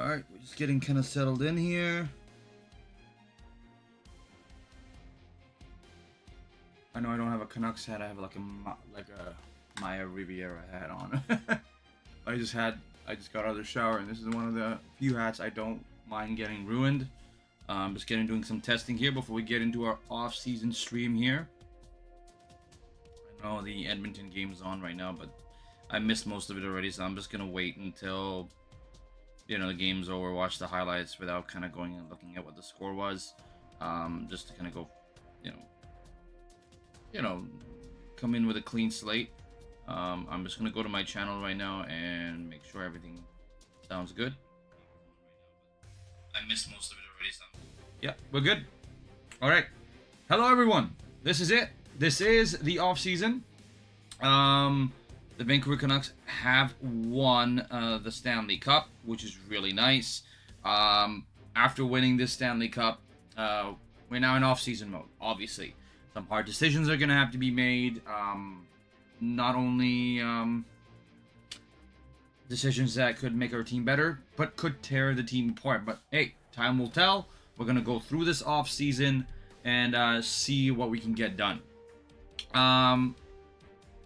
Alright, we're just getting kind of settled in here. I know I don't have a Canucks hat. I have like a Maya Riviera hat on. I just got out of the shower, and this is one of the few hats I don't mind getting ruined. Just doing some testing here before we get into our off-season stream here. I know the Edmonton game is on right now, but I missed most of it already, so I'm just gonna wait until the game's over, watch the highlights without kind of going and looking at what the score was, just to kind of go, come in with a clean slate. I'm just gonna go to my channel right now and make sure everything sounds good. I missed most of it already, so yeah, we're good. All right, hello everyone. This is it. This is the off season. The Vancouver Canucks have won the Stanley Cup, which is really nice. After winning this Stanley Cup, we're now in off-season mode. Obviously, some hard decisions are going to have to be made. Not only decisions that could make our team better, but could tear the team apart. But hey, time will tell. We're going to go through this off-season and see what we can get done.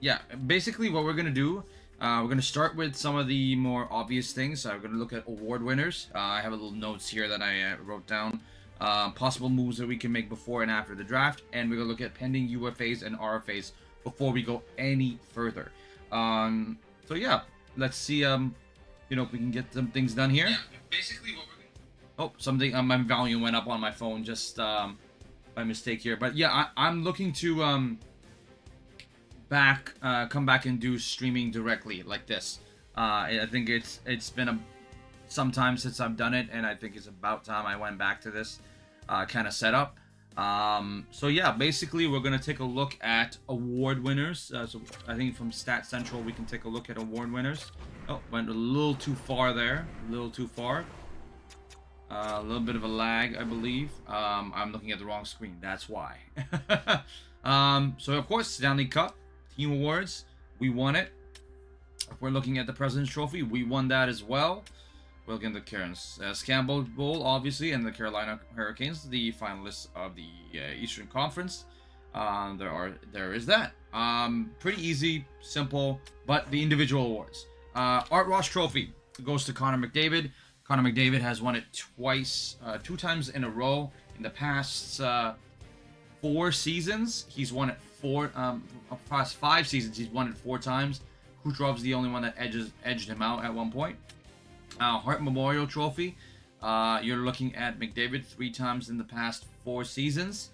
Yeah, basically what we're going to do, we're going to start with some of the more obvious things. We're going to look at award winners. I have a little notes here that I wrote down. Possible moves that we can make before and after the draft. And we're going to look at pending UFAs and RFAs before we go any further. So yeah, let's see, if we can get some things done here. Yeah, basically what we're going to... Oh, something, my volume went up on my phone just by mistake here. But yeah, I'm looking to... come back and do streaming directly like this. I think it's been some time since I've done it, and I think it's about time I went back to this kind of setup. So yeah, basically we're gonna take a look at award winners. So I think from Stat Central we can take a look at award winners. Oh, went a little too far there, a little too far. A little bit of a lag, I believe. I'm looking at the wrong screen. That's why. So of course, Stanley Cup. Team awards, we won it. If we're looking at the President's Trophy, we won that as well. We're looking at the Cairns Campbell Bowl, obviously, and the Carolina Hurricanes, the finalists of the Eastern Conference. There is that. Pretty easy, simple, but the individual awards. Art Ross Trophy goes to Connor McDavid. Connor McDavid has won it twice, 2 times in a row in the past 4 seasons. He's won it past 5 seasons. He's won it 4 times. Kucherov's the only one that edged him out at one point. Hart Memorial Trophy. You're looking at McDavid 3 times in the past 4 seasons.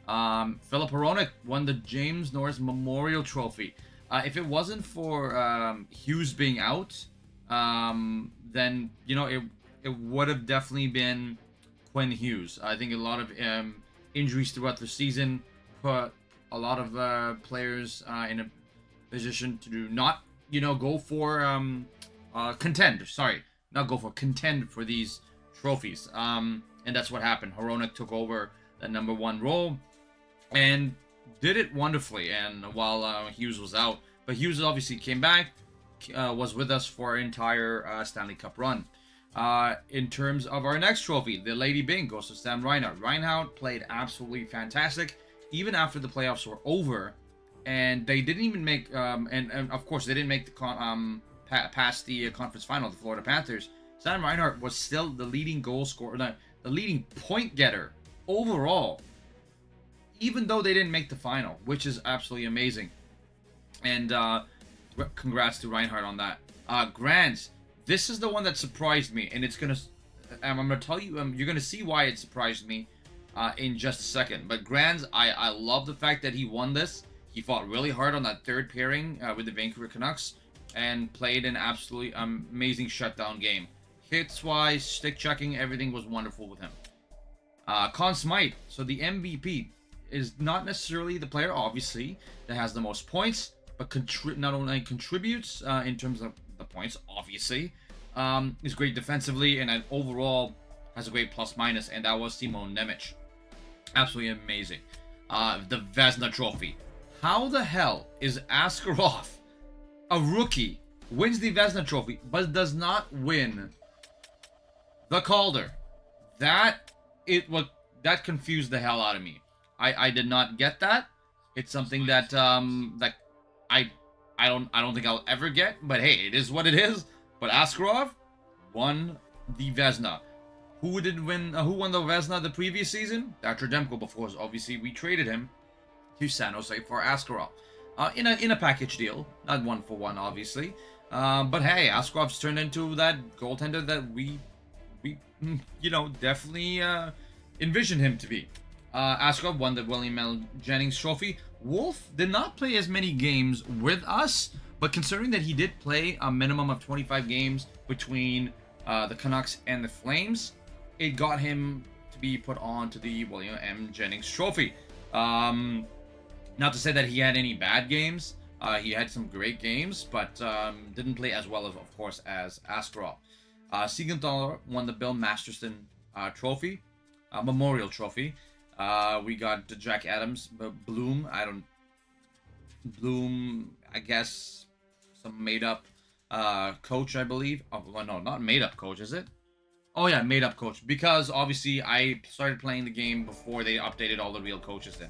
Philip Hronek won the James Norris Memorial Trophy. If it wasn't for Hughes being out, then it would have definitely been Quinn Hughes. I think a lot of injuries throughout the season put a lot of players in a position to not, go for contend. Sorry, not go for contend for these trophies. And that's what happened. Hronek took over the #1 role and did it wonderfully. And while Hughes was out, but Hughes obviously came back, was with us for our entire Stanley Cup run. In terms of our next trophy, the Lady Byng goes to Sam Reinhart. Reinhart played absolutely fantastic, even after the playoffs were over, and they didn't even make, and of course they didn't make the past the conference final, the Florida Panthers. Sam Reinhart was still the leading goal scorer, the leading point getter overall, even though they didn't make the final, which is absolutely amazing. And congrats to Reinhart on that. Grant, this is the one that surprised me, and I'm gonna tell you, you're gonna see why it surprised me in just a second. But Grant, I love the fact that he won this. He fought really hard on that third pairing with the Vancouver Canucks and played an absolutely amazing shutdown game. Hits-wise, stick checking, everything was wonderful with him. Conn Smythe, so the MVP is not necessarily the player, obviously, that has the most points, but not only contributes in terms of the points, obviously, is great defensively, and overall has a great plus-minus, and that was Simon Nemec. Absolutely amazing. The Vezina Trophy. How the hell is Askarov, a rookie, wins the Vezina Trophy, but does not win The Calder. That confused the hell out of me. I did not get that. It's something that that I I don't think I'll ever get, but hey, it is what it is. But Askarov won the Vezina. Who did win? Who won the Vezina the previous season? Dr. Demko. Before, obviously, we traded him to San Jose for Askarov in a package deal, not 1-for-1, obviously. But hey, Askarov's turned into that goaltender that we definitely envisioned him to be. Askarov won the William L. Jennings Trophy. Wolf did not play as many games with us, but considering that he did play a minimum of 25 games between the Canucks and the Flames, it got him to be put on to the William M. Jennings Trophy. Not to say that he had any bad games. He had some great games, but didn't play as well, of course, as Askarov. Siegenthaler won the Bill Masterton Trophy, Memorial Trophy. We got Jack Adams, Bloom. I guess some made-up coach, I believe. Oh, well, no, not made-up coach, is it? Oh, yeah, made-up coach. Because, obviously, I started playing the game before they updated all the real coaches in.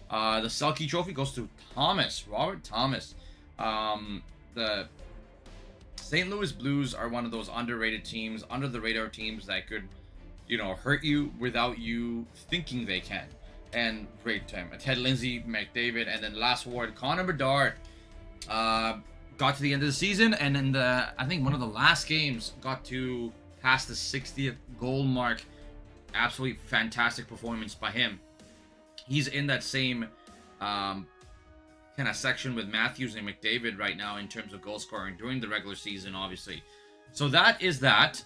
The Selke Trophy goes to Robert Thomas. The St. Louis Blues are one of those underrated teams, under-the-radar teams that could, hurt you without you thinking they can. And great time. Ted Lindsay, McDavid, and then last award, Connor Bedard. Got to the end of the season, and in I think one of the last games, got to pass the 60th goal mark. Absolutely fantastic performance by him. He's in that same kind of section with Matthews and McDavid right now in terms of goal scoring during the regular season, obviously. So that is that.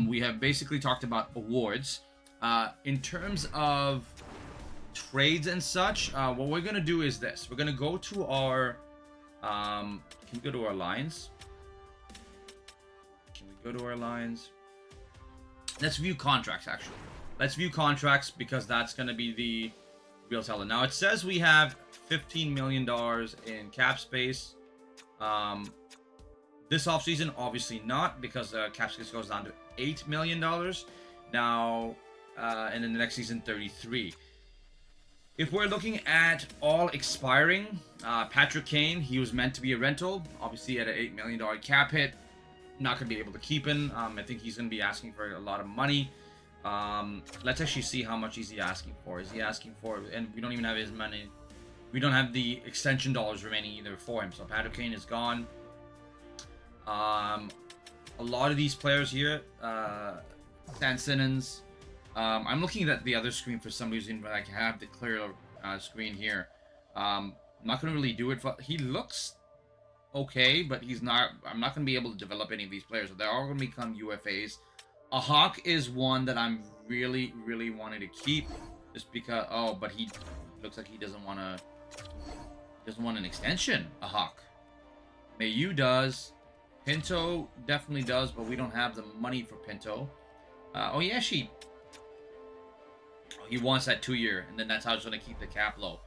We have basically talked about awards. In terms of trades and such, what we're going to do is this. We're going to go to our... can we go to our lines? Can we go to our lines? Let's view contracts, actually. Let's view contracts because that's going to be the real teller. Now, it says we have $15 million in cap space. This offseason, obviously not, because cap space goes down to $8 million. Now, and in the next season, 33. If we're looking at all expiring, Patrick Kane, he was meant to be a rental. Obviously, at an $8 million cap hit. Not going to be able to keep him. I think he's going to be asking for a lot of money. Let's actually see how much is he asking for. Is he asking for, and we don't even have his money. We don't have the extension dollars remaining either for him. So Patrick Kane is gone. A lot of these players here, Stan Simmons. I'm looking at the other screen for some reason, but I have the clear screen here. I'm not going to really do it. He looks okay, but he's not. I'm not going to be able to develop any of these players. So they're all going to become UFAs. A Hawk is one that I'm really, really wanting to keep, just because. Oh, but he looks like he doesn't want to. Doesn't want an extension. A Hawk. Mayu does. Pinto definitely does, but we don't have the money for Pinto. Oh yeah, he wants that 2-year, and then that's how he's going to keep the cap low.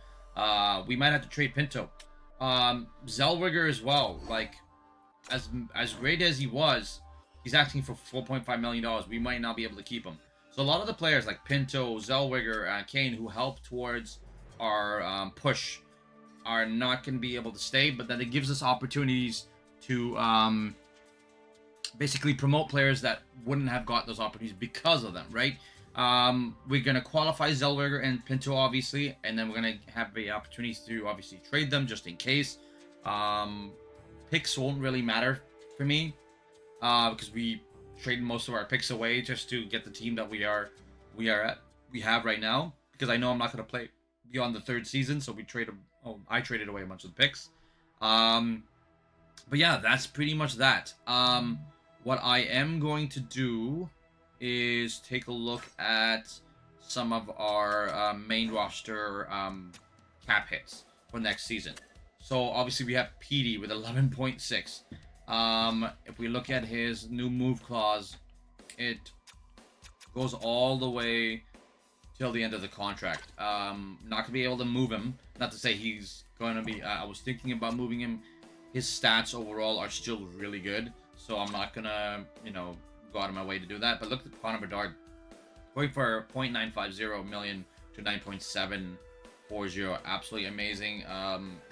We might have to trade Pinto. Zellweger as well. Like, as great as he was, he's asking for $4.5 million. We might not be able to keep him. So a lot of the players like Pinto, Zellweger, Kane, who helped towards our push, are not going to be able to stay. But then it gives us opportunities to basically promote players that wouldn't have got those opportunities because of them, right? We're going to qualify Zellweger and Pinto, obviously, and then we're going to have the opportunities to obviously trade them just in case. Picks won't really matter for me because we trade most of our picks away just to get the team that we have right now, because I know I'm not going to play beyond the 3rd season, so I traded away a bunch of the picks. But yeah, that's pretty much that. What I am going to do is take a look at some of our main roster cap hits for next season. So obviously we have Petey with 11.6. If we look at his new move clause, it goes all the way till the end of the contract. Not gonna be able to move him. Not to say he's going to be. I was thinking about moving him. His stats overall are still really good, so I'm not gonna, go out of my way to do that. But look at Connor Bedard, going for 0.950 million to 9.740. Absolutely amazing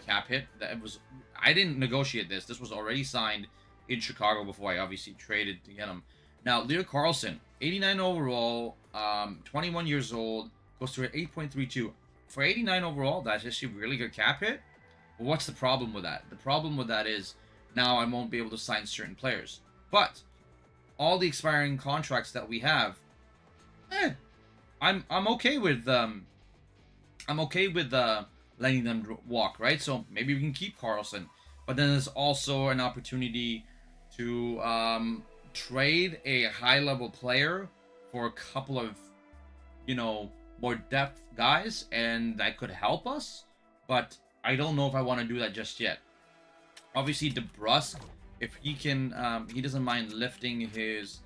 cap hit. That was, I didn't negotiate this. This was already signed in Chicago before I obviously traded to get him. Now, Leo Carlson, 89 overall, 21 years old, goes to an 8.32. For 89 overall, that's actually a really good cap hit. But what's the problem with that? The problem with that is now I won't be able to sign certain players. But all the expiring contracts that we have, I'm okay with letting them walk, right? So maybe we can keep Carlson, but then there's also an opportunity to trade a high-level player for a couple of, more depth guys, and that could help us. But I don't know if I want to do that just yet. Obviously, DeBrusque, if he can, he doesn't mind lifting his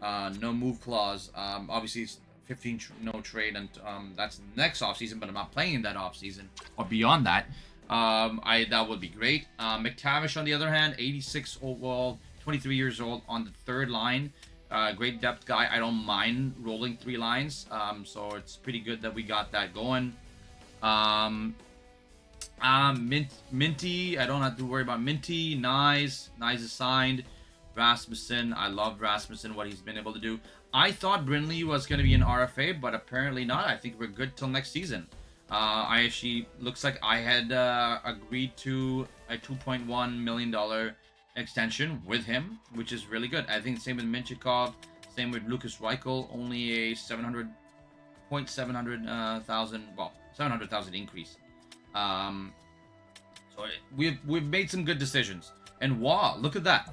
no move clause. Obviously, it's 15 no trade, and that's next offseason, but I'm not playing in that offseason or beyond that. That would be great. McTavish, on the other hand, 86 overall, 23 years old, on the third line. Great depth guy. I don't mind rolling 3 lines, so it's pretty good that we got that going. Minty, I don't have to worry about Minty. Nice is signed. Rasmussen, I love Rasmussen, what he's been able to do. I thought Brindley was going to be an RFA, but apparently not. I think we're good till next season. I actually, looks like I had agreed to a $2.1 million extension with him, which is really good. I think same with Minchikov, same with Lucas Reichel, only a 700,000 increase. So we've made some good decisions. And wow, look at that.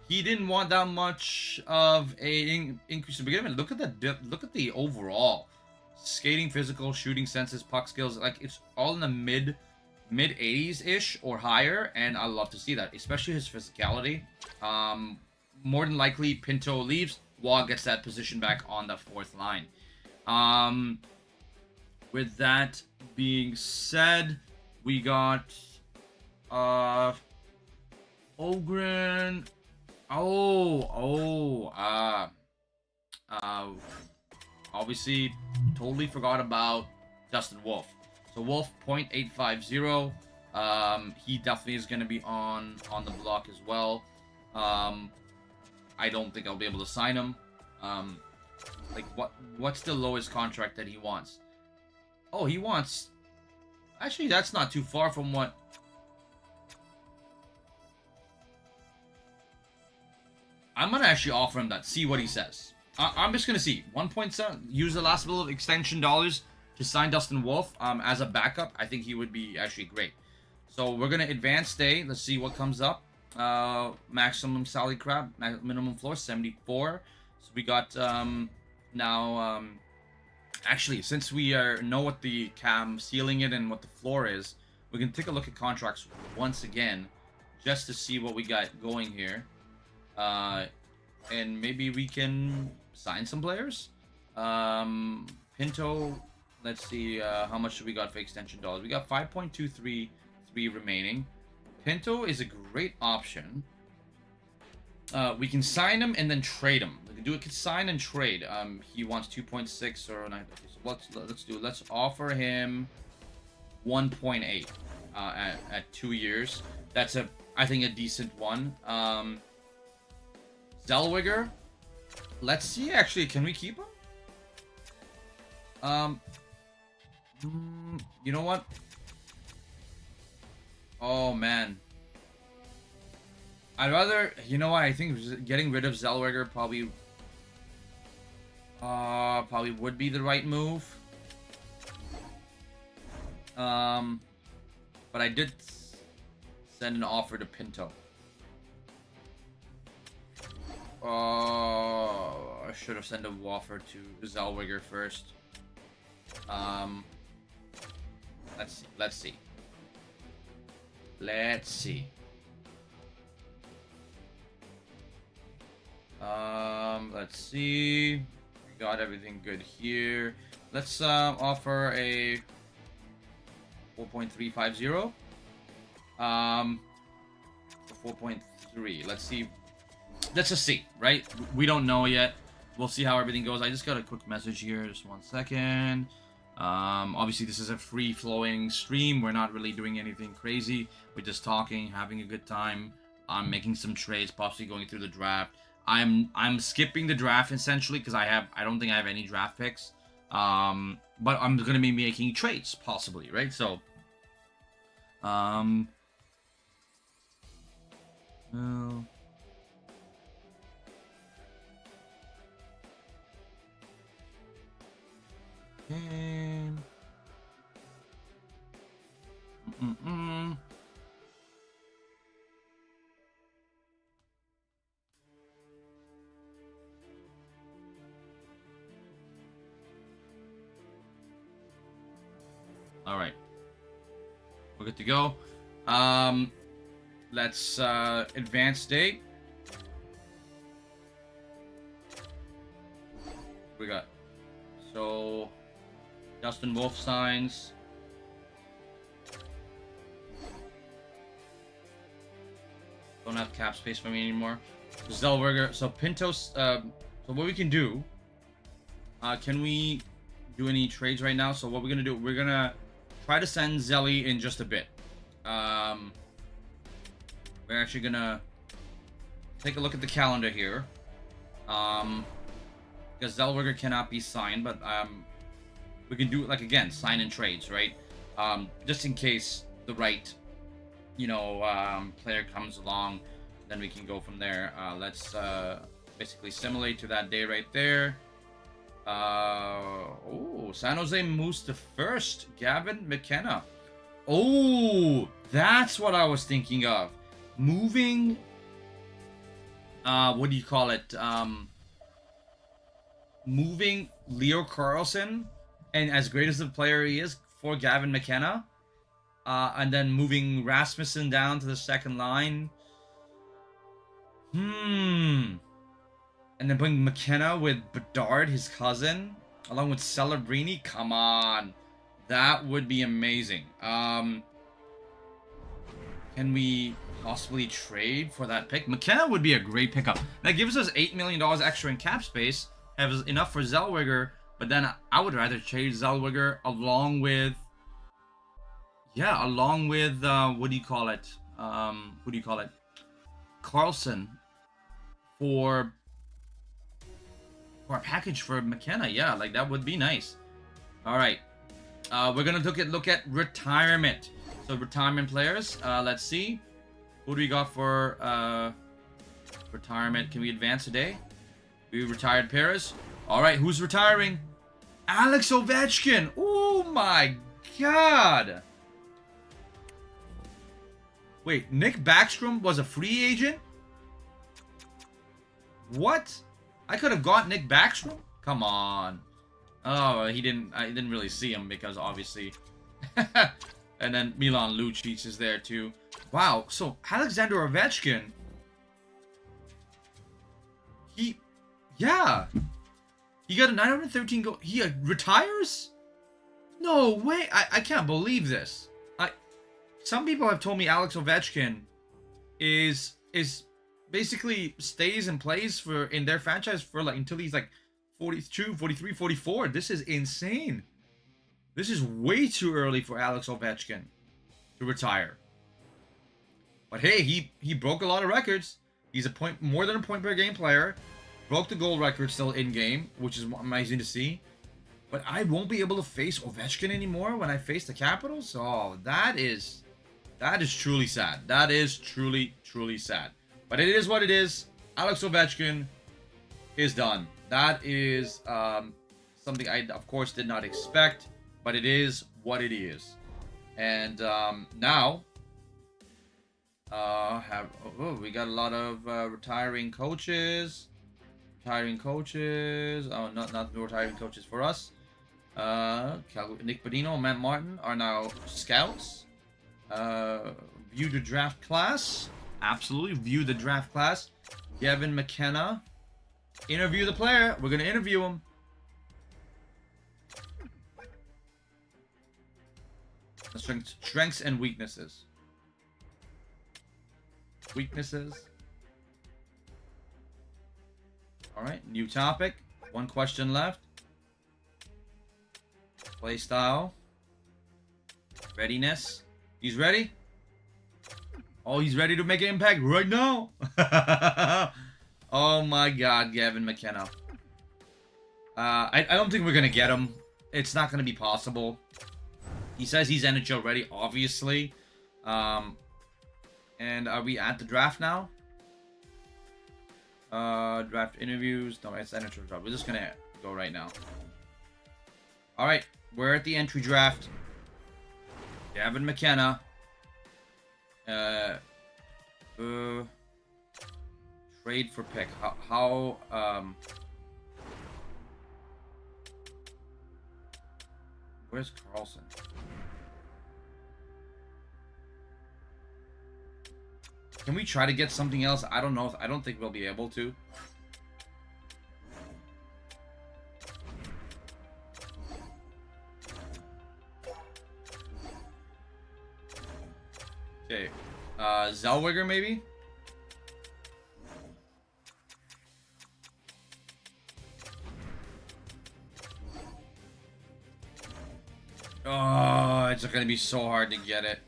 He didn't want that much of a increase to begin with. Look at the overall skating, physical, shooting senses, puck skills. Like, it's all in the mid 80s ish or higher, and I love to see that, especially his physicality. More than likely, Pinto leaves. Waugh gets that position back on the 4th line. With that being said, we got Ogren. Obviously, totally forgot about Dustin Wolf. So Wolf, 0.850. He definitely is going to be on the block as well. I don't think I'll be able to sign him. Like, what's the lowest contract that he wants? Oh, he wants... Actually, that's not too far from what... I'm going to actually offer him that. See what he says. I'm just going to see. 1.7. Use the last little extension dollars to sign Dustin Wolf as a backup. I think he would be actually great. So we're going to advance stay. Let's see what comes up. Maximum salary cap. Minimum floor, 74. So we got now... Actually, since we know what the ceiling it and what the floor is, we can take a look at contracts once again, just to see what we got going here, and maybe we can sign some players. Pinto, let's see how much we got for extension dollars. We got 5.233 remaining. Pinto is a great option. We can sign him and then trade him. We can sign and trade. He wants 2.6 or 9. So let's offer him 1.8 at 2 years. That's I think a decent one. Zellweger, let's see. Actually, can we keep him? You know what? Oh man. I'd rather, you know what, I think getting rid of Zellweger probably would be the right move. But I did send an offer to Pinto. I should have sent an offer to Zellweger first. Let's see. Let's see. We got everything good here. Let's offer a 4.350. 4.3. Let's see let's just see, right? We don't know yet. We'll see how everything goes. I just got a quick message here. Just 1 second. Obviously, this is a free-flowing stream. We're not really doing anything crazy. We're just talking, having a good time. I'm making some trades, possibly going through the draft. I'm skipping the draft essentially because I don't think I have any draft picks. But I'm gonna be making trades possibly, right? So, well, game. All right, we're good to go. Let's advance date. We got so Justin Wolf signs. Don't have cap space for me anymore. Zellweger. So Pintos. So what we can do? Can we do any trades right now? So what we're gonna do? We're gonna try to send Zelly in just a bit. We're actually gonna take a look at the calendar here. Because Zellweger cannot be signed, but we can do it like again, sign and trades, right? Just in case the right, player comes along, then we can go from there. Let's basically simulate to that day right there. Oh, San Jose moves to first. Gavin McKenna. Oh, that's what I was thinking of. Moving. What do you call it? Moving Leo Carlson, and as great as the player he is, for Gavin McKenna, and then moving Rasmussen down to the second line. And then putting McKenna with Bedard, his cousin, along with Celebrini. Come on, that would be amazing. Can we possibly trade for that pick? McKenna would be a great pickup. That gives us $8 million extra in cap space. Have enough for Zellweger, but then I would rather trade Zellweger along with, what do you call it? Who do you call it? Carlson for a package for McKenna. Yeah, like that would be nice. All right, we're gonna look at retirement. So retirement players. Let's see, who do we got for retirement? Can we advance today? We retired Paris. All right, who's retiring? Alex Ovechkin. Oh my God. Wait, Nick Backstrom was a free agent? What? I could have got Nick Backstrom? Come on. Oh, I didn't really see him because obviously. And then Milan Lucic is there too. Wow, so Alexander Ovechkin. Yeah. He got a 913 goal. He retires? No way. I can't believe this. Some people have told me Alex Ovechkin is basically stays and plays in their franchise for like until he's like 42, 43, 44. This is insane. This is way too early for Alex Ovechkin to retire. But hey, he broke a lot of records. He's more than a point per game player. Broke the goal record still in game, which is amazing to see. But I won't be able to face Ovechkin anymore when I face the Capitals. Oh, that is truly sad. That is truly, truly sad. But it is what it is. Alex Ovechkin is done. That is something I, of course, did not expect. But it is what it is. And now, we got a lot of retiring coaches. Retiring coaches. Oh, not the retiring coaches for us. Nick Bodino and Matt Martin are now scouts. View the draft class. Absolutely, view the draft class. Gavin McKenna. Interview the player. We're gonna interview him. Strengths and weaknesses. Weaknesses. All right, new topic. One question left. Play style. Readiness. He's ready? Oh, he's ready to make an impact right now. Oh my god, Gavin McKenna. I don't think we're going to get him. It's not going to be possible. He says he's NHL ready, obviously. And are we at the draft now? Draft interviews. No, it's NHL draft. We're just going to go right now. Alright, we're at the entry draft. Gavin McKenna. Trade for pick. Where's Carlson? Can we try to get something else? I don't know. I don't think we'll be able to. Okay. Zellweger maybe? Oh, it's gonna be so hard to get it.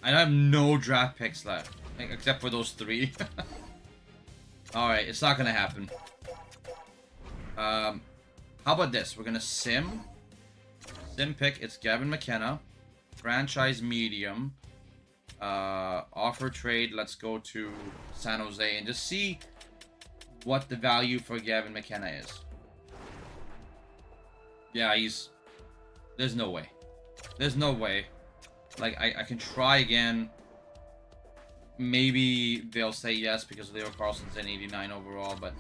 I have no draft picks left, except for those 3. Alright, it's not gonna happen. How about this? We're gonna sim pick. It's Gavin McKenna. Franchise medium. Offer trade. Let's go to San Jose and just see what the value for Gavin McKenna is. Yeah, there's no way. There's no way. Like, I can try again. Maybe they'll say yes because Leo Carlson's an 89 overall, but...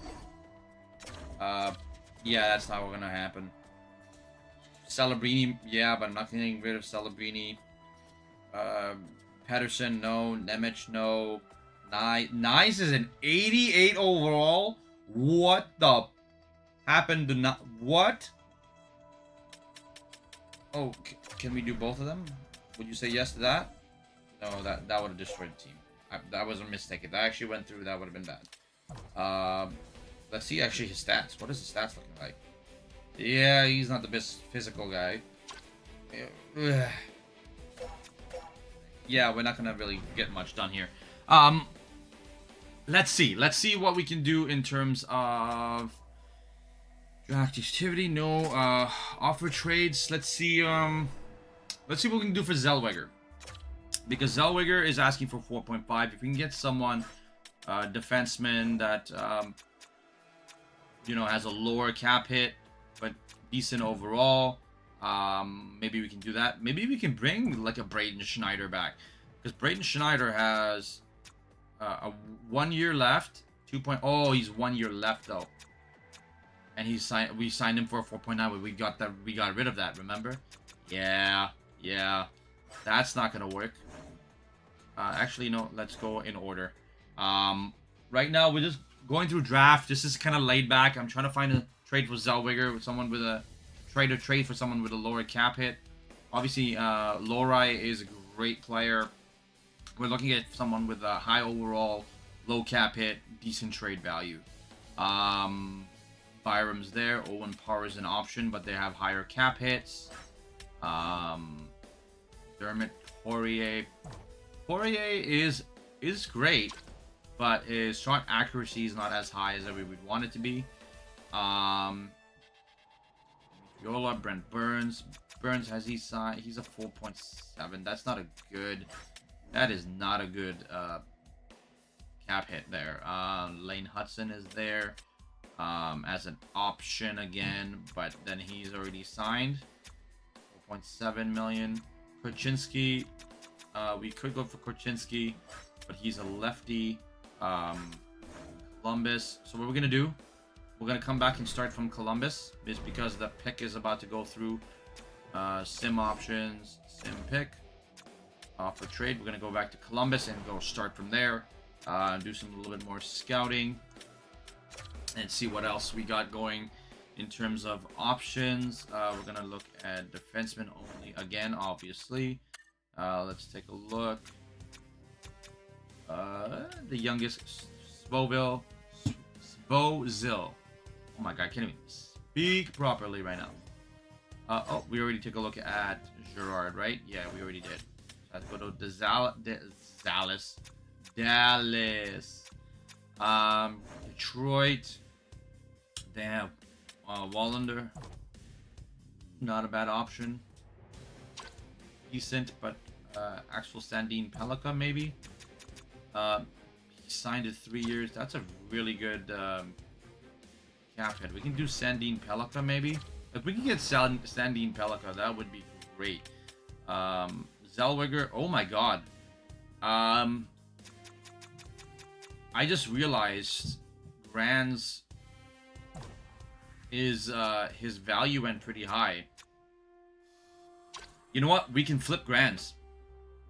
yeah, that's not gonna happen. Celebrini, yeah, but I'm not getting rid of Celebrini. Pedersen, no. Nemec, no. Nice is an 88 overall? What the... happened to not... What? Oh, can we do both of them? Would you say yes to that? No, that would have destroyed the team. That was a mistake. If that actually went through, that would have been bad. Let's see actually his stats. What is his stats looking like? Yeah, he's not the best physical guy. Yeah, we're not gonna really get much done here. Let's see. Let's see what we can do in terms of draft activity. No, offer trades. Let's see what we can do for Zellweger. Because Zellweger is asking for 4.5. If we can get someone, defenseman that, you know, has a lower cap hit, but decent overall, maybe we can do that. Maybe we can bring, like, a Braden Schneider back. Because Braden Schneider has a 1 year left. Oh, he's 1 year left, though. And we signed him for a 4.9, but we got rid of that, remember? Yeah. That's not gonna work. Actually, no, let's go in order. Right now, we're just going through draft. This is kind of laid back. I'm trying to find a trade for Zellweger with someone with a trade for someone with a lower cap hit. Obviously, Lohrei is a great player. We're looking at someone with a high overall, low cap hit, decent trade value. Byram's there. Owen Power is an option, but they have higher cap hits. Dermot Poirier. Poirier is great, but his shot accuracy is not as high as we would want it to be. Yola, Brent Burns. Burns, has he signed? He's a 4.7. That's not a good. That is not a good cap hit there. Lane Hudson is there as an option again, but then he's already signed. 4.7 million. Korchinski, we could go for Korchinski, but he's a lefty. Columbus. So what we're gonna do? We're gonna come back and start from Columbus, just because the pick is about to go through. Sim options, sim pick. For trade, we're gonna go back to Columbus and go start from there. Do a little bit more scouting and see what else we got going in terms of options. We're gonna look at defensemen only again, obviously. Let's take a look. The youngest, Svoville. Bozil. Oh my god, I can't even speak properly right now. Oh, we already took a look at Gerard, right? Yeah, we already did. Let's go to Dallas. Detroit. They have Wallander. Not a bad option. Decent, but actual Sandine Pellica maybe. He signed it 3 years. That's a really good cap hit. We can do Sandine Pellica maybe. If we can get Sandine Pellica, that would be great. Zellweger. Oh my god. I just realized Grans is his value went pretty high. You know what? We can flip Grans.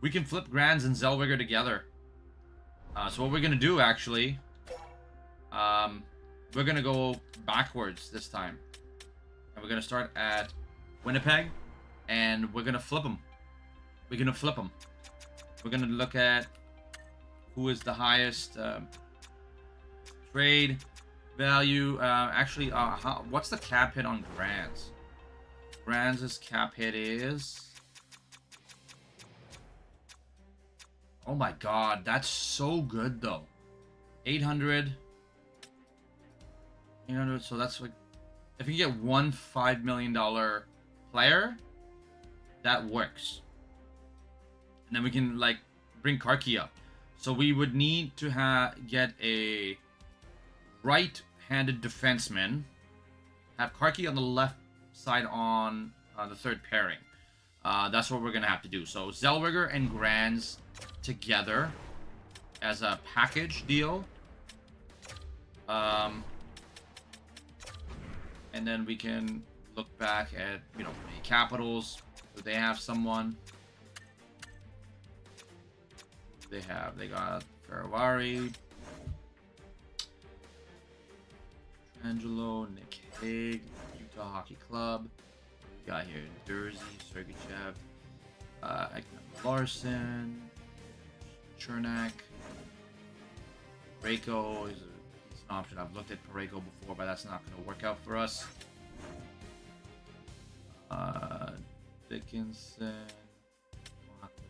We can flip Grans and Zellweger together. So what we're gonna do actually, we're gonna go backwards this time, and we're gonna start at Winnipeg, and we're gonna flip them. We're gonna flip them. We're gonna look at who is the highest trade value. Actually, what's the cap hit on Grans? Grans' cap hit is... Oh my god, that's so good though. 800. So that's like... If you get one $5 million player, that works. And then we can like bring Karki up. So we would need to get a right-handed defenseman. Have Karki on the left side on the third pairing. That's what we're gonna have to do. So Zellweger and Grans together as a package deal. And then we can look back at, the Capitals. Do they have someone? They got Ferrari, Angelo, Nick Hague, Utah Hockey Club. We got here Jersey, Sergachev, Ekman Larson, Chernak, Parayko is an option. I've looked at Parayko before, but that's not going to work out for us. Dickinson,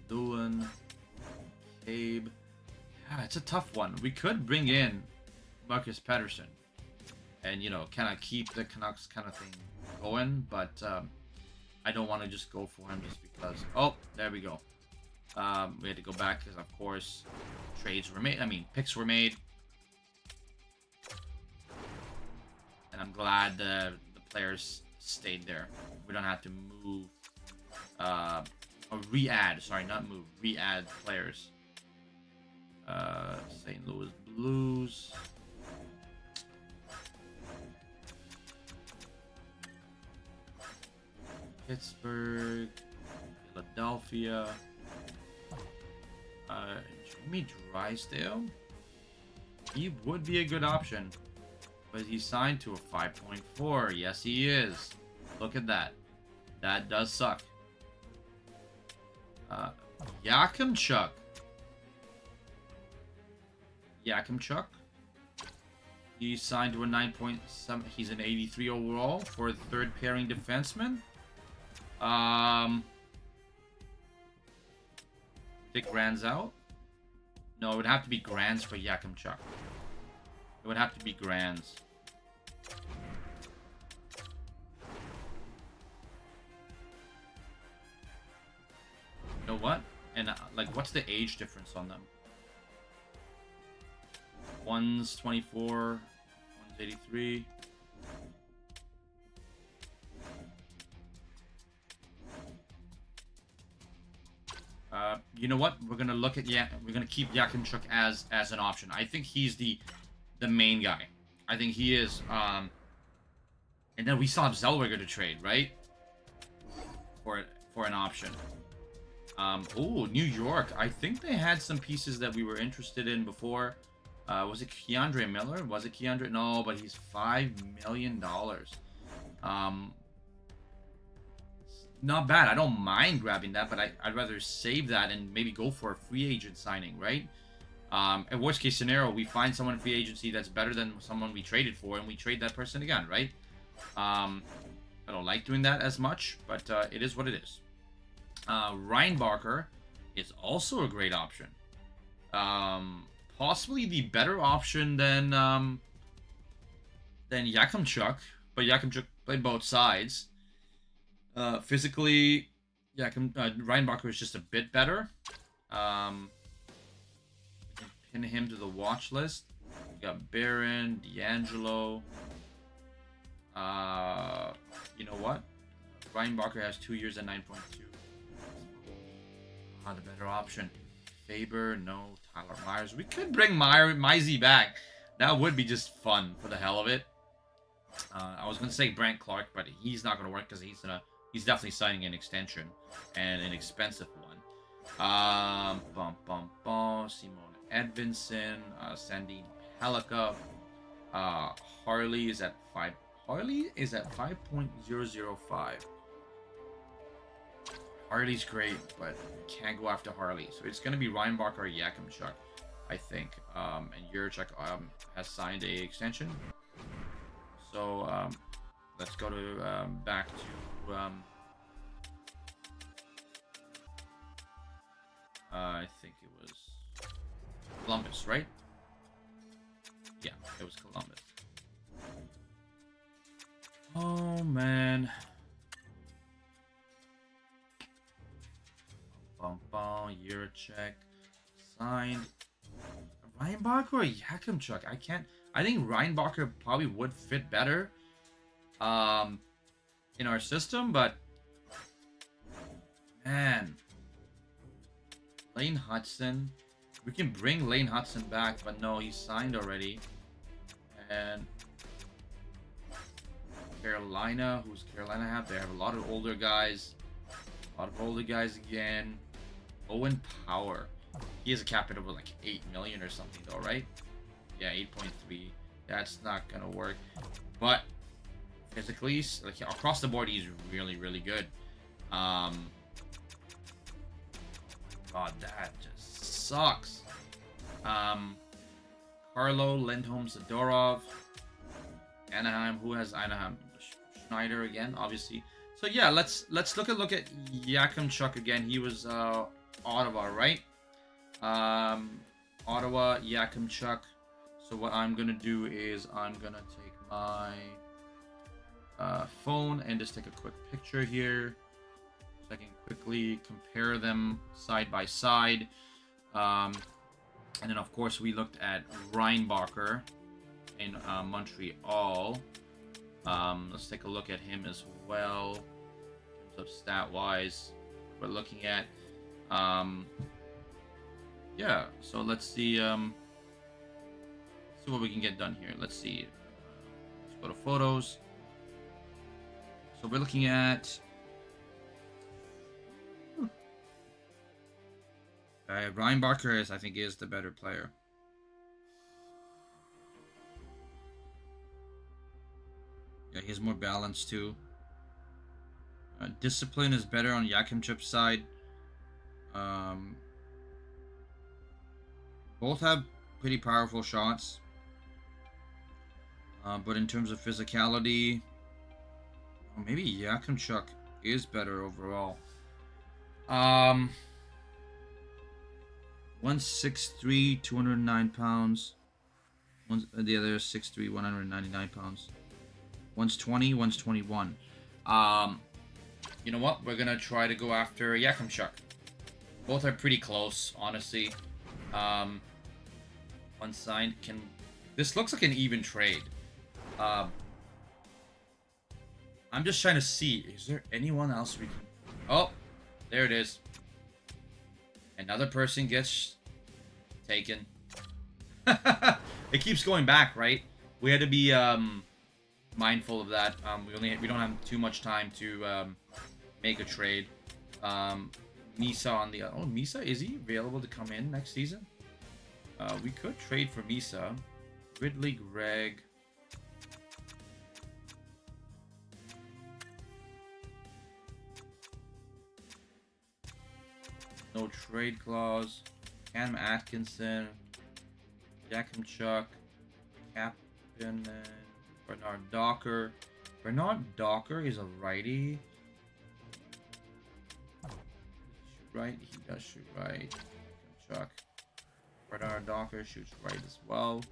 McDoulan, Abe. Yeah, it's a tough one. We could bring in Marcus Pettersson and, kind of keep the Canucks kind of thing going, but I don't want to just go for him just because. Oh, there we go. We had to go back because, of course, trades were made. Picks were made. And I'm glad the players stayed there. We don't have to move. Or re-add. Sorry, not move. Re-add players. St. Louis Blues. Pittsburgh. Philadelphia. Jamie Drysdale. He would be a good option. But he's signed to a 5.4. Yes, he is. Look at that. That does suck. Yakimchuk. He signed to a 9.7. He's an 83 overall for a third pairing defenseman. Take Grans out. No, it would have to be Grans for Yakimchuk. It would have to be Grans. You know what? And what's the age difference on them? One's 24, one's 83. You know what? We're gonna look at we're gonna keep Yakimchuk as an option. I think he's the main guy. I think he is. And then we still have Zellweger to trade, right? For an option. Oh, New York. I think they had some pieces that we were interested in before. Was it Keandre Miller? Was it Keandre? No, but he's $5 million. Not bad. I don't mind grabbing that, but I'd rather save that and maybe go for a free agent signing, right? In worst case scenario, we find someone in free agency that's better than someone we traded for, and we trade that person again, right? I don't like doing that as much, but it is what it is. Ryan Barker is also a great option. Possibly the better option than Yakimchuk, but Yakimchuk played both sides. Physically, Ryan Barker is just a bit better. Pin him to the watch list. We got Barron, D'Angelo. You know what? Ryan Barker has 2 years at 9.2. The better option. Faber, no. Tyler Myers. We could bring Mizey back. That would be just fun for the hell of it. I was gonna say Brant Clark, but he's not gonna work because he's definitely signing an extension and an expensive one. Simone Edvinson, Sandine Pelika, Harley is at 5. Harley is at 5.005. Harley's great, but can't go after Harley. So it's gonna be Ryan Barker or Yakimchuk, I think. And Yurchuk has signed a extension. So let's go to back to I think it was Columbus, right? Yeah, it was Columbus. Oh man. Yurchuk signed. Ryan Barker or Yakimchuk? I think Ryan Barker probably would fit better in our system, but man, Lane Hudson. We can bring Lane Hudson back, but no, he's signed already. And Carolina, who's Carolina have? They have a lot of older guys. A lot of older guys again. Owen Power. He has a cap hit of like 8 million or something though, right? Yeah, 8.3. That's not gonna work. But physically, like across the board, he's really, really good. God, that just sucks. Carlo Lindholm Zadorov. Anaheim. Who has Anaheim? Schneider again, obviously. So yeah, let's look at Yakimchuk again. He was Ottawa, right? Ottawa, Yakimchuk. So what I'm gonna do is I'm gonna take my phone and just take a quick picture here, so I can quickly compare them side by side. And then of course we looked at Ryan Barker in Montreal. Let's take a look at him as well. In terms of stat wise, we're looking at yeah. So let's see what we can get done here. Let's see. Let's go to photos. So we're looking at Ryan Barker I think is the better player. Yeah, he's more balanced too. Discipline is better on Yakimchuk's side. Both have pretty powerful shots. But in terms of physicality, maybe Yakimchuk is better overall. 163, 209 pounds. The other is 6'3", 199 pounds. One's 20, one's 21. You know what? We're gonna try to go after Yakimchuk. Both are pretty close, honestly. One signed. This looks like an even trade. I'm just trying to see. Is there anyone else we can? Oh, there it is. Another person gets taken. It keeps going back, right? We had to be mindful of that. We don't have too much time to make a trade. Misa on the Misa, is he available to come in next season? We could trade for Misa. Ridley, Greg. No trade clause. Cam Atkinson. Yakimchuk, Captain, Bernard Docker. Bernard Docker is a righty. Right, he does shoot right. Yakimchuk. Bernard Docker shoots right as well.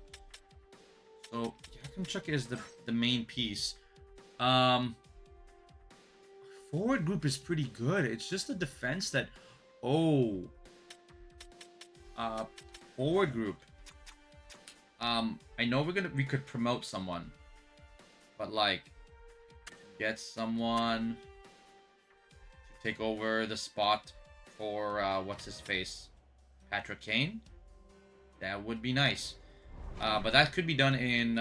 So Yakimchuk is the main piece. Forward group is pretty good. It's just the defense that, forward group. I know we could promote someone, but like get someone to take over the spot for what's his face, Patrick Kane. That would be nice. But that could be done in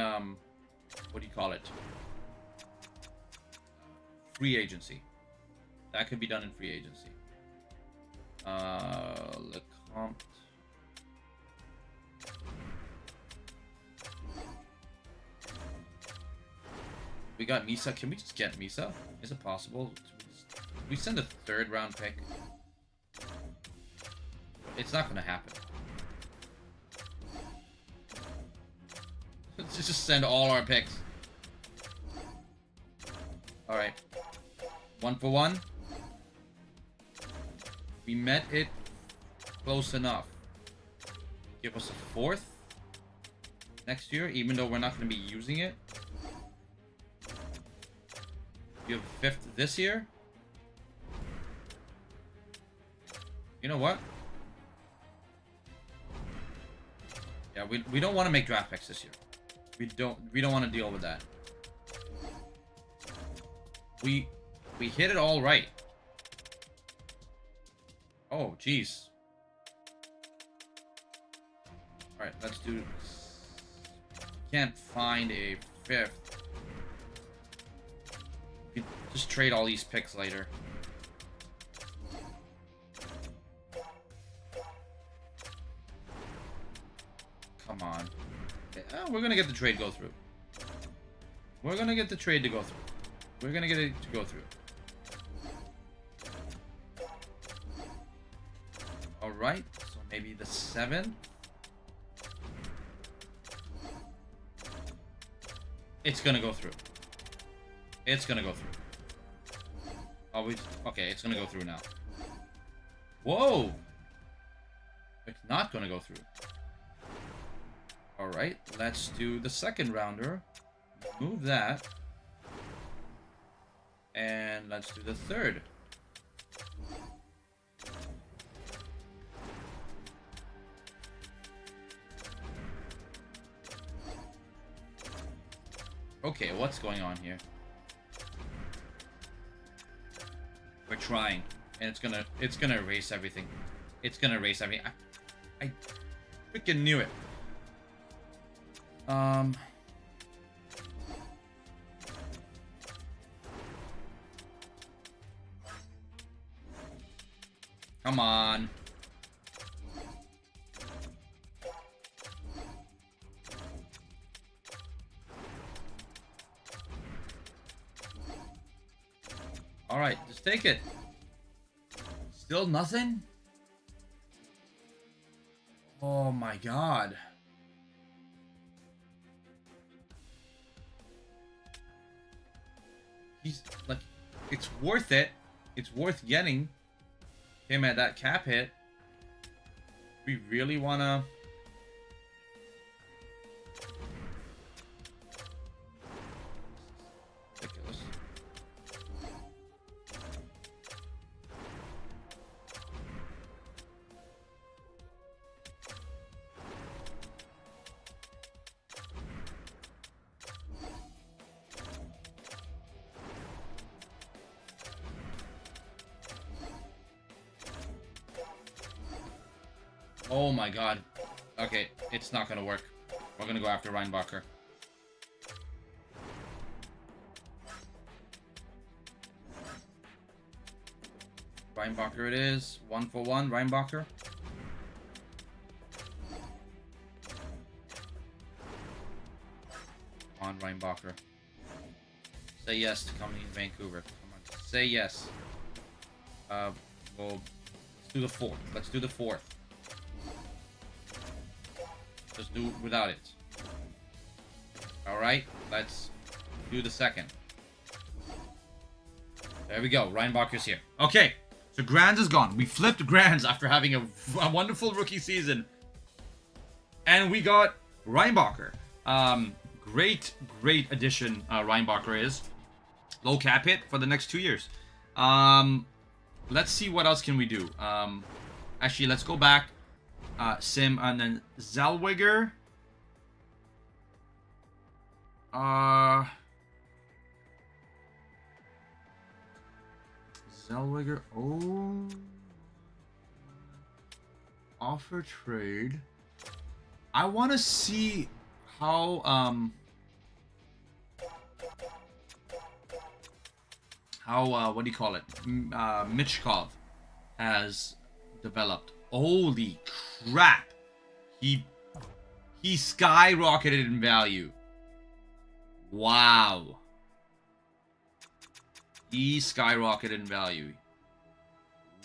what do you call it? Free agency. That could be done in free agency. Lecomte. We got Misa. Can we just get Misa? Is it possible? We send a 3rd round pick. It's not gonna happen. Let's just send all our picks. Alright. 1 for 1. We met it close enough. Give us a 4th next year, even though we're not going to be using it. You have a 5th this year. You know what? Yeah, we don't want to make draft picks this year. We don't want to deal with that. We hit it all right. Oh, jeez. Alright, let's do... Can't find a 5th. We can just trade all these picks later. Come on. We're gonna get the trade go through. We're gonna get the trade to go through. We're gonna get it to go through. Alright, so maybe the 7th. It's gonna go through. It's gonna go through. Oh, okay, it's gonna go through now. Whoa! It's not gonna go through. Alright, let's do the 2nd rounder. Move that. And let's do the 3rd. Okay, what's going on here? We're trying, and it's gonna erase everything. It's gonna erase everything. I freaking knew it. Come on. All right, just take it. Still nothing? Oh my god. He's like, it's worth it. It's worth getting him at that cap hit. We really wanna... Ridiculous. Oh my god. Okay, it's not gonna work. We're gonna go after Reinbacher. Reinbacher it is. 1 for 1, Reinbacher. On Reinbacher. Say yes to coming to Vancouver. Come on, say yes. Well, let's do the 4th. Let's do the 4th. Just do without it. Alright, let's do the second. There we go. Reinbacher's here. Okay, so Grands is gone. We flipped Grands after having a wonderful rookie season. And we got Reinbacher. Great addition Reinbacher is. Low cap hit for the next 2 years. Let's see what else can we do. Actually, let's go back. Sim and then Zellweger. Zellweger. Oh. Offer trade. I want to see how what do you call it? Michkov has developed. Holy crap! He skyrocketed in value. Wow. He skyrocketed in value.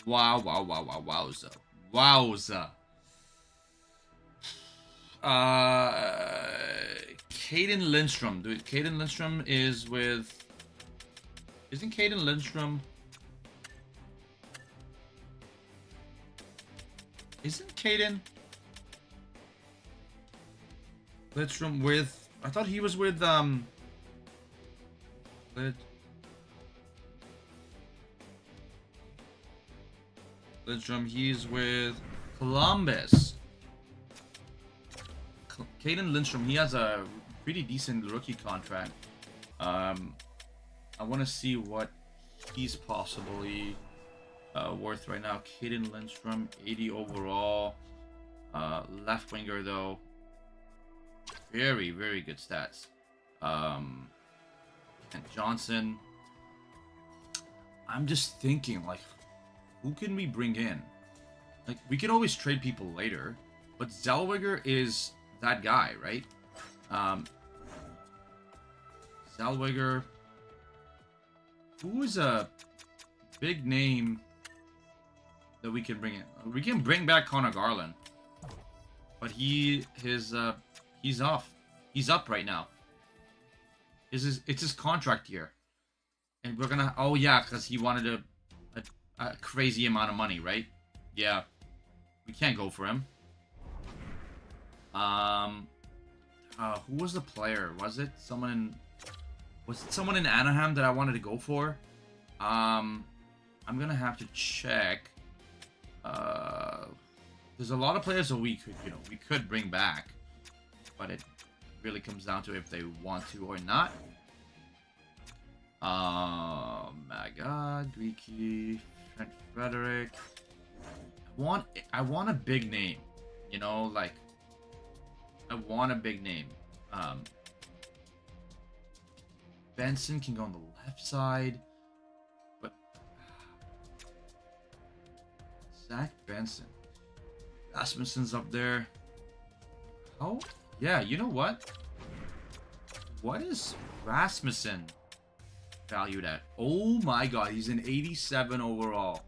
Wow, wowza. Wowza. Caden Lindstrom. Dude, Caden Lindstrom is with... Isn't Caden Lindstrom... Isn't Caden Lindstrom with... I thought he was with, Lindstrom, he's with Columbus. Caden Lindstrom, he has a pretty decent rookie contract. I want to see what he's possibly worth right now. Caden Lindstrom, 80 overall. Left winger though. Very good stats. Kent Johnson. I'm just thinking, like, who can we bring in? Like, we can always trade people later, but Zellweger is that guy, right? Zellweger. Who is a big name that we can bring in? We can bring back Connor Garland, but he's off. He's up right now. It's his contract year, and we're gonna. Oh yeah, because he wanted a crazy amount of money, right? Yeah, we can't go for him. Who was the player? Was it someone in Anaheim that I wanted to go for? I'm gonna have to check. There's a lot of players that we could bring back, but it really comes down to if they want to or not. Oh my God, Greeky, Trent Frederick. I want a big name, like I want a big name. Benson can go on the left side, but Zach Benson, Rasmussen's up there. Oh yeah, you know what? What is Rasmussen valued at? Oh my God, he's an 87 overall.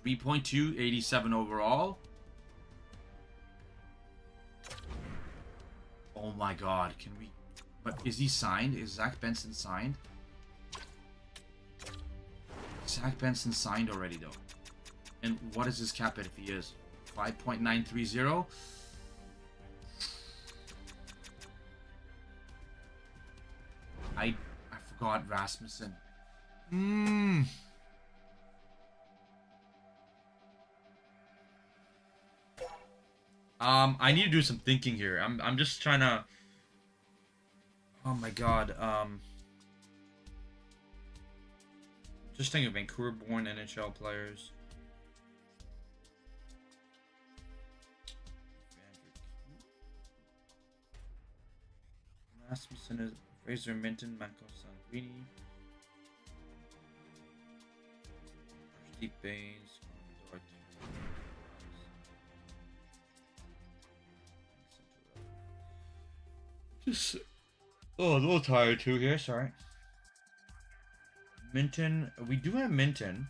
3.2, 87 overall. Oh my God, can we... But is he signed? Is Zach Benson signed? Zach Benson signed already though. And what is his cap hit if he is? 5.930? I forgot Rasmussen. I need to do some thinking here. I'm just trying to... Oh my God. Just think of Vancouver-born NHL players. Rasmussen is Fraser Minton, Michael Sangrini, Steve Baines, just a little tired too here. Sorry. Minton, we do have Minton,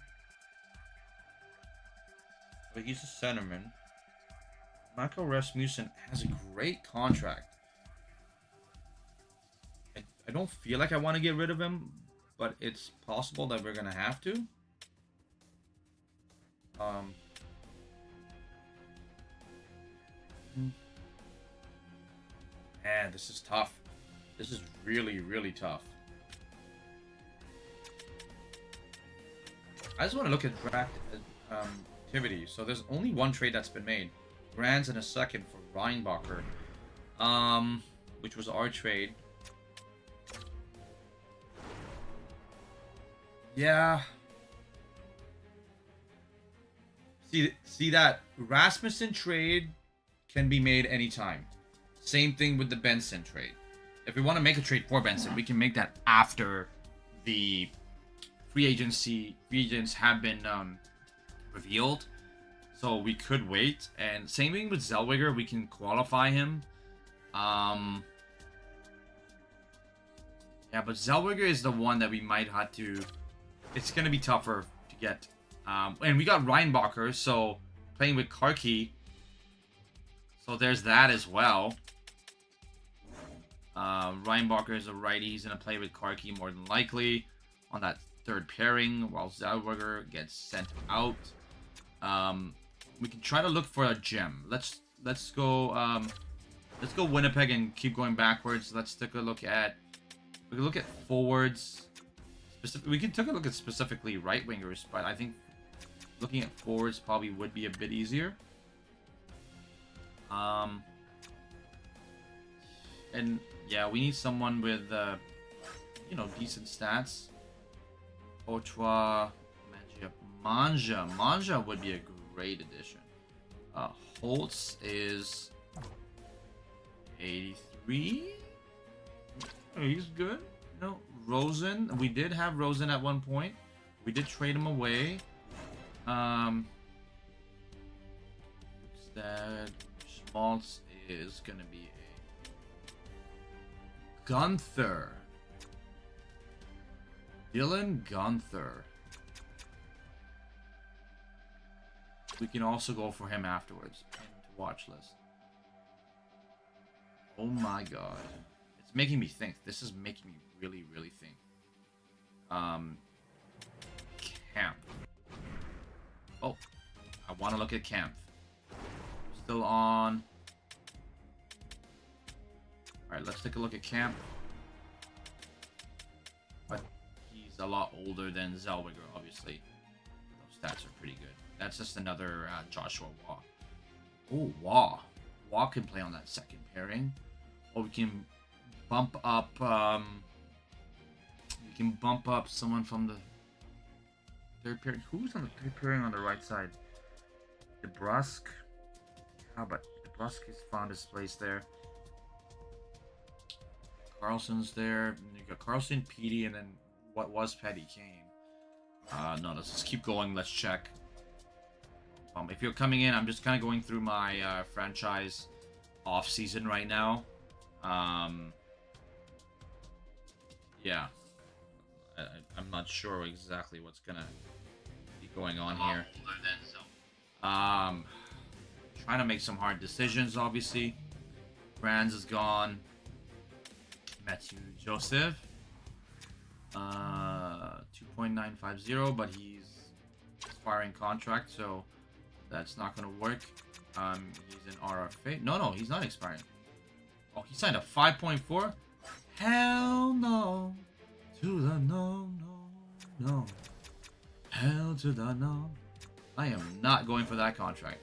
but he's a centerman. Michael Rasmussen has a great contract. I don't feel like I want to get rid of him, but it's possible that we're gonna have to. Man, this is tough. This is really, really tough. I just want to look at draft activity. So there's only one trade that's been made. Grands and a second for Reinbacher, which was our trade. Yeah. See that Rasmussen trade can be made anytime. Same thing with the Benson trade. If we want to make a trade for Benson, we can make that after the free agents have been revealed. So we could wait. And same thing with Zellweger, we can qualify him. Yeah, but Zellweger is the one that we might have to. It's gonna be tougher to get. And we got Reinbacher, so playing with Karki. So there's that as well. Reinbacher is a righty. He's going to play with Karki more than likely on that third pairing while Zellweger gets sent out. We can try to look for a gem. Let's go Winnipeg and keep going backwards. Let's take a look at forwards. We can take a look at specifically right wingers, but I think looking at forwards probably would be a bit easier. And yeah, we need someone with decent stats. Ochoa, Manja would be a great addition. Holtz is 83. Oh, he's good. No, Rosen. We did have Rosen at one point. We did trade him away. Instead, Schmaltz is gonna be a Gunther. Dylan Gunther. We can also go for him afterwards. Into watch list. Oh my god. It's making me think. This is making me really, really think. Camp. Oh. I want to look at Camp. Still on. Alright, let's take a look at Camp. But he's a lot older than Zellweger, obviously. Those stats are pretty good. That's just another Joshua Waugh. Oh, Waugh. Waugh can play on that second pairing. Or we can bump up someone from the third pairing. Who's on the third pairing on the right side? DeBrusque. How about DeBrusque has found his place there. Carlson's there. You got Carlson, Petey, and then what was Petty Kane. No, let's just keep going. Let's check. If you're coming in, I'm just kind of going through my franchise off-season right now. Yeah. I'm not sure exactly what's going to be going on here. Trying to make some hard decisions, obviously. Brands is gone. Matthew Joseph. 2.950, but he's expiring contract, so that's not going to work. He's an RFA. No, he's not expiring. Oh, he signed a 5.4? Hell no. To the no. Hell to the no. I am not going for that contract.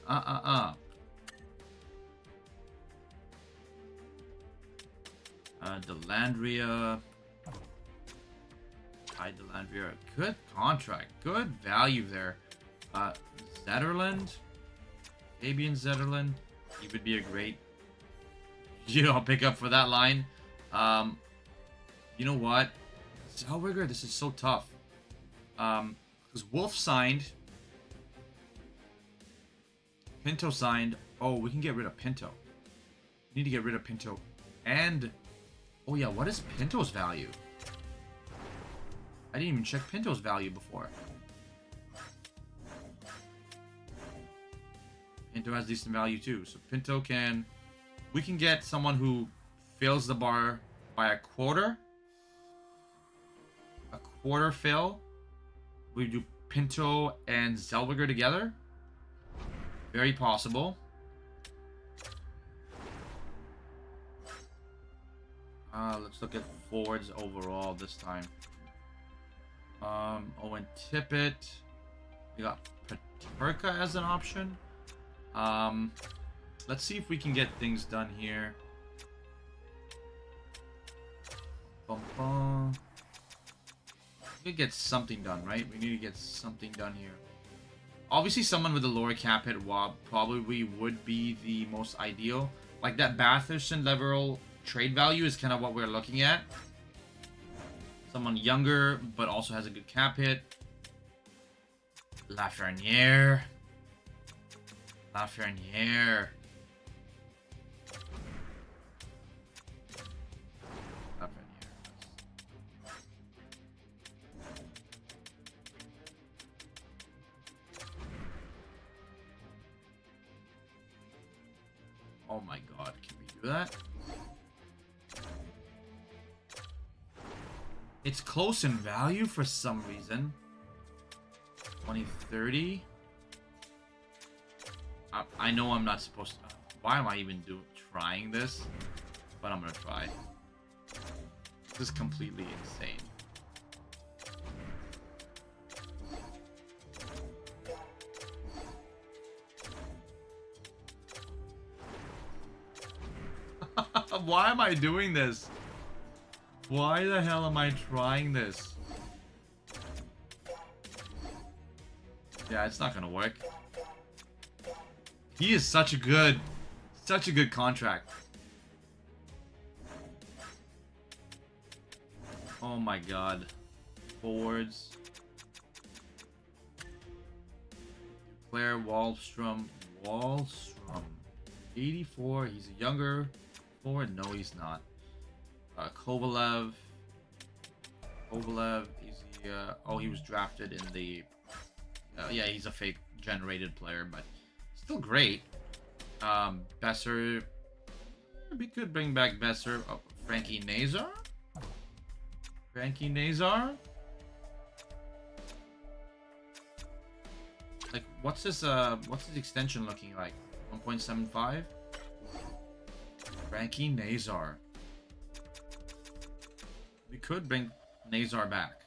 Delandria. Hi, Delandria. Good contract. Good value there. Zetterland. Fabian Zetterland. He would be a great, pickup for that line. You know what? Zellweger, this is so tough. Because Wolf signed. Pinto signed. Oh, we can get rid of Pinto. We need to get rid of Pinto. And, oh yeah, what is Pinto's value? I didn't even check Pinto's value before. Pinto has decent value too. So Pinto can... We can get someone who fills the bar by a quarter. A quarter fill. We do Pinto and Zellweger together. Very possible. Let's look at forwards overall this time. Owen Tippett. We got Paterka as an option. Let's see if we can get things done here. Bum, bum. We need to get something done, right? We need to get something done here. Obviously, someone with a lower cap hit probably would be the most ideal. Like that Batherson level trade value is kind of what we're looking at. Someone younger, but also has a good cap hit. Lafreniere. Lafreniere. Oh my god, can we do that? It's close in value for some reason. 2030. I know I'm not supposed to. Why am I even trying this? But I'm gonna try. This is completely insane. Why am I doing this? Why the hell am I trying this? Yeah, it's not gonna work. He is such a good contract. Oh my god. Forwards. Claire Wallstrom. 84. He's a younger forward. No, he's not. Kovalev. Is he, oh, he was drafted in the... yeah, he's a fake generated player, but still great. Besser. We could bring back Besser. Oh, Frankie Nazar. Like, what's his extension looking like? 1.75? Frankie Nazar. We could bring Nazar back.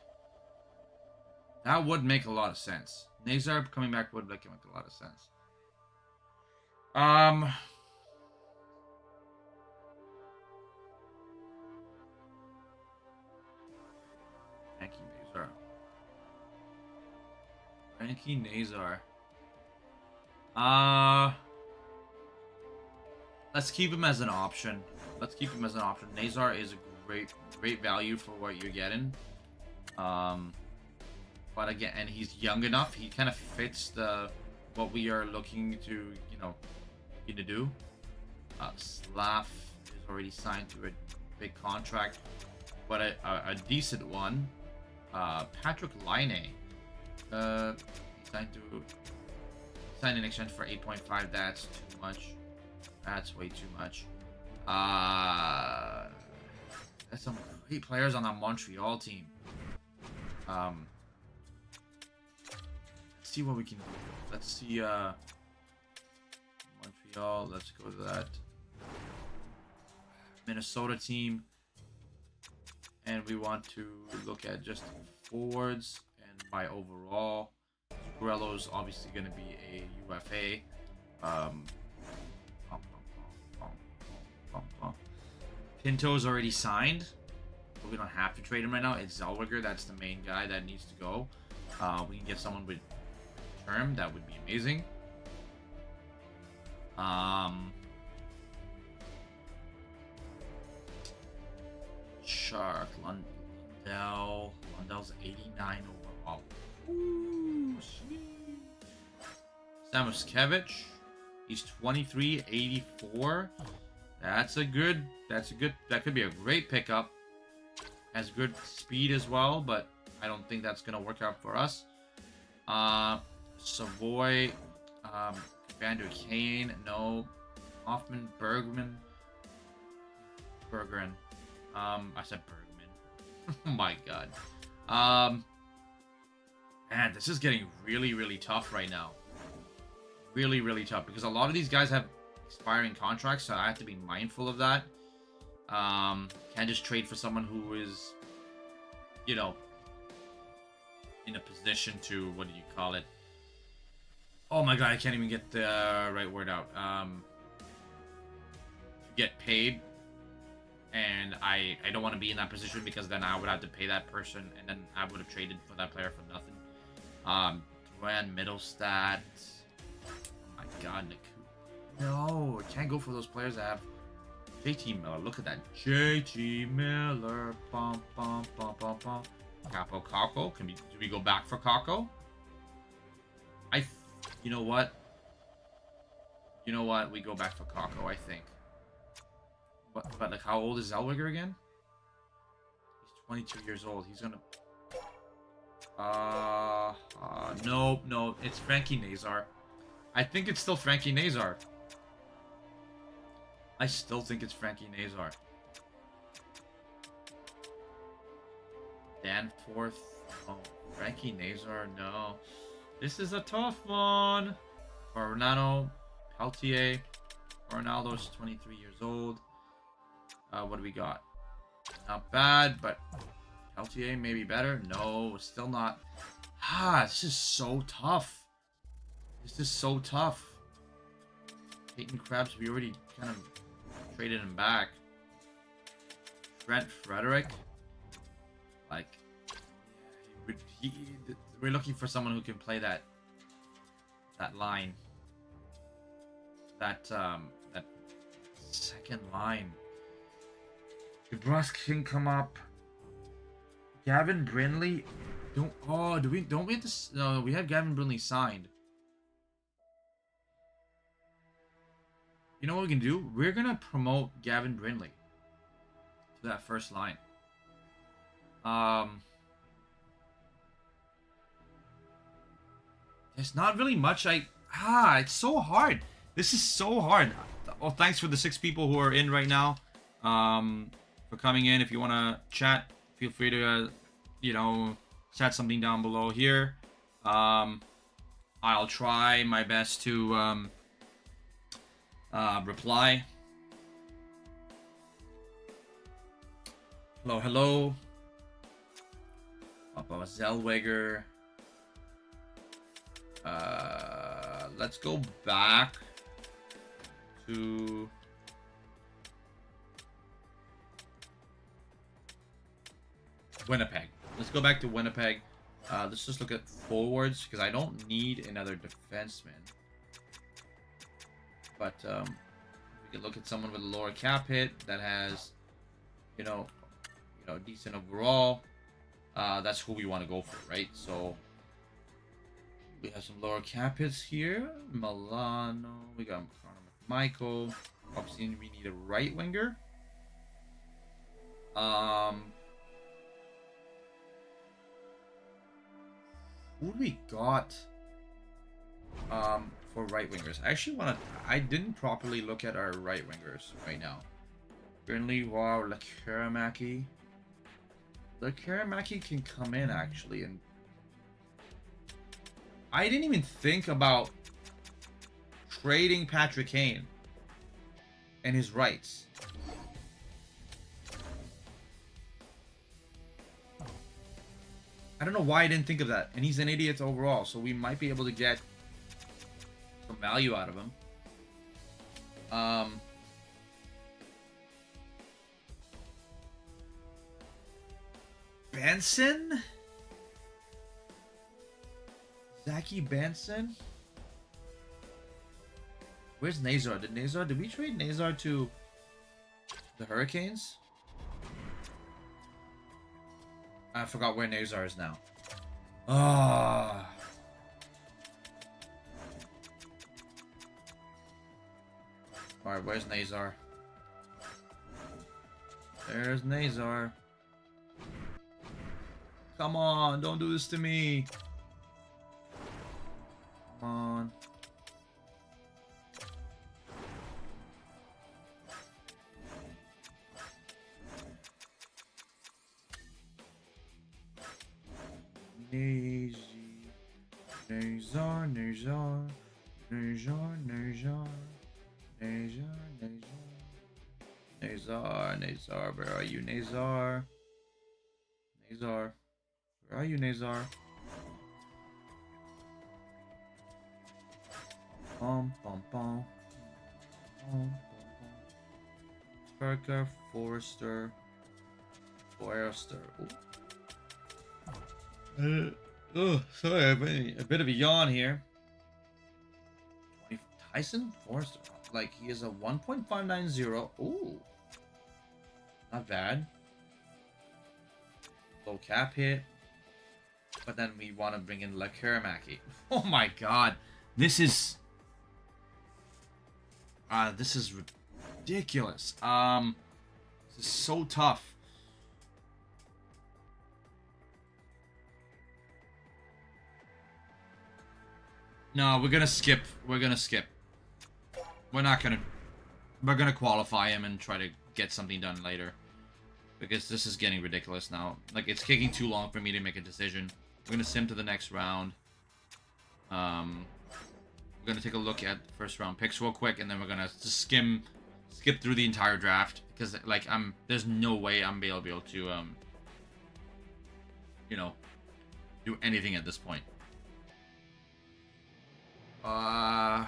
That would make a lot of sense. Nazar coming back would make a lot of sense. Frankie Nazar. Let's keep him as an option. Nazar is a great value for what you're getting. But again, and he's young enough. He kind of fits what we are looking to, do. Slav is already signed to a big contract, but a decent one. Patrick Laine. Signed an extension for 8.5. That's too much. That's way too much. There's some great players on that Montreal team. Let's see what we can do. Let's see Montreal. Let's go to that Minnesota team. And we want to look at just forwards and by overall. Zuccarello's obviously going to be a UFA. Pinto's already signed, but we don't have to trade him right now. It's Zellweger. That's the main guy that needs to go. We can get someone with term. That would be amazing. Shark, Lundell's 89 overall. Ooh, sweet. Samoskevich, he's 23, 84. That could be a great pickup. Has good speed as well, but I don't think that's gonna work out for us. Savoy, Vander Kane, no. Hoffman, Bergman. Bergeron. I said Bergman. Oh my god. Man, this is getting really, really tough right now. Really, really tough because a lot of these guys have expiring contracts, so I have to be mindful of that. Can't just trade for someone who is, you know, in a position to, what do you call it? Oh my god, I can't even get the right word out. Get paid, and I don't want to be in that position because then I would have to pay that person, and then I would have traded for that player for nothing. Duran, Middlestat. Oh my god, Nick. No, I can't go for those players that have JT Miller. Look at that. JT Miller. Bum, bum, bum, bum, bum. Capo Kako. Do we go back for Kako? You know what? You know what? We go back for Kako, I think. But like, how old is Zellweger again? He's 22 years old. He's gonna... No. It's Frankie Nazar. I think it's still Frankie Nazar. I still think it's Frankie Nazar. Danforth. Oh, Frankie Nazar. No. This is a tough one. Ronaldo. Peltier. Ronaldo's 23 years old. What do we got? Not bad, but Peltier maybe better. No, still not. This is so tough. This is so tough. Peyton Krebs, we already kind of traded him back. Trent Frederick. Like, we're looking for someone who can play that line. That second line. DeBrusque can come up. Gavin Brindley. Don't we have to? No, we have Gavin Brindley signed. You know what we can do? We're gonna promote Gavin Brindley to that first line. There's not really much it's so hard. This is so hard. Oh, thanks for the 6 people who are in right now. For coming in. If you want to chat, feel free to, chat something down below here. I'll try my best to reply. Hello. Papa Zellweger. Let's go back to Winnipeg. Let's go back to Winnipeg. Let's just look at forwards because I don't need another defenseman. But we can look at someone with a lower cap hit that has, decent overall. That's who we want to go for, right? So we have some lower cap hits here. Milano. We got Michael. Obviously, we need a right winger. Who do we got for right wingers? I didn't properly look at our right wingers right now. Burnley, wow, Lekaramaki. Lekaramaki can come in actually, and I didn't even think about trading Patrick Kane and his rights. I don't know why I didn't think of that. And he's an idiot overall, so we might be able to get some value out of him. Benson? Zachy Benson? Where's Nazar? Did we trade Nazar to the Hurricanes? I forgot where Nazar is now. Alright, where's Nazar? There's Nazar. Come on, don't do this to me. Come on. Easy. Nazar, Nazar. Nazar, Nazar. Nazar, Nazar. Nazar, Nazar, where are you, Nazar? Nazar. Where are you, Nazar? Pom pom pom. Pom pom pom. Turka, Forrester. Forrester. Oh, sorry, a bit of a yawn here. Tyson Forrester. Like, he is a 1.590. Ooh. Not bad. Low cap hit. But then we want to bring in Lekaramaki. Oh my god. This is ridiculous. This is so tough. No, we're gonna skip. We're gonna skip. We're gonna qualify him and try to get something done later. Because this is getting ridiculous now. Like, it's taking too long for me to make a decision. We're gonna sim to the next round. We're gonna take a look at the first round picks real quick, and then we're gonna just skip through the entire draft, because like there's no way I'm able to you know, do anything at this point. I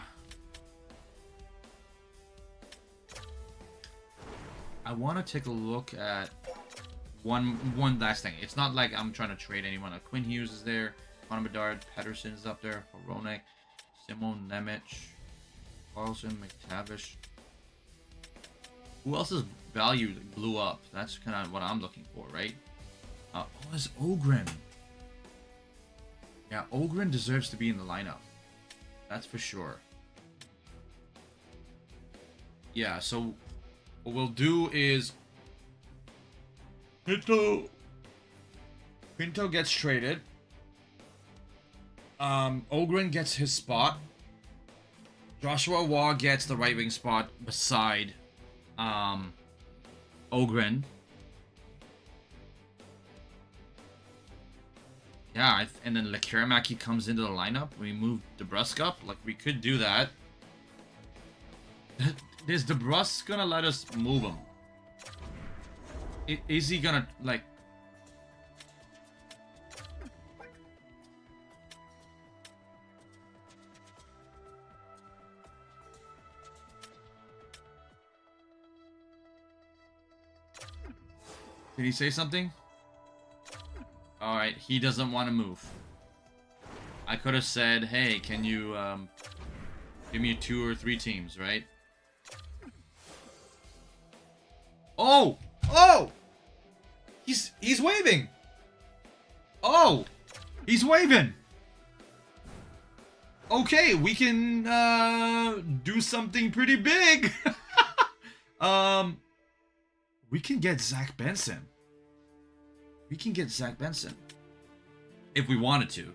want to take a look at one last thing. It's not like I'm trying to trade anyone. Quinn Hughes is there. Connor Bedard, Pedersen is up there. Hronek, Simon Nemec, Carlson, McTavish. Who else's value blew up? That's kind of what I'm looking for, right? Oh, it's Ogren. Yeah, Ogren deserves to be in the lineup. That's for sure. Yeah, so what we'll do is Pinto gets traded. Ogren gets his spot. Joshua Waugh gets the right wing spot beside Ogren. Yeah, and then Lekaramaki comes into the lineup. We move DeBrusk up. Like, we could do that. Is DeBrusk gonna let us move him? Is he gonna, like... Did he say something? Alright, he doesn't want to move. I could have said, hey, can you give me 2 or 3 teams, right? Oh! Oh! He's waving! Oh! He's waving! Okay, we can do something pretty big! We can get Zach Benson. We can get Zach Benson. If we wanted to.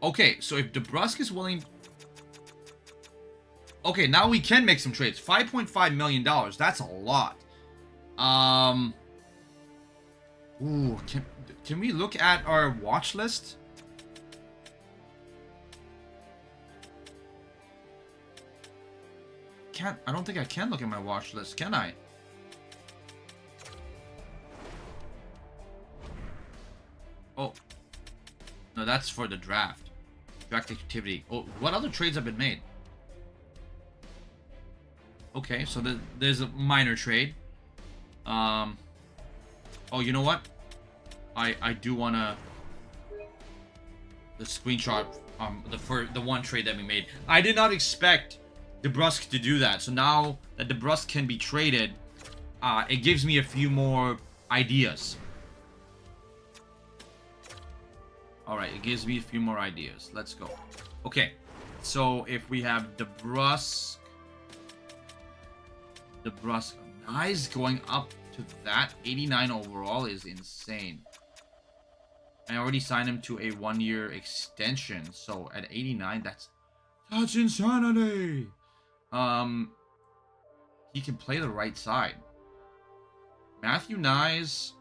Okay, so if DeBrusk is willing... Okay, now we can make some trades. $5.5 million. That's a lot. Ooh, can we look at our watch list? I don't think I can look at my watch list, can I? Oh. No, that's for the draft. Draft activity. Oh, what other trades have been made? Okay, so there's a minor trade. Oh, you know what? I do wanna the screenshot the one trade that we made. I did not expect DeBrusk to do that. So now that DeBrusk can be traded, it gives me a few more ideas. Alright, it gives me a few more ideas. Let's go. Okay, so if we have DeBrusk, nice, going up to that. 89 overall is insane. I already signed him to a 1-year extension, so at 89, that's insanity. He can play the right side. Matthew Nyes.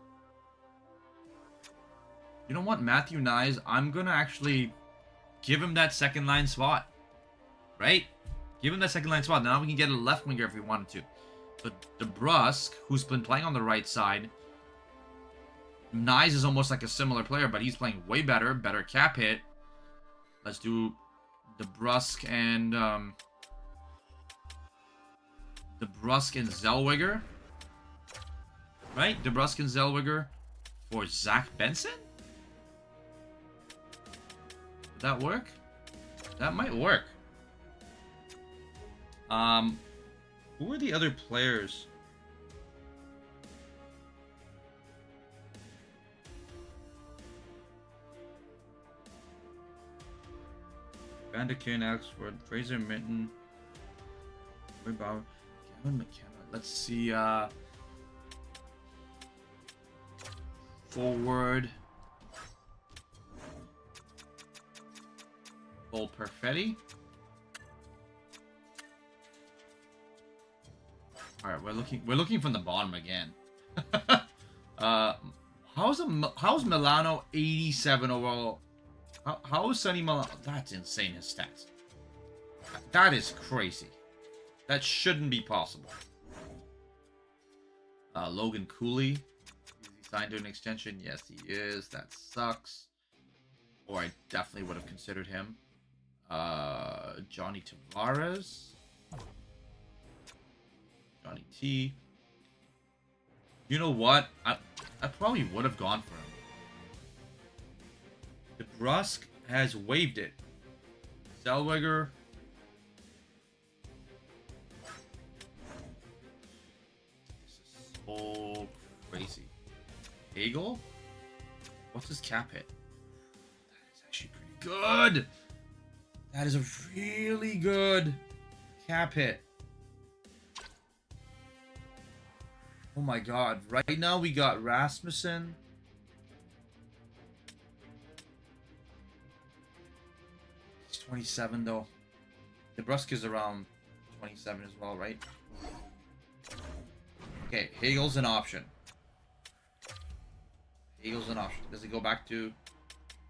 You know what, Matthew Nyes, I'm gonna actually give him that second line spot. Right? Give him that second line spot. Now we can get a left winger if we wanted to. But DeBrusk, who's been playing on the right side, Nyes is almost like a similar player, but he's playing way better cap hit. Let's do DeBrusk and Zellweger. Right? DeBrusk and Zellweger for Zach Benson? Would that work? That might work. Who are the other players? Vanderkin, Oxford, Fraser Minton, Roy Bauer, Kevin McKenna. Let's see, forward. Cole Perfetti. All right, we're looking from the bottom again. How's Milano 87 overall? How is Sonny Milano? That's insane, his stats. That is crazy. That shouldn't be possible. Logan Cooley. Is he signed to an extension? Yes, he is. That sucks. Or I definitely would have considered him. Johnny Tavares. Johnny T. You know what? I probably would have gone for him. DeBrusk has waived it. Zellweger. This is so crazy. Hagel? What's his cap hit? That is actually pretty good. That is a really good cap hit. Oh my god. Right now we got Rasmussen. He's 27 though. DeBrusk is around 27 as well, right? Okay, Hagel's an option. Hagel's an option. Does it go back to...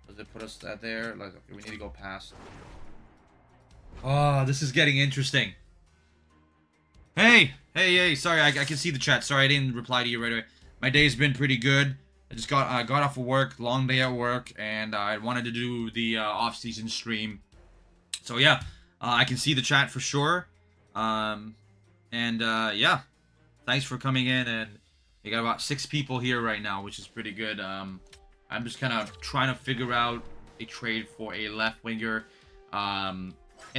Does it put us there? Like, okay, we need to go past. Oh, this is getting interesting. Hey, sorry, I can see the chat. Sorry, I didn't reply to you right away. My day's been pretty good. I just got off of work, long day at work, and I wanted to do the off-season stream. So yeah, I can see the chat for sure. Yeah, thanks for coming in, and we got about 6 people here right now, which is pretty good. I'm just kind of trying to figure out a trade for a left winger, and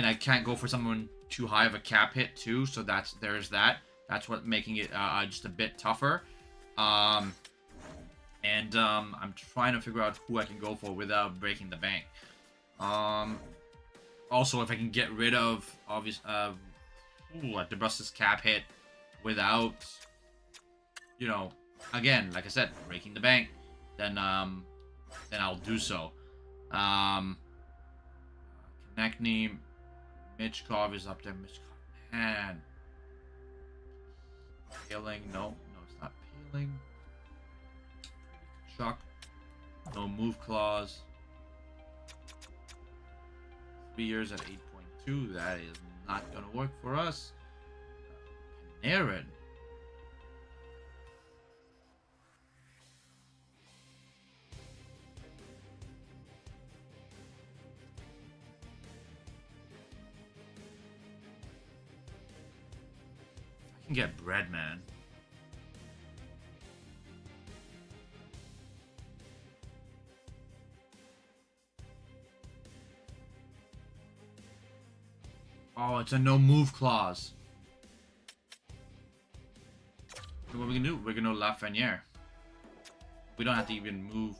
I can't go for someone too high of a cap hit too, so there's that. That's what making it just a bit tougher. I'm trying to figure out who I can go for without breaking the bank. Also, if I can get rid of DeBrusk's cap hit without, you know, again, like I said, breaking the bank, then I'll do so. Konechny, Michkov is up there. Michkov, man. Peeling, no, it's not peeling. Chuck, no move clause. 3 years at 8.2. That is not gonna work for us. Panarin. I can get Breadman. Oh, it's a no move clause. So what we can do? We're gonna Lafreniere. We don't have to even move.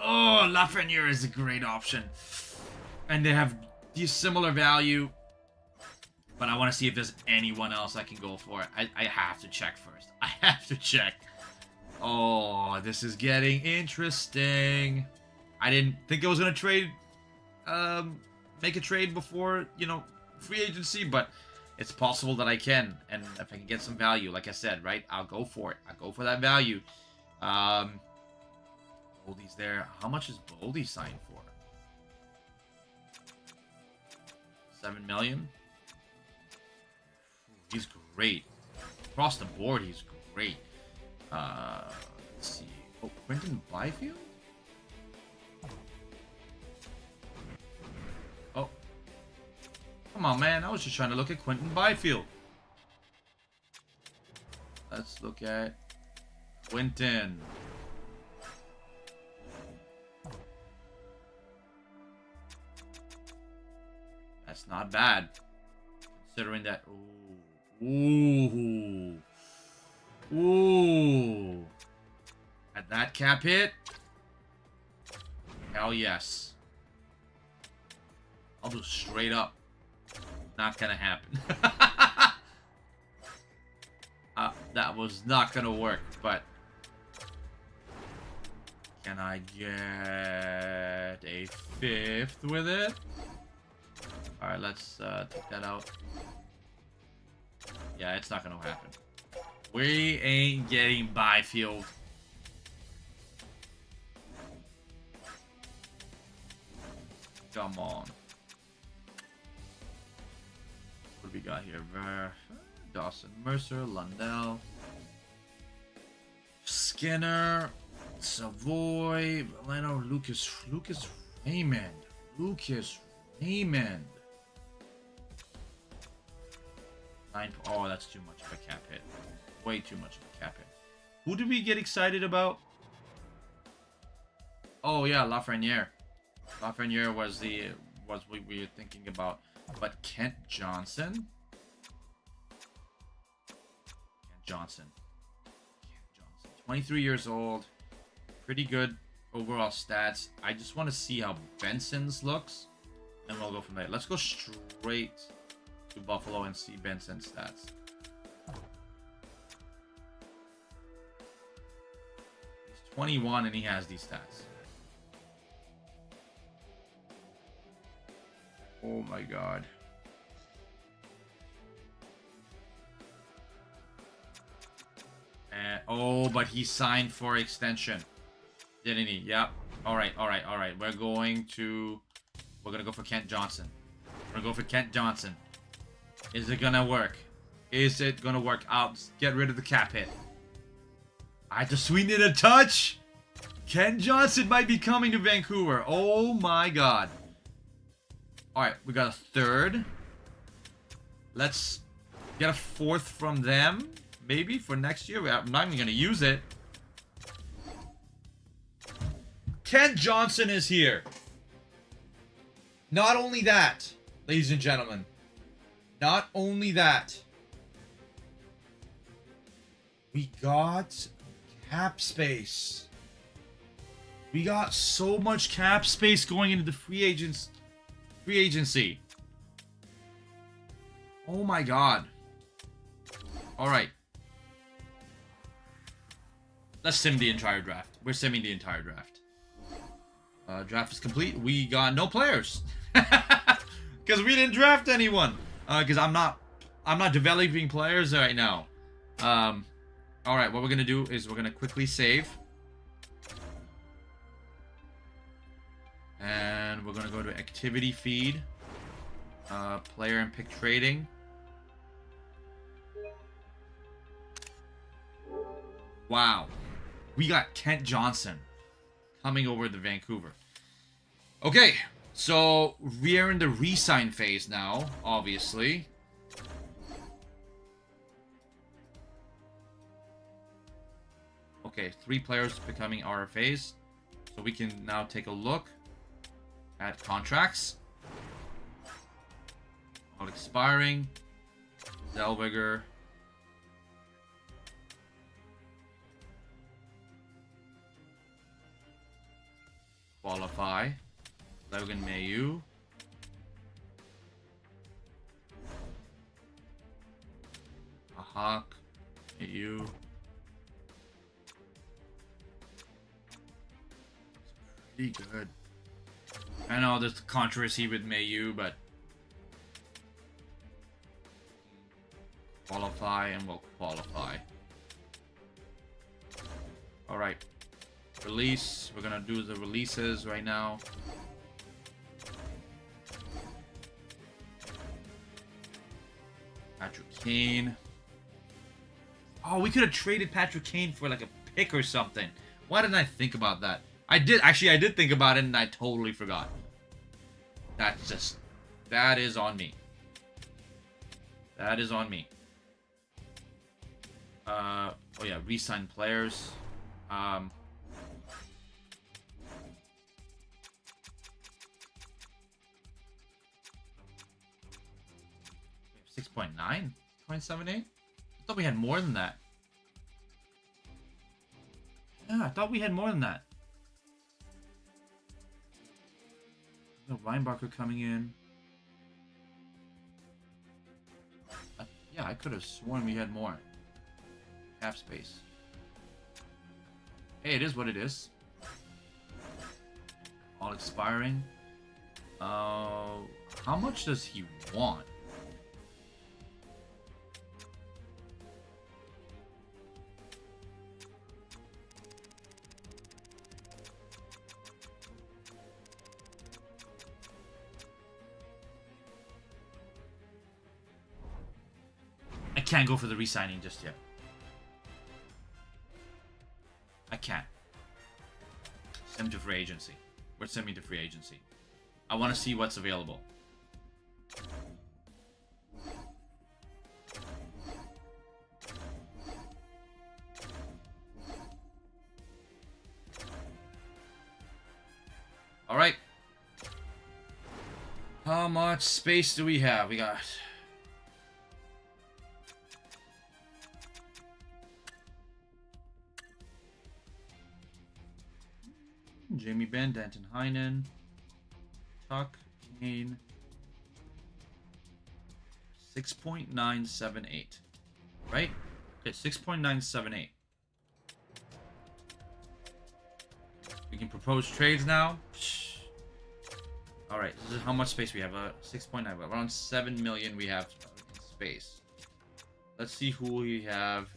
Oh, Lafreniere is a great option. And they have these similar value. But I want to see if there's anyone else I can go for. I have to check first. I have to check. Oh, this is getting interesting. I didn't think I was going to trade, make a trade before, you know, free agency, but It's possible that I can, and if I can get some value, like I said, right, I'll go for it. I'll go for that value. Boldy's there. How much is Boldy signed for? 7 million. He's great. Across the board, he's great. Let's see. Oh, Quentin Byfield? Oh. Come on, man. I was just trying to look at Quentin Byfield. Let's look at Quentin. That's not bad. Considering that... Ooh. Ooh. At that cap hit? Hell yes. I'll do straight up. Not gonna happen. That was not gonna work, but... Can I get a 5th with it? Alright, let's take that out. Yeah, it's not gonna happen. We ain't getting Byfield. Come on. What do we got here? Dawson Mercer, Lundell, Skinner, Savoy, Leno, Lucas Raymond. Oh, that's too much of a cap hit. Way too much of a cap hit. Who did we get excited about? Oh yeah, Lafreniere. Lafreniere was what we were thinking about. But Kent Johnson? Kent Johnson. 23 years old. Pretty good overall stats. I just want to see how Benson's looks. And we'll go from there. Let's go straight to Buffalo and see Benson's stats. He's 21 and he has these stats. Oh my god. Oh, but he signed for extension. Didn't he? Yep. Alright. We're gonna go for Kent Johnson. We're gonna go for Kent Johnson. Is it gonna work? Is it gonna work out? Get rid of the cap hit. I just sweeten it a touch. Kent Johnson might be coming to Vancouver. Oh my god. Alright, we got a 3rd. Let's get a 4th from them. Maybe for next year. I'm not even going to use it. Kent Johnson is here. Not only that, ladies and gentlemen. Not only that. We got cap space. We got so much cap space going into the free agency. Oh my god. Alright. Let's sim the entire draft. We're simming the entire draft. Draft is complete. We got no players. Because we didn't draft anyone. Because I'm not developing players right now. Alright, what we're gonna do is we're gonna quickly save. And we're gonna go to activity feed. Player and pick trading. Wow. We got Kent Johnson coming over to Vancouver. Okay, so we are in the re-sign phase now, obviously. Okay, 3 players becoming RFAs. So we can now take a look at contracts. All expiring. Zellweger. Qualify. Logan Mayu. Ahak. Mayu. Pretty good. I know there's controversy with Mayu, but Qualify, and we'll qualify. Alright. Release. We're gonna do the releases right now. Patrick Kane. Oh, we could have traded Patrick Kane for like a pick or something. Why didn't I think about that? I did think about it and I totally forgot. That is on me. That is on me. Oh yeah, re-sign players. 6.9? 0.78? I thought we had more than that. Yeah, I thought we had more than that. No, Reinbacher coming in. Yeah, I could have sworn we had more. Cap space. Hey, it is what it is. All expiring. How much does he want? I can't go for the re-signing just yet. I can't. Send him to free agency. Or send me to free agency. I want to see what's available. Alright. How much space do we have? We got... Jamie Benn, Danton Heinen, Tuck, Kane, 6.978, right? Okay, 6.978. We can propose trades now. All right, this is how much space we have. 6.9, around 7 million we have in space. Let's see who we have.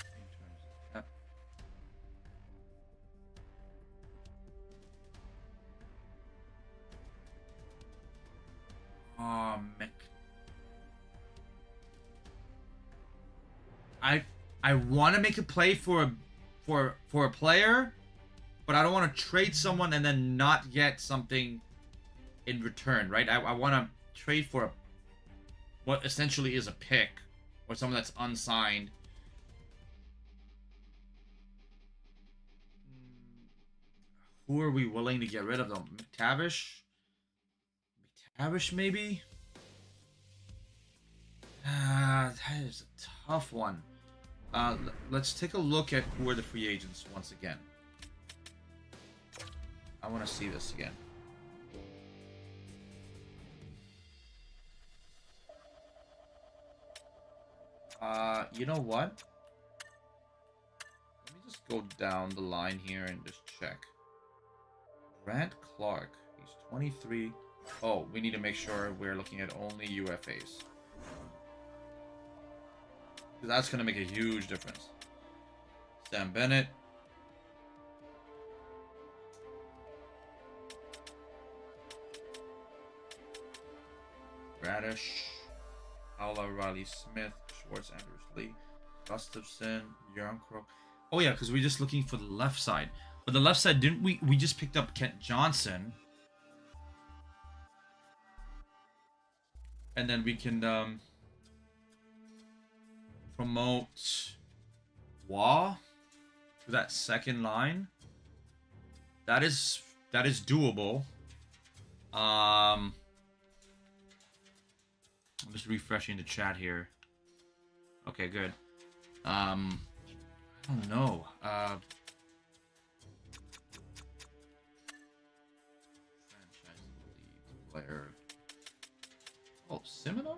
Oh, man. I want to make a play for a player, but I don't want to trade someone and then not get something in return, right? I want to trade for what essentially is a pick or someone that's unsigned. Who are we willing to get rid of them? McTavish? Maybe? That is a tough one. Let's take a look at who are the free agents once again. I want to see this again. You know what? Let me just go down the line here and just check. Grant Clark, he's 23. Oh, we need to make sure we're looking at only UFAs. That's going to make a huge difference. Sam Bennett. Radish. Paula Riley Smith. Schwartz Andrews Lee. Gustafson. Yarncrook. Oh yeah, because we're just looking for the left side. But the left side, didn't we? We just picked up Kent Johnson. And then we can promote Wah to that second line. That is doable. I'm just refreshing the chat here. Okay, good. I don't know. Franchise lead player. Oh, Semino?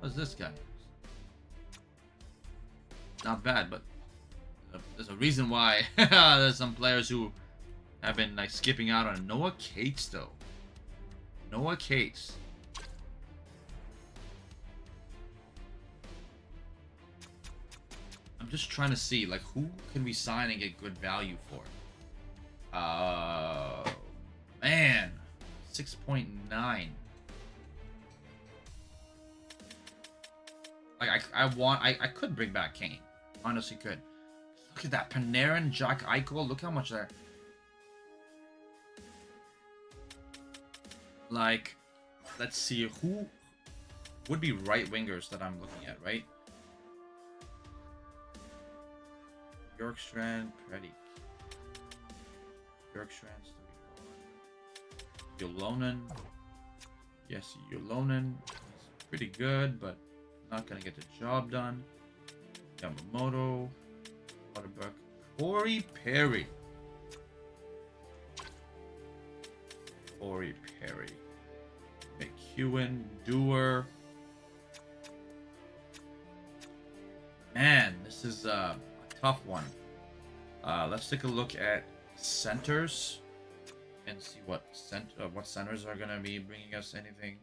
What's this guy? Not bad, but there's a reason why there's some players who have been like skipping out on Noah Cates though. Noah Cates. just trying to see, like, who can we sign and get good value for? Man, 6.9. Like, I could bring back Kane. Honestly, could. Look at that, Panarin, Jack Eichel. Look how much they're. Like, let's see who would be right wingers that I'm looking at, right? Bjorkstrand, Preddy. Bjorkstrand's 31. Yolonen. Yes, Yolonen. He's pretty good, but not gonna get the job done. Yamamoto. Waterbuck. Corey Perry. Corey Perry. McEwen. Dewar. Man, this is a tough one. Let's take a look at centers and see what centers are gonna be bringing us anything.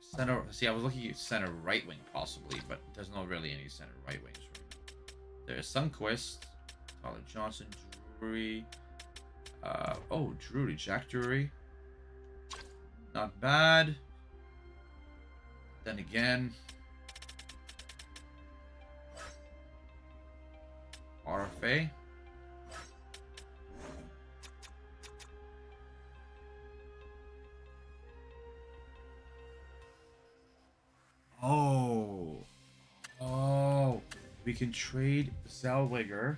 Center. See, I was looking at center right wing possibly, but there's not really any center right wings right now. There's Sundqvist, Tyler Johnson, Drury. Oh, Drury, Jack Drury. Not bad. Then again, RFA. Oh, we can trade Zellweger.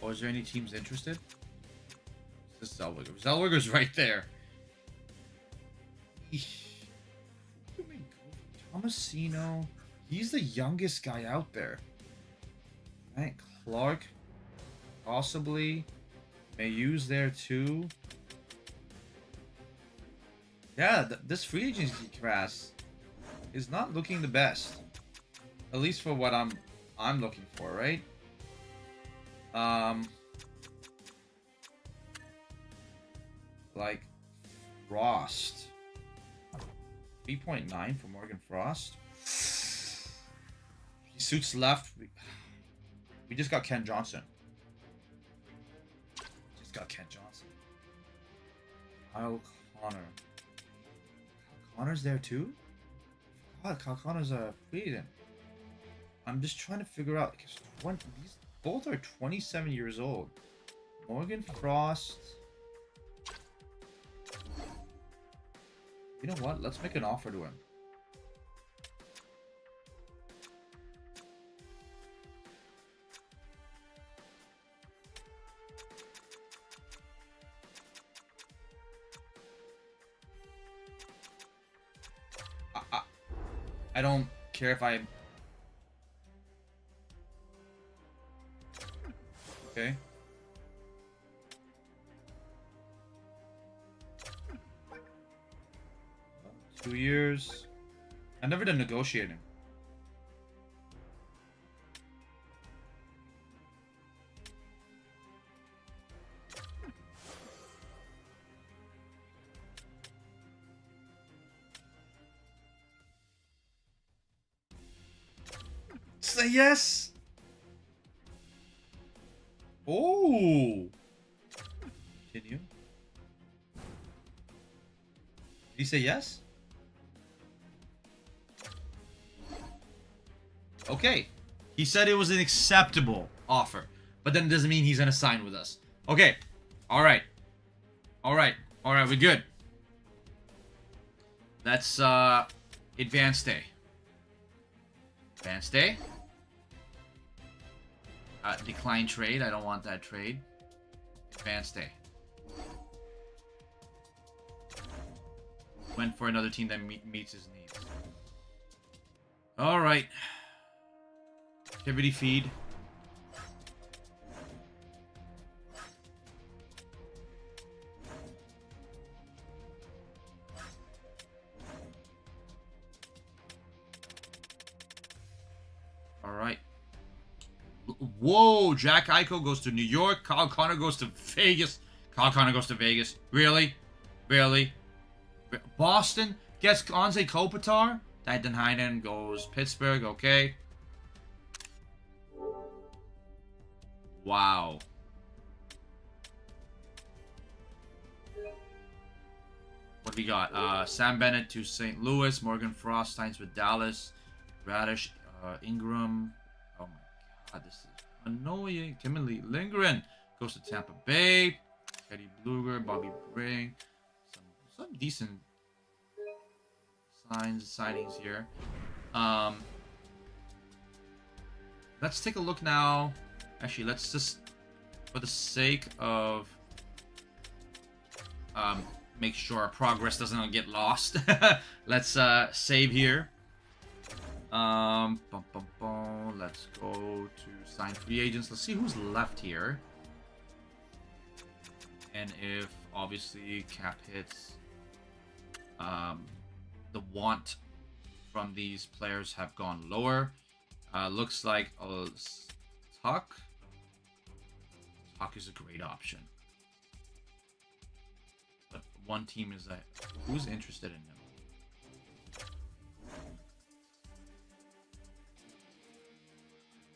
Oh, is there any teams interested? This is Zellweger. Zellweger's right there. Tomasino. He's the youngest guy out there. Right, Clark. Possibly. Mayu's there too. Yeah, this free agency class is not looking the best. At least for what I'm looking for, right? Like Frost. 3.9 for Morgan Frost. He suits left. We just got Ken Johnson. Kyle Connor. Connor's there too? God, Kyle Connor's a free agent. I'm just trying to figure out, because these both are 27 years old. Morgan Frost. You know what? Let's make an offer to him. I don't care if I... Okay. Well, 2 years. I never did negotiating. Say yes. Oh. Continue. Did he say yes? Okay. He said it was an acceptable offer, but then it doesn't mean he's gonna sign with us. Okay. All right. All right. All right. We're good. That's advanced day. Advanced day. Decline trade. I don't want that trade. Advanced day. Went for another team that meets his needs. All right. Activity feed. All right. Whoa, Jack Eichel goes to New York. Kyle Connor goes to Vegas. Kyle Connor goes to Vegas. Really? Really? Boston gets Anze Kopitar. Dylan goes Pittsburgh. Okay. Wow. What do we got? Sam Bennett to St. Louis. Morgan Frost signs with Dallas. Radish, Ingram. Oh my god, this is annoying. Kimberly Lindgren goes to Tampa Bay. Eddie Bluger, Bobby Brink. Some decent signings here. Let's take a look now. Actually, let's just, for the sake of make sure our progress doesn't get lost. Let's save here. Let's go to sign free agents. Let's see who's left here. And if obviously cap hits, the want from these players have gone lower. Looks like Tuck is a great option. But one team is who's interested in him?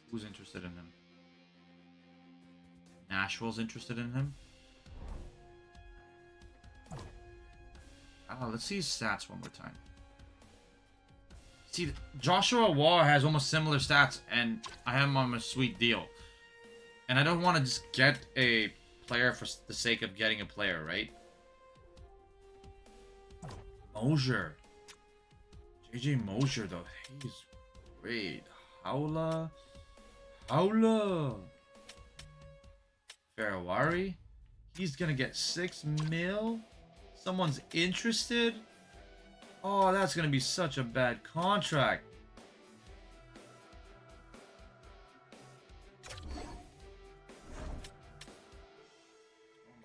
Who's interested in him? Nashville's interested in him. Let's see his stats one more time. See, Joshua Waugh has almost similar stats, and I have him on a sweet deal. And I don't want to just get a player for the sake of getting a player, right? Mosier. JJ Mosier, though. He's great. Howla. Ferrawari. He's going to get 6 mil. Someone's interested? Oh, that's going to be such a bad contract. Oh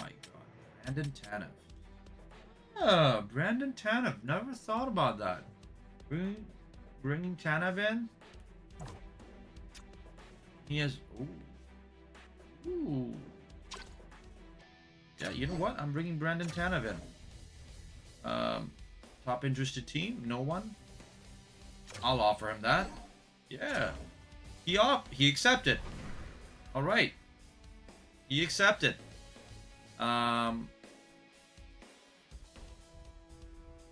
my god. Brandon Tanev. Oh, Brandon Tanev. Never thought about that. Bringing Tanev in? He has... Ooh. Ooh. Yeah, you know what? I'm bringing Brandon Tanev in. Top interested team? No one? I'll offer him that. Yeah. He accepted. Alright. He accepted.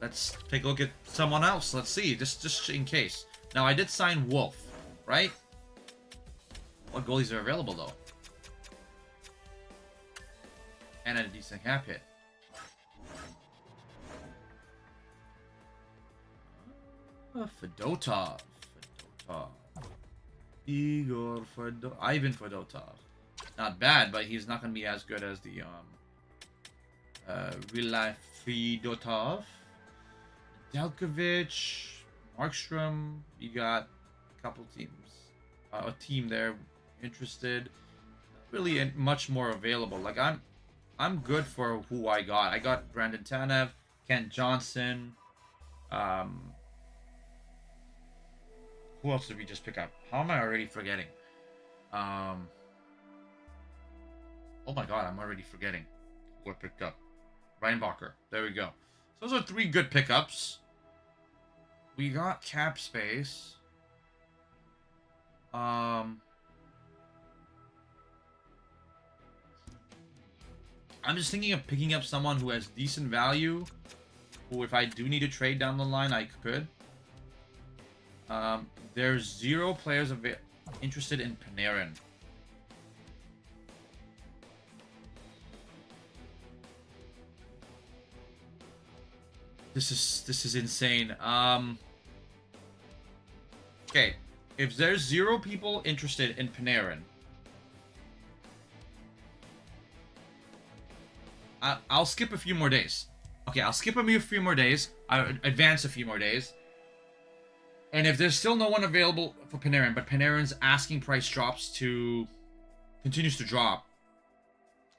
Let's take a look at someone else. Let's see. Just in case. Now, I did sign Wolf, right? What goalies are available, though? And a decent cap hit. Fedotov. Ivan Fedotov. Not bad, but he's not going to be as good as the real life Fedotov. Delkovich, Markstrom. You got a couple teams. A team there interested. Not really much more available. Like I'm good for who I got. I got Brandon Tanev, Kent Johnson. Who else did we just pick up? How am I already forgetting? Oh my god, I'm already forgetting who I picked up. Ryan Bacher. There we go. So those are 3 good pickups. We got cap space. I'm just thinking of picking up someone who has decent value, who if I do need to trade down the line, I could. There's 0 players interested in Panarin. This is insane. Okay, if there's 0 people interested in Panarin, I'll skip a few more days. Okay, I'll skip a few more days. I'll advance a few more days. And if there's still no one available for Panarin, but Panarin's asking price continues to drop,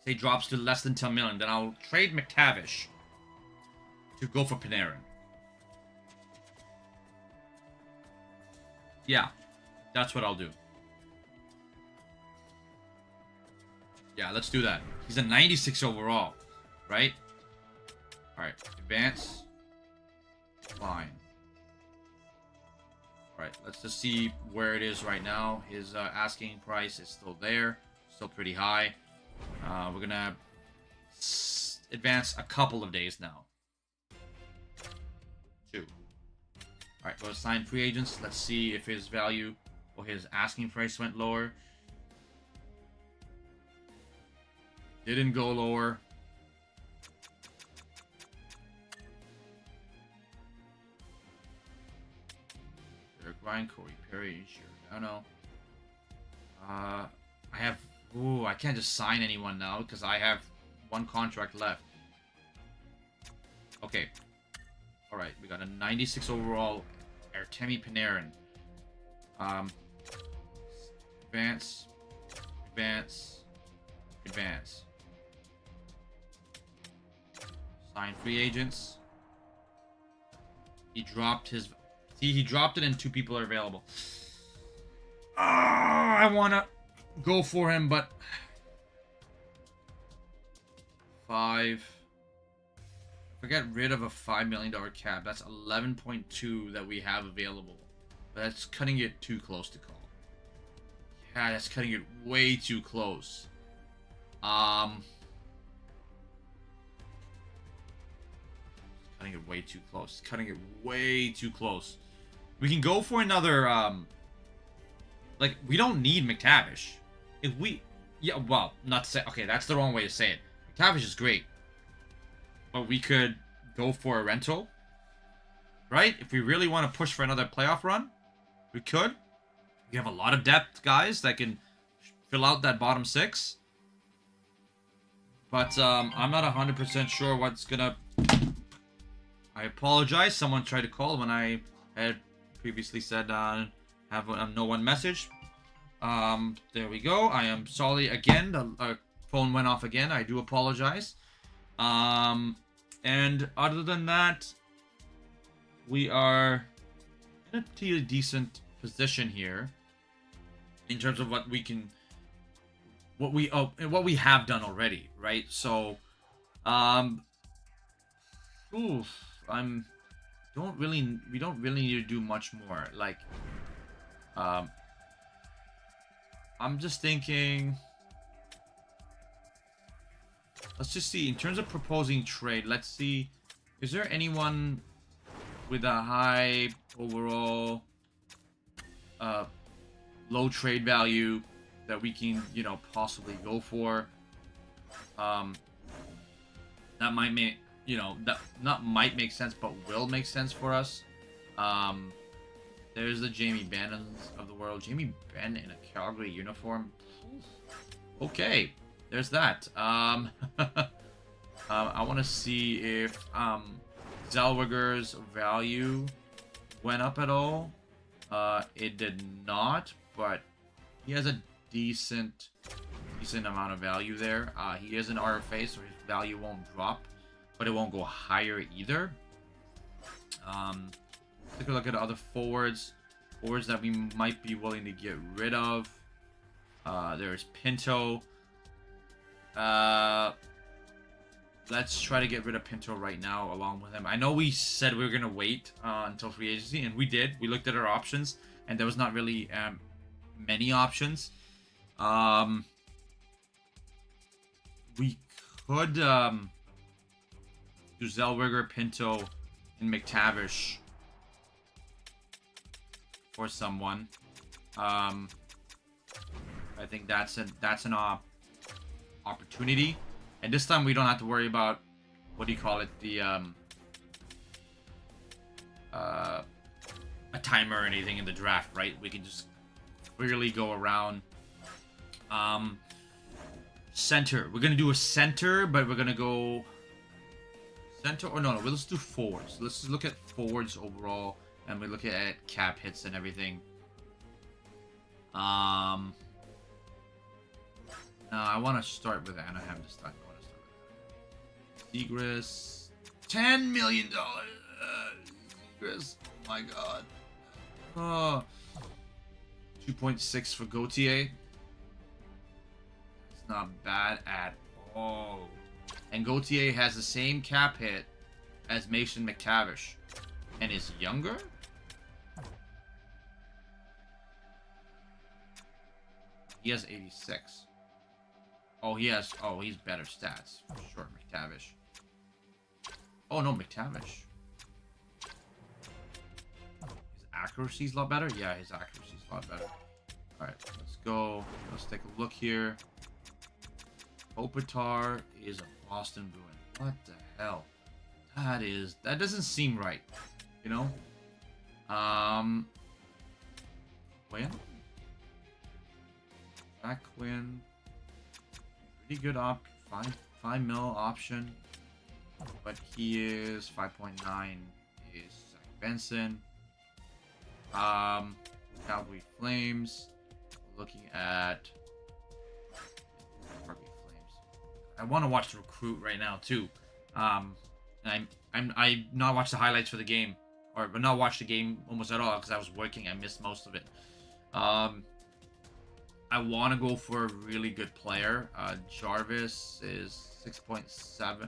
say drops to less than 10 million, then I'll trade McTavish to go for Panarin. Yeah, that's what I'll do. Yeah, let's do that. He's a 96 overall, right? All right, advance. Fine. All right, let's just see where it is right now. His asking price is still there, still pretty high. We're gonna advance a couple of days now. 2. All right, go to sign free agents. Let's see if his value or his asking price went lower. Didn't go lower. Derek Ryan, Corey Perry, Giordano. I have. Ooh, I can't just sign anyone now because I have 1 contract left. Okay. All right, we got a 96 overall Artemi Panarin. Advance, advance, advance. Sign free agents. He dropped his. See, he dropped it, and 2 people are available. I wanna go for him, but 5. If we get rid of a $5 million cap, that's 11.2 that we have available. But that's cutting it too close to call. Yeah, that's cutting it way too close. Cutting it way too close. Cutting it way too close. We can go for another, like, we don't need McTavish. If we... Yeah, well, not to say... Okay, that's the wrong way to say it. McTavish is great. But we could go for a rental. Right? If we really want to push for another playoff run, we could. We have a lot of depth, guys, that can fill out that bottom 6. But, I'm not 100% sure what's gonna... I apologize. Someone tried to call when I had previously said have a no one message. There we go. I am sorry again. The phone went off again. I do apologize. And other than that, we are in a pretty decent position here in terms of what we can, what we have done already, right? So, we don't really need to do much more. Like, I'm just thinking, let's just see, in terms of proposing trade, let's see, is there anyone with a high overall, low trade value that we can, you know, possibly go for? That might make, you know, that not might make sense, but will make sense for us. There's the Jamie Bennons of the world. Jamie Benn in a Calgary uniform. Okay, there's that. I want to see if Zellweger's value went up at all. It did not, but he has a decent amount of value there. He is an RFA, so his value won't drop, but it won't go higher either. Take a look at other forwards that we might be willing to get rid of. There's Pinto. Let's try to get rid of Pinto right now along with him. I know we said we were going to wait until free agency, and we did. We looked at our options, and there was not really many options. We could do Zellweger, Pinto, and McTavish for someone. I think that's an opportunity, and this time we don't have to worry about, what do you call it, the a timer or anything in the draft, right? We can just clearly go around. Center, we're gonna do a center, but we're gonna go center, or no, let's do forwards. Let's just look at forwards overall, and we look at cap hits and everything. No, I want to start with Anaheim this time. I want to start with Zegras. $10 million. Zegras. Oh my god. Oh. 2.6 for Gauthier. not bad at all. And Gauthier has the same cap hit as Mason McTavish. And is younger? He has 86. Oh, he's better stats. For sure, McTavish. Oh, no, McTavish. His accuracy's a lot better? Yeah, his accuracy's a lot better. Alright, let's go. Let's take a look here. Kopitar is a Boston Bruin. What the hell? That doesn't seem right. You know? Quinn? Jack Quinn. Pretty good 5 mil option. But he is 5.9 is Zach Benson. Calgary Flames. Looking at Calgary Flames. I want to watch the recruit right now too. I not watched the highlights for the game, but not watched the game almost at all because I was working. I missed most of it. I want to go for a really good player. Jarvis is 6.7.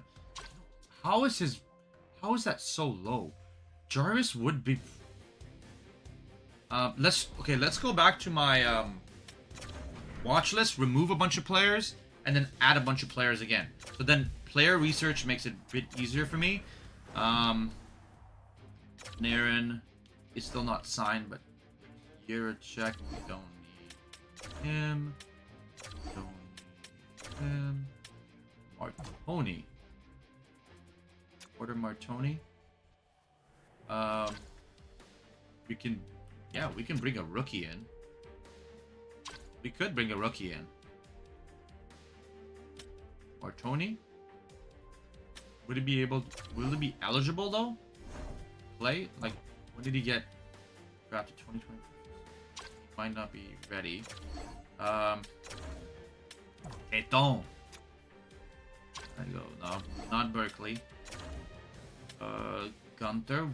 How is that so low? Jarvis would be. Let's go back to my watch list. Remove a bunch of players and then add a bunch of players again. So then player research makes it a bit easier for me. Naren is still not signed, but Jiricek, we don't need him. Don't need him. Martoni. Order Martoni. We can bring a rookie in. We could bring a rookie in. Martoni. Will it be eligible though? Play? Like, when did he get drafted? 2020? Might not be ready. Eton. There you go. No, not Berkeley. Gunther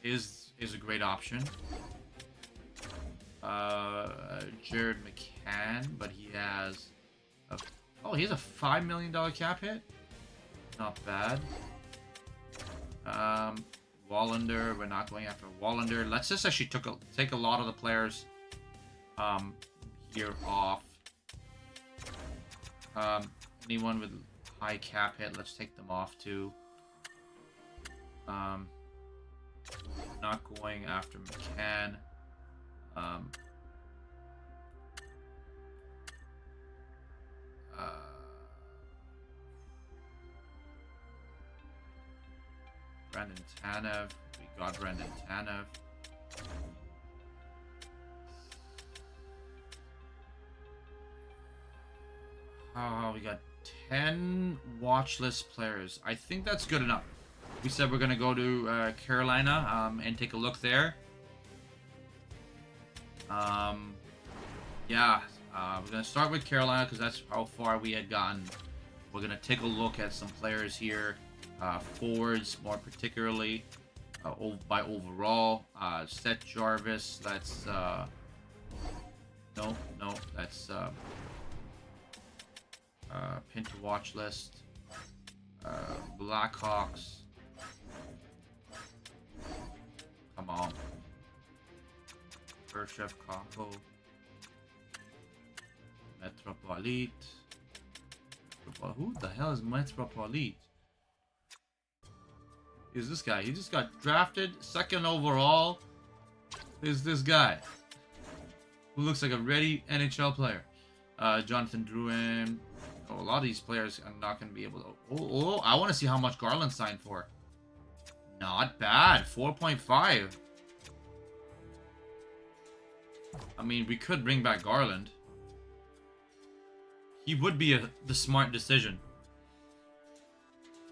is a great option. Jared McCann, but he has he has a $5 million cap hit. Not bad. Wallander, we're not going after Wallander. Let's just actually take a lot of the players here off. Anyone with high cap hit, let's take them off too. Not going after McCann. Brandon Tanev. We got Brandon Tanev. Oh, we got 10 watch list players. I think that's good enough. We said we're going to go to Carolina and take a look there. Yeah, we're going to start with Carolina because that's how far we had gotten. We're going to take a look at some players here. Forwards, more particularly, by overall. Seth Jarvis, that's... No, that's... pin to watch list. Blackhawks. Come on. Khrushchev, Kako. Metropolite. Who the hell is Metropolite? Is this guy? He just got drafted 2nd overall. Is this guy who looks like a ready NHL player? Jonathan Drouin. Oh, a lot of these players are not going to be able to... Oh, I want to see how much Garland signed for. Not bad. 4.5. I mean, we could bring back Garland. He would be the smart decision.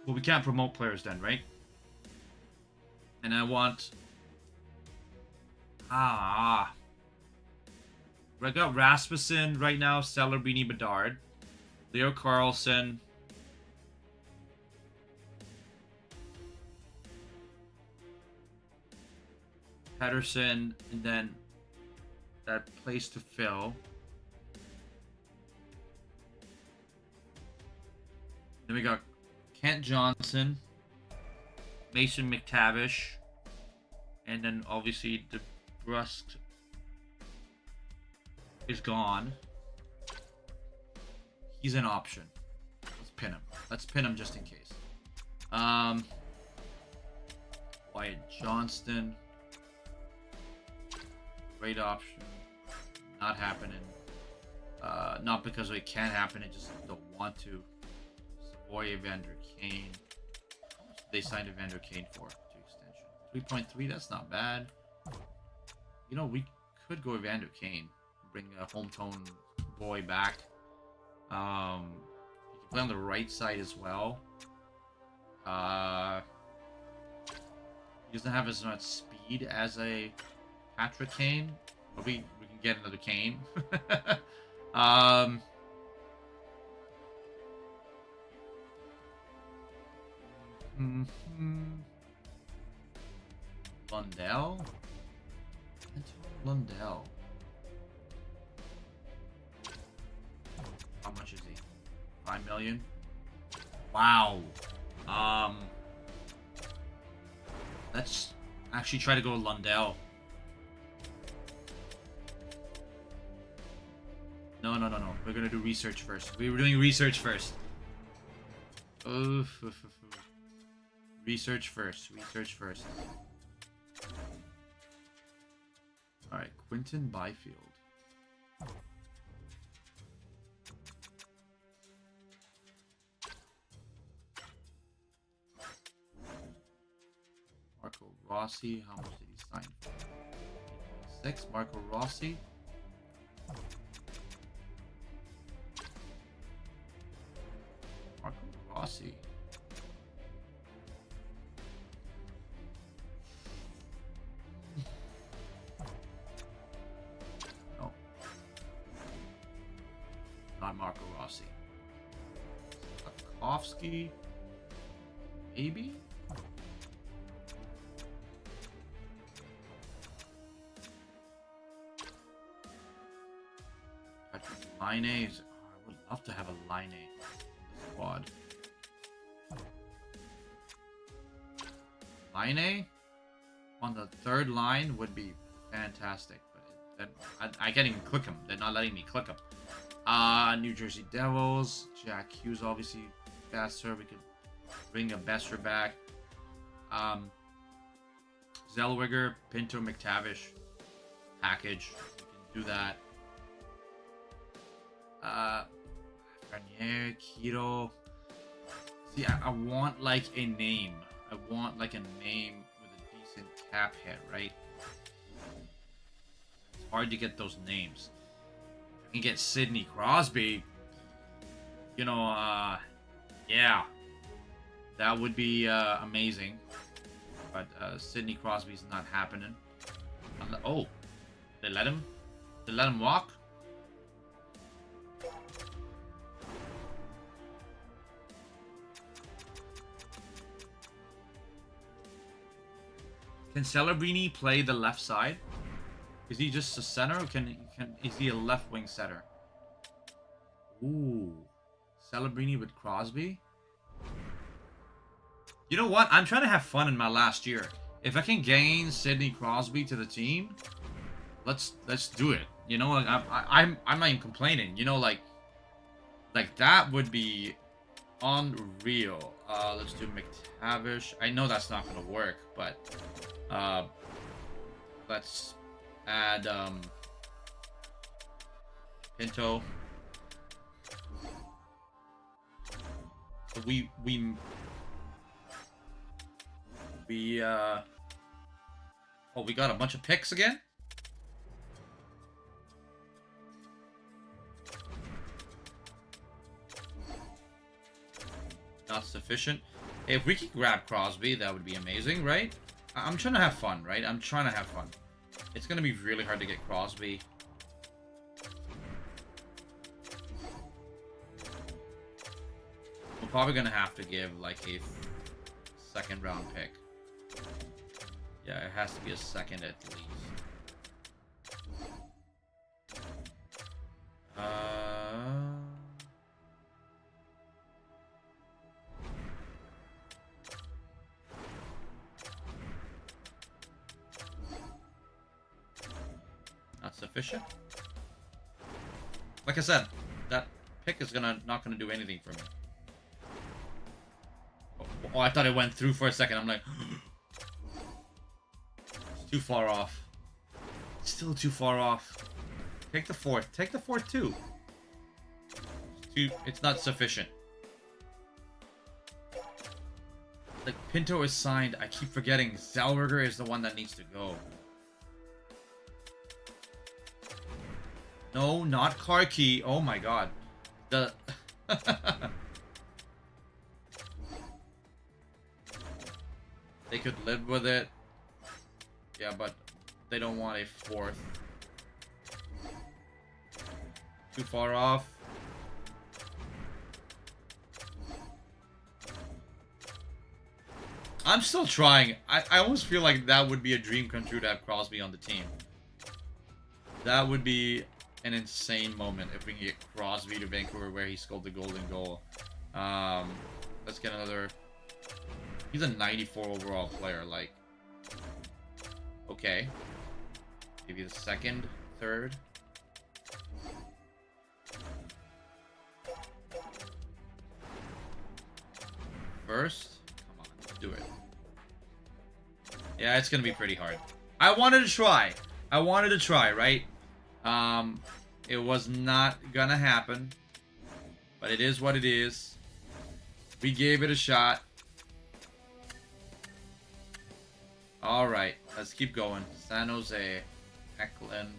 Well, we can't promote players then, right? And I want... I got Rasmussen right now, Celebrini, Bedard. Leo Carlson. Pedersen, and then that place to fill. Then we got Kent Johnson, Mason McTavish, and then obviously the Brusque is gone. He's an option. Let's pin him. Let's pin him just in case. Wyatt Johnston. Great option. Not happening. Not because it can't happen, it just don't want to. Savoy Evander Kane. How much did they sign Evander Kane for? To extension. 3.3, that's not bad. You know, we could go Evander Kane. Bring a hometown boy back. He can play on the right side as well. He doesn't have as much speed as a Patrick Kane, but we can get another Kane. Lundell? Lundell. How much is he? 5 million? Wow. Let's actually try to go Lundell. No. We're gonna do research first. We were doing research first. Research first. Alright, Quinton Byfield. Marco Rossi, how much did he sign for? 6, Marco Rossi. Rossi. No. Not Marco Rossi. Slavkovsky. Maybe? Line is. I would love to have a line squad. Line on the third line would be fantastic, but I can't even click them. They're not letting me click them. New Jersey Devils, Jack Hughes, obviously Besser. We could bring a Besser back. Zellweger, Pinto, McTavish package. We can do that. Garnier, Keto. See, I want like a name. I want like a name with a decent cap hit, right? It's hard to get those names. If I can get Sidney Crosby, you know, yeah, that would be amazing. But Sidney Crosby's not happening. Oh, they let him? They let him walk? Can Celebrini play the left side? Is he just a center, or is he a left wing center? Ooh, Celebrini with Crosby. You know what? I'm trying to have fun in my last year. If I can gain Sidney Crosby to the team, let's do it. You know, like I'm not even complaining. You know, like that would be unreal. Let's do McTavish. I know that's not gonna work, but let's add Pinto. So we oh, we got a bunch of picks again. Not sufficient. If we could grab Crosby, that would be amazing, right? I'm trying to have fun, right? I'm trying to have fun. It's gonna be really hard to get Crosby. We're probably gonna have to give like a second round pick. Yeah, it has to be a second at least. sufficient? Like I said, that pick is not gonna do anything for me. Oh, I thought it went through for a second. I'm like, it's too far off. Still too far off. Take the fourth. Take the fourth too. It's not sufficient. Like, Pinto is signed. I keep forgetting. Zellweger is the one that needs to go. No, not Karki. Oh my god. The they could live with it. Yeah, but they don't want a fourth. Too far off. I'm still trying. I almost feel like that would be a dream come true to have Crosby on the team. That would be an insane moment if we can get Crosby to Vancouver where he scored the golden goal. Let's get another... He's a 94 overall player, like... Okay. Give you the second, third. First. Come on, let's do it. Yeah, it's gonna be pretty hard. I wanted to try. Right? It was not gonna happen. But it is what it is. We gave it a shot. Alright, let's keep going. San Jose. Eklund.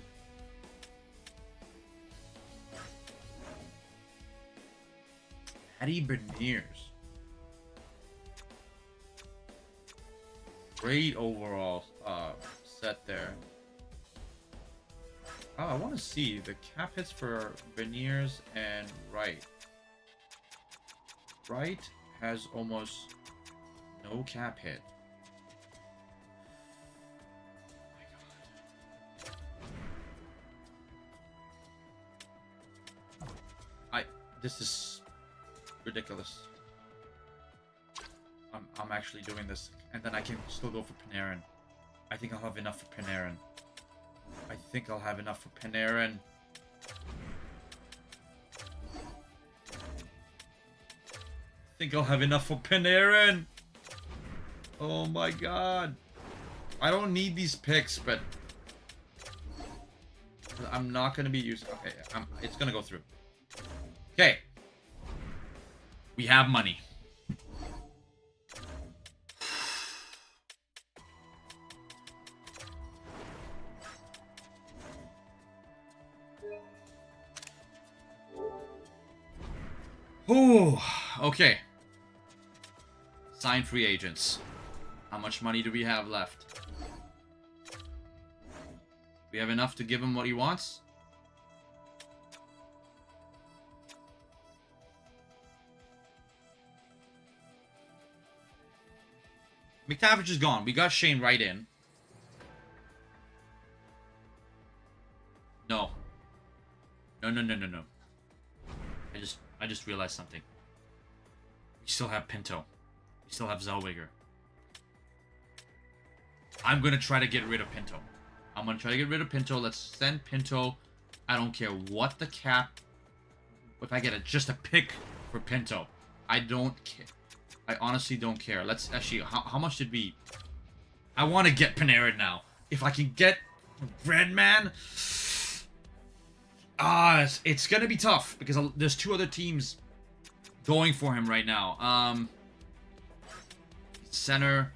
Patty Beniers. Great overall set there. Oh, I want to see the cap hits for Beniers and Wright. Wright has almost no cap hit. This is ridiculous. I'm actually doing this, and then I can still go for Panarin. I think I'll have enough for Panarin. I think I'll have enough for Panarin. Oh my god. I don't need these picks, but I'm not gonna be using. Okay, it's gonna go through. Okay. We have money. Oh, okay. Sign free agents. How much money do we have left? We have enough to give him what he wants? McTavish is gone. We got Shane Wright in. No. No. I just realized something. We still have Pinto. We still have Zellweger. I'm gonna try to get rid of Pinto. Let's send Pinto. I don't care what the cap. If I get just a pick for Pinto, I don't care. I honestly don't care. Let's actually... How much did we... I want to get Panarin now. If I can get Redman... it's going to be tough. Because there's two other teams going for him right now. Center.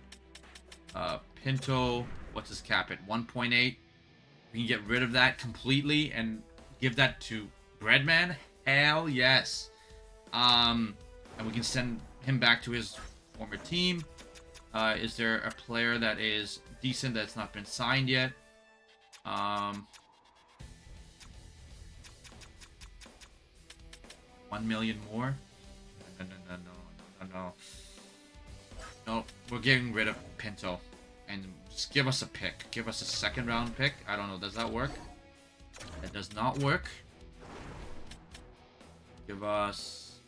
Pinto. What's his cap at? 1.8. We can get rid of that completely and give that to Redman. Hell yes. And we can send him back to his former team. Is there a player that is decent that's not been signed yet? 1 million more? No. No, we're getting rid of Pinto. And just give us a pick. Give us a second round pick. I don't know, does that work? That does not work. Give us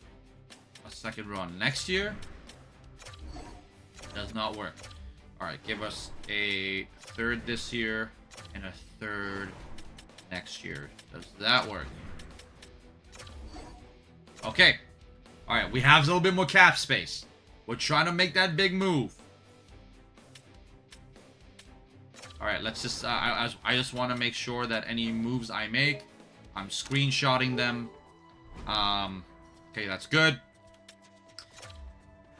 a second round next year. Does not work. Alright, give us a third this year and a third next year. Does that work? Okay. All right, we have a little bit more cap space. We're trying to make that big move. All right, let's just... I just want to make sure that any moves I make, I'm screenshotting them. Okay, that's good.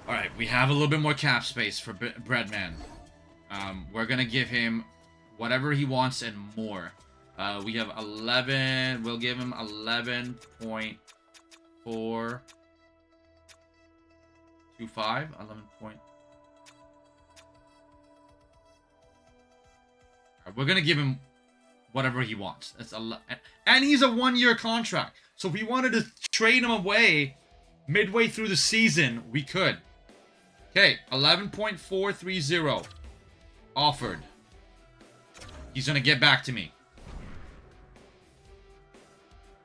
All right, we have a little bit more cap space for Breadman. We're going to give him whatever he wants and more. We have 11. We'll give him 11.425. 11 point. Right, we're going to give him whatever he wants. That's and he's a 1-year contract. So if we wanted to trade him away midway through the season, we could. Okay, 11.430 offered. He's gonna get back to me.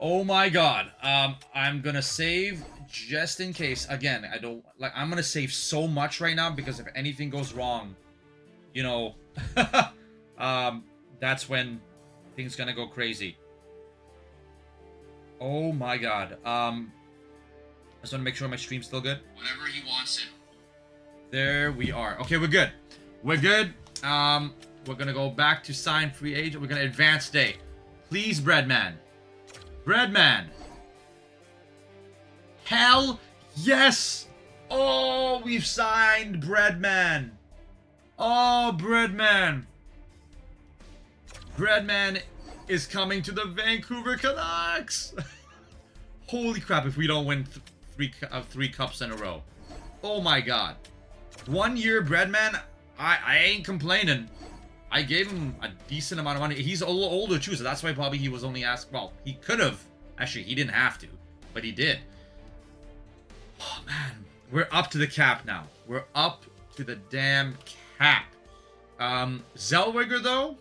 Oh my god. I'm gonna save just in case. Again, I don't like. I'm gonna save so much right now because if anything goes wrong, you know, that's when things gonna go crazy. Oh my god. I just want to make sure my stream's still good. Whatever he wants it. There we are. Okay, we're good. We're good. We're gonna go back to sign free agent. We're gonna advance day. Please, Breadman. Breadman. Hell yes! Oh, we've signed Breadman. Oh, Breadman. Breadman is coming to the Vancouver Canucks. Holy crap! If we don't win three cups in a row. Oh my god. 1 year Breadman. I ain't complaining. I gave him a decent amount of money. He's a little older too, so that's why probably he was only asked. Well, he could have. Actually, he didn't have to, but he did. Oh man, we're up to the cap now. We're up to the damn cap. Zellweger though,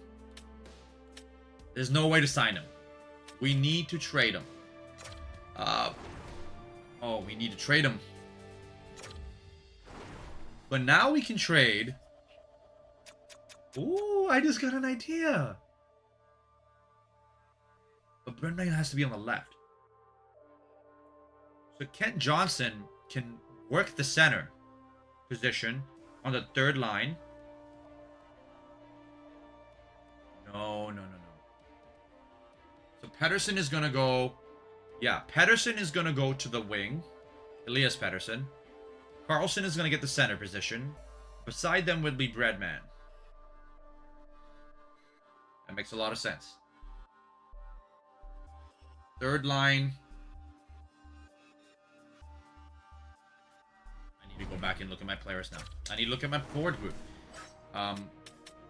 there's no way to sign him. We need to trade him. Oh, we need to trade him. But now we can trade. Ooh, I just got an idea. But Brendan has to be on the left. So Kent Johnson can work the center position on the third line. No. So Pettersson is going to go... Yeah, Pettersson is going to go to the wing. Elias Pettersson. Carlson is going to get the center position. Beside them would be Breadman. That makes a lot of sense. Third line. I need to go back and look at my players now. I need to look at my forward group.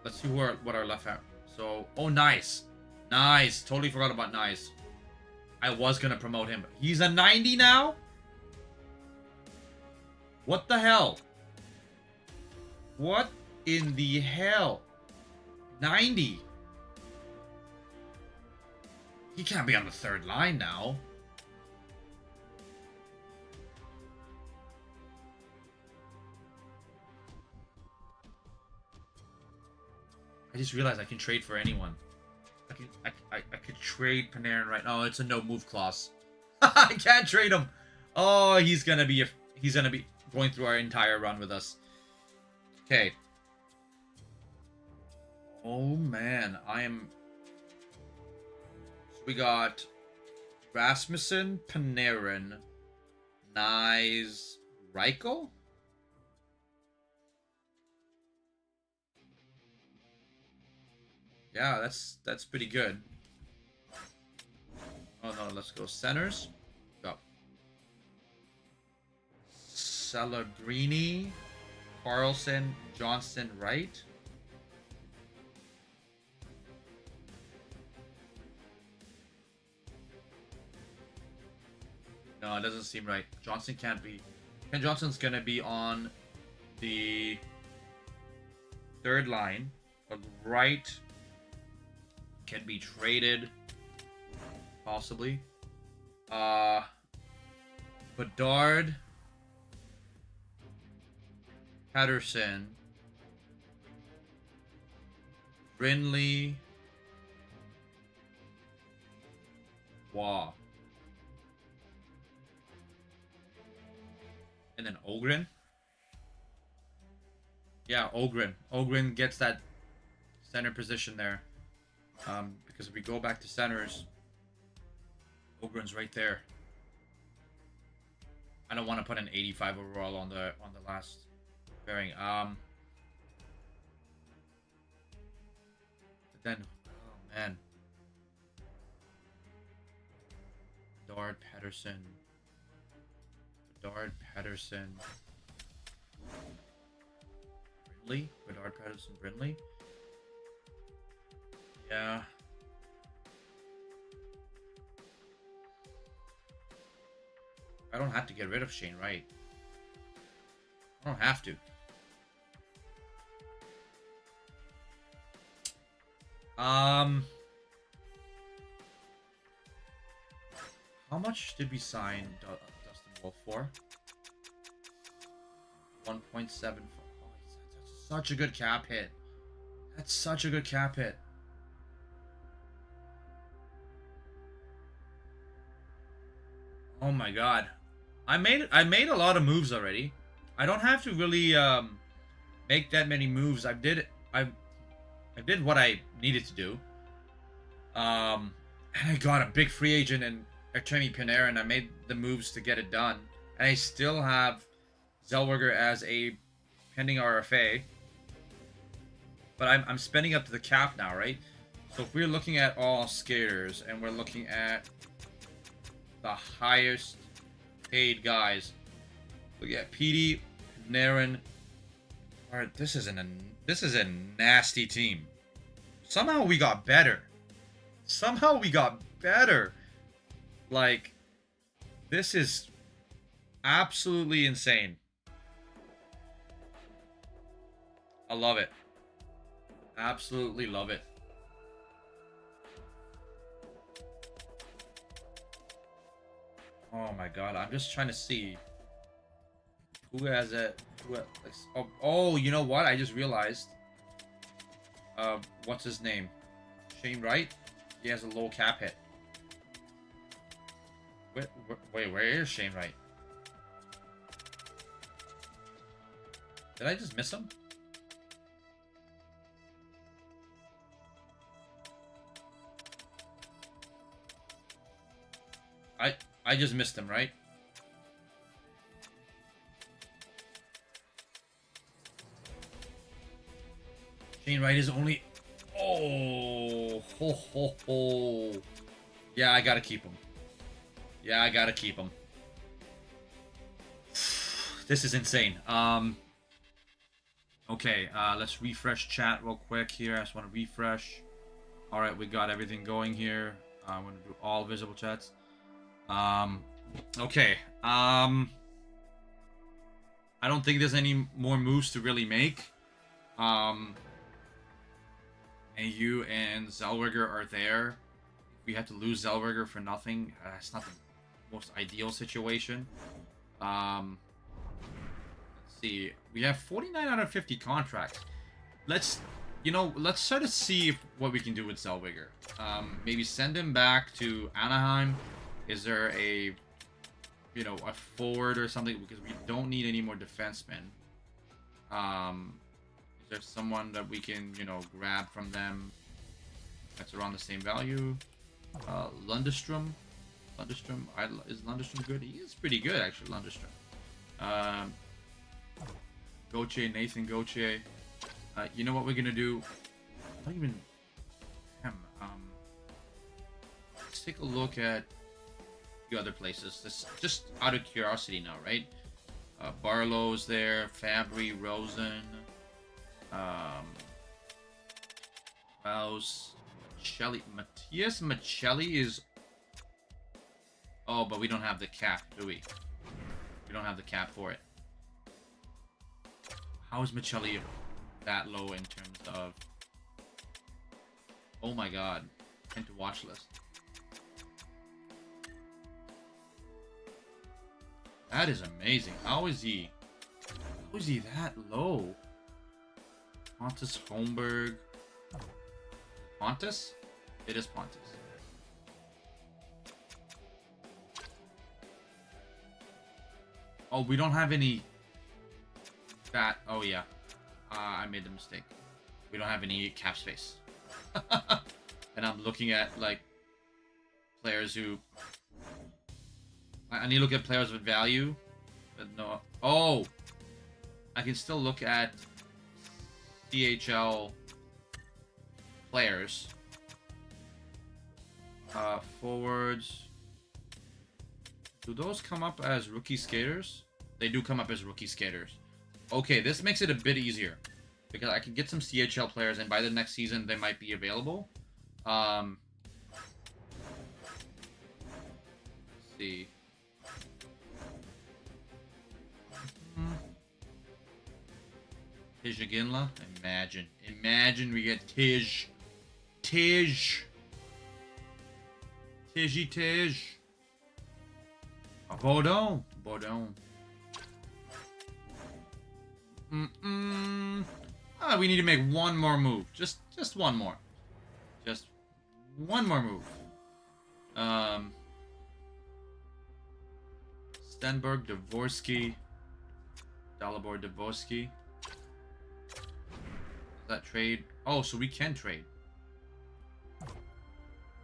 Let's see what our left half. So, oh, nice. Nice. Totally forgot about Nice. I was going to promote him. He's a 90 now? What the hell? What in the hell? 90. He can't be on the third line now. I just realized I can trade for anyone. I could trade Panarin right now. Oh, it's a no move clause. I can't trade him. Oh, he's gonna be going through our entire run with us. Okay. Oh man, So we got Rasmussen, Panarin, Nyes, Reichel. Yeah, that's pretty good. Oh no, let's go centers. Go. Celebrini, Carlson, Johnson, Wright. No, it doesn't seem right. Johnson can't be. Ken Johnson's gonna be on the third line, but Wright can be traded, possibly. Bedard, Patterson, Brindley, Wow. And then Ogren. Yeah, Ogren. Ogren gets that center position there. Because if we go back to centers, Ogren's right there. I don't want to put an 85 overall on the last pairing. But then, oh man, Bedard Patterson, Bedard Patterson, Brindley. Yeah. I don't have to get rid of Shane Wright. I don't have to. How much did we sign Dustin Wolf for? 1.7. Oh, that's such a good cap hit. That's such a good cap hit. Oh my god. I made a lot of moves already. I don't have to really make that many moves. I did what I needed to do. And I got a big free agent in Artemi Panarin, and I made the moves to get it done. And I still have Zellweger as a pending RFA. But I'm spending up to the cap now, right? So if we're looking at all skaters and we're looking at the highest paid guys, look at Petey, Panarin. All right, this is a nasty team. Somehow we got better. Like, this is absolutely insane. I love it. Absolutely love it. Oh my god, I'm just trying to see who has it. Oh, you know what? I just realized. What's his name? Shane Wright? He has a low cap hit. Wait, where is Shane Wright? Did I just miss him? I just missed him, right? Shane Wright is only... Oh, ho, ho, ho. Yeah, I gotta keep him. This is insane. Okay, let's refresh chat real quick here. I just want to refresh. All right, we got everything going here. I'm going to do all visible chats. Okay. I don't think there's any more moves to really make. And you and Zellweger are there. We have to lose Zellweger for nothing. That's not the most ideal situation. Let's see. We have 49 out of 50 contracts. Let's try to see what we can do with Zellweger. Maybe send him back to Anaheim. Is there a forward or something? Because we don't need any more defensemen. Is there someone that we can, grab from them that's around the same value? Lundestrom. Is Lundestrom good? He is pretty good, actually, Lundestrom. Nathan Gauthier. You know what we're gonna do? I don't even... let's take a look at the other places. This just out of curiosity now, right? Barlow's there, Fabry, Rosen, Mouse, Machelli. Matthias Machelli is... Oh, but we don't have the cap, do we? We don't have the cap for it. How is Machelli that low in terms of... Oh my god. Into watch list. That is amazing. How is he that low? Pontus Holmberg. Pontus? It is Pontus. Oh, we don't have any... That... Oh, yeah. I made the mistake. We don't have any cap space. And I'm looking at, like, players who... I need to look at players with value. But no... Oh! I can still look at CHL players. Forwards. Do those come up as rookie skaters? They do come up as rookie skaters. Okay, this makes it a bit easier. Because I can get some CHL players, and by the next season, they might be available. Let's see. Tij. Imagine we get Tij. Tij. Baudon. We need to make one more move. Just one more. Just one more move. Stenberg, Dvorsky. Dalibor Dvorsky. Is that trade? Oh, so we can trade.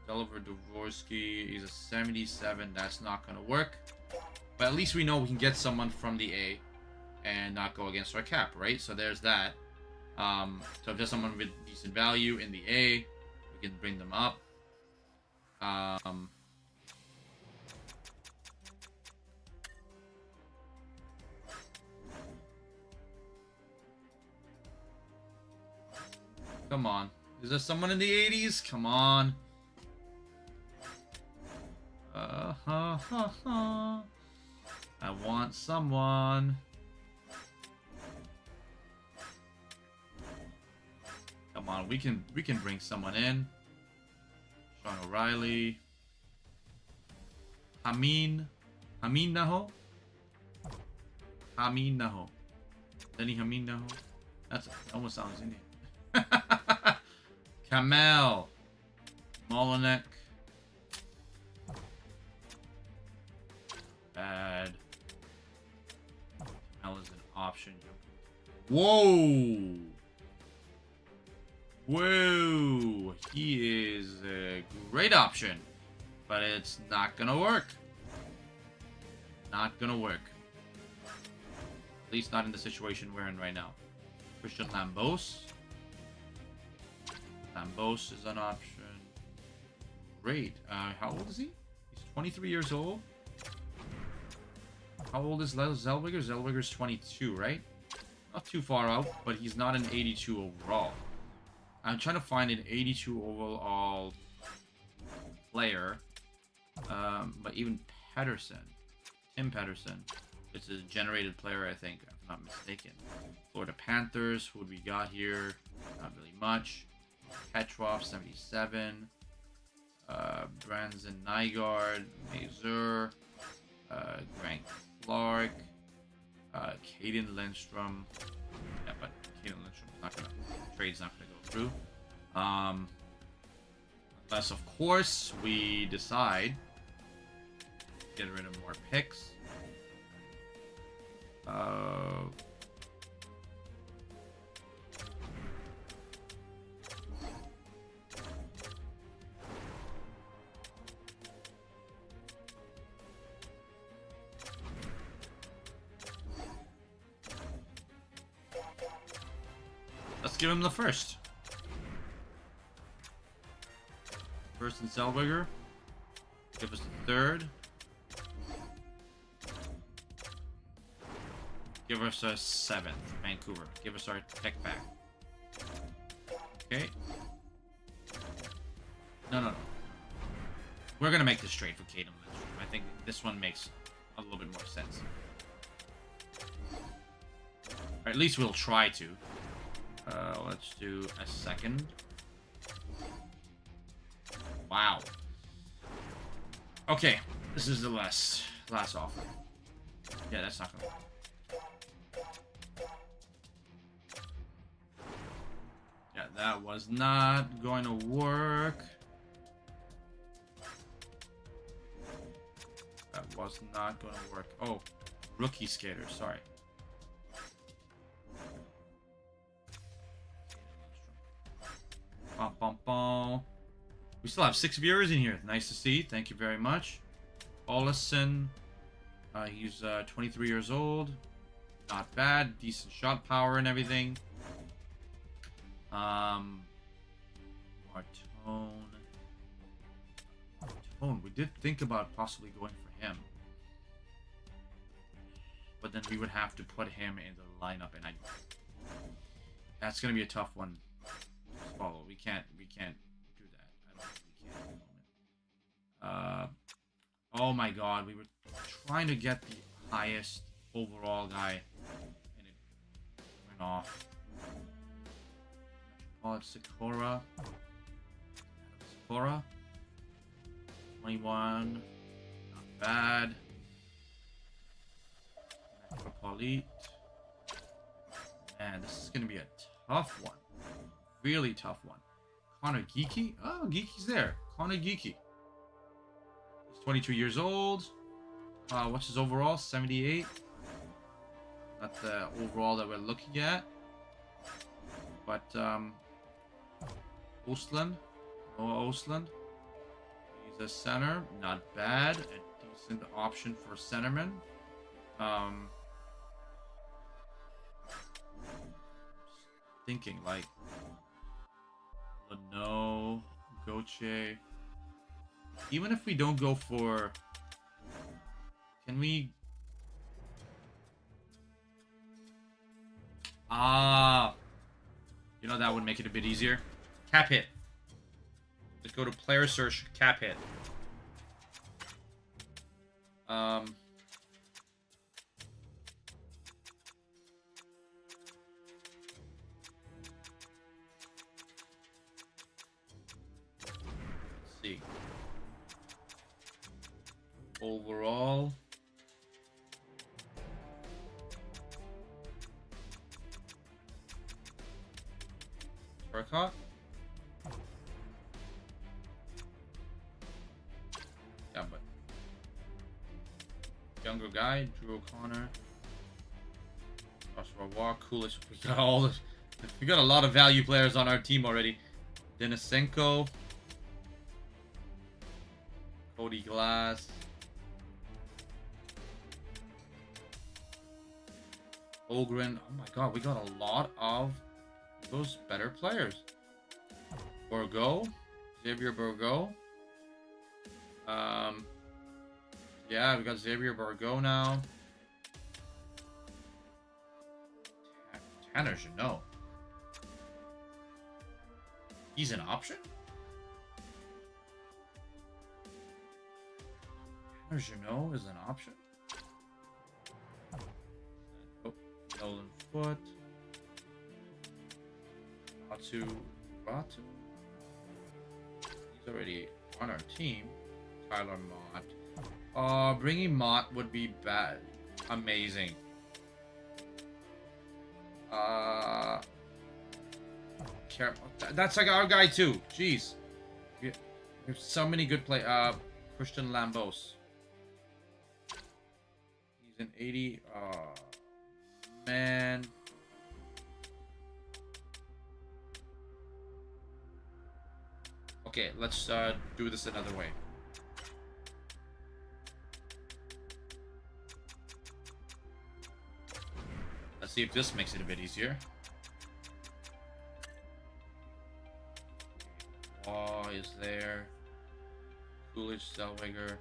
Dalibor Dvorsky, he's a 77. That's not going to work. But at least we know we can get someone from the A and not go against our cap, right? So there's that. So if there's someone with decent value in the A, we can bring them up. Come on. Is there someone in the 80s? Come on. I want someone. Come on, we can bring someone in. Sean O'Reilly. Amin Naho. Denny Amin Naho. That almost sounds Indian. Kamel. Molinek. Bad. Kamel is an option. Whoa! Whoa! He is a great option. But it's not gonna work. Not gonna work. At least not in the situation we're in right now. Christian Lambos. Lambos is an option. Great. How old is he? He's 23 years old. How old is Zellweger? Zellweger's 22, right? Not too far out, but he's not an 82 overall. I'm trying to find an 82 overall player. But even Patterson. Tim Patterson. It's a generated player, I think, if I'm not mistaken. Florida Panthers, who we got here? Not really much. Petrov, 77. Branson Nygaard, Mazur, Grant Clark, Caden Lindstrom. Yeah, but Caden Lindstrom's not gonna, trade's not gonna go through. Unless, of course, we decide to get rid of more picks. Let's give him the first. First and Zellweger. Give us the third. Give us a 7th, Vancouver. Give us our pick back. Okay. No. We're gonna make this trade for Caden Lindstrom. I think this one makes a little bit more sense. Or at least we'll try to. Let's do a second. Wow. Okay, this is the last offer. Yeah, that's not gonna work. Yeah, that was not going to work. That was not going to work. Oh, Rookie skater, sorry. Bum, bum, bum. We still have 6 viewers in here. Nice to see. Thank you very much. Olison. He's 23 years old. Not bad. Decent shot power and everything. Martone. Martone. We did think about possibly going for him. But then we would have to put him in the lineup, and that's gonna be a tough one to follow. We can't do that. I don't think we can at the moment. Oh my god, we were trying to get the highest overall guy, and it went off. Call it Sakura. 21. Not bad. Metropolite. Man, this is gonna be a tough one. Really tough one. Connor Geeky? Oh, Geeky's there. Connor Geeky. He's 22 years old. What's his overall? 78. Not the overall that we're looking at. But, Ostland. Noah Ostland. He's a center. Not bad. A decent option for a centerman. Thinking like Leno, Goche. Even if we don't go for, can we? You know, that would make it a bit easier. Cap hit. Let's go to player search. Cap hit. See. Overall. Turcotte. Yeah, but younger guy, Drew O'Connor. Joshua Walk, coolest. We got a lot of value players on our team already. Denisenko. Cody Glass. Ogren. Oh my god, we got a lot of those better players. Bourgault. Xavier Bourgault. Yeah, we got Xavier Bourgault now. Tanner should know. He's an option? Tanner Jeannot is an option? Oh, Nolan Foot. Ratu. He's already on our team. Tyler Mott. Bringing Mott would be bad. Amazing. That's like our guy too. Jeez. There's so many good play. Christian Lambos. He's an 80. Man. Okay, let's do this another way. Let's see if this makes it a bit easier. Law is there. Coolidge, Zellweger.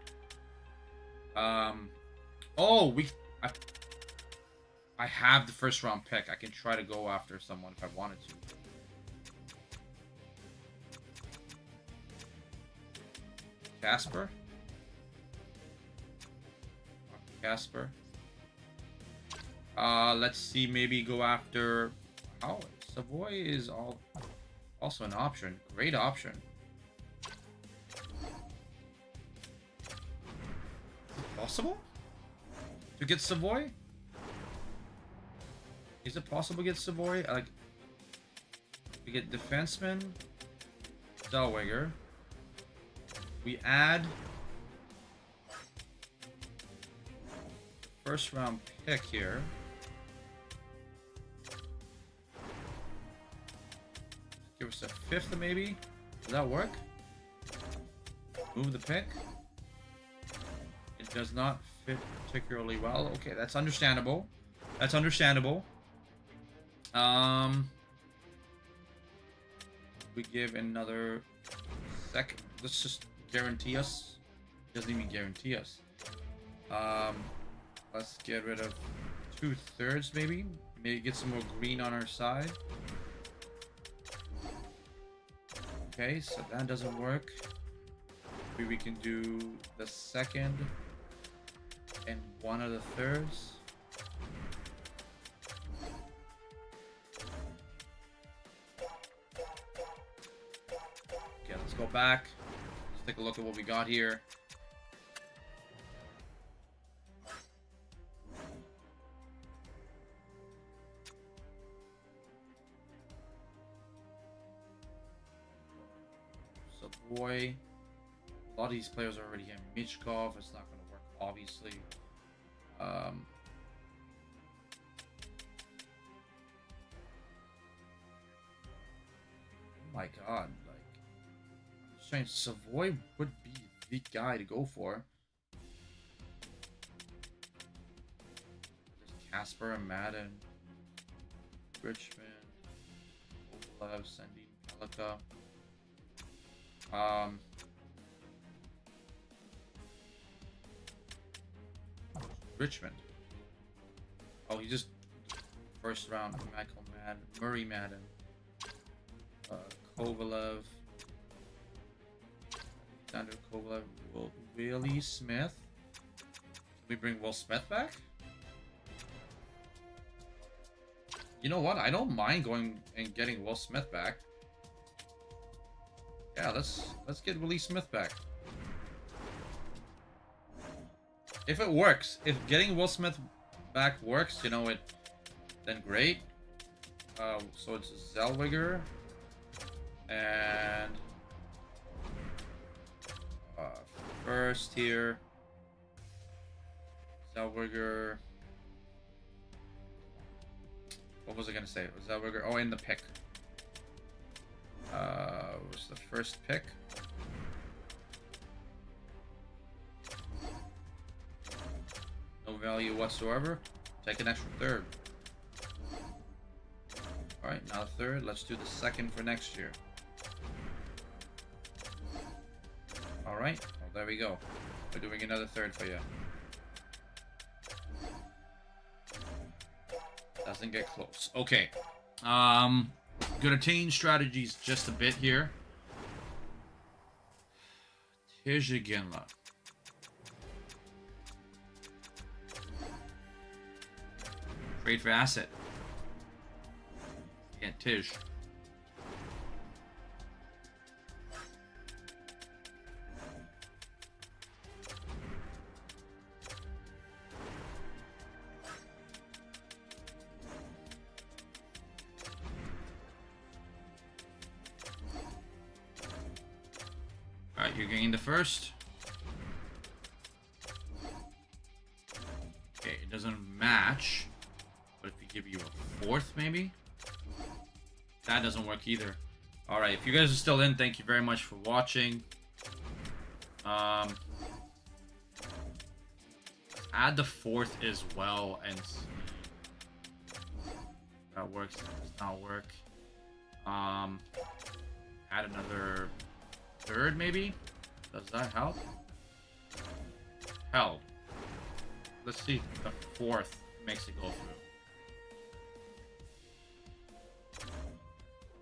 Oh, I have the first round pick. I can try to go after someone if I wanted to. Casper. Let's see, maybe go after. Oh, Savoy is also an option. Great option. Possible to get Savoy? Is it possible to get Savoy? Like, we get defenseman, Zellweger. We add first round pick here. Give us a fifth, maybe. Does that work? Move the pick. It does not fit particularly well. Okay, that's understandable. That's understandable. We give another second. Let's just guarantee us. Doesn't even guarantee us. Let's get rid of 2/3 maybe. Maybe get some more green on our side. Okay, so that doesn't work. Maybe we can do the second and one of the thirds. Okay, let's go back. Let's take a look at what we got here. Boy, a lot of these players already have Michkov. It's not going to work, obviously. Oh my god, like, I'm just saying, Savoy would be the guy to go for. There's Casper and Madden, Richmond, Ovalev, Sandin, Pelika. Richmond. Oh, he just first round. Michael Madden, Murray Madden, Kovalev, Alexander Kovalev, Willie Smith. Can we bring Will Smith back? You know what? I don't mind going and getting Will Smith back. Yeah, let's get Willie Smith back. If it works, if getting Will Smith back works, you know it, then great. So it's Zellweger and first here, Zellweger. What was I gonna say? Zellweger. Oh, in the pick. Was the first pick. No value whatsoever. Take an extra third. Alright, now third. Let's do the second for next year. Alright, well, there we go. We're doing another third for you. Doesn't get close. Okay. Gonna change strategies just a bit here. Tijigila. Trade for asset. Get Tij. Alright, you're getting the first. Okay, it doesn't match. But if we give you a fourth, maybe? That doesn't work either. Alright, if you guys are still in, thank you very much for watching. Add the fourth as well and see if that works. It does not work. Add another third, maybe? Does that help? Hell. Let's see if the fourth makes it go through.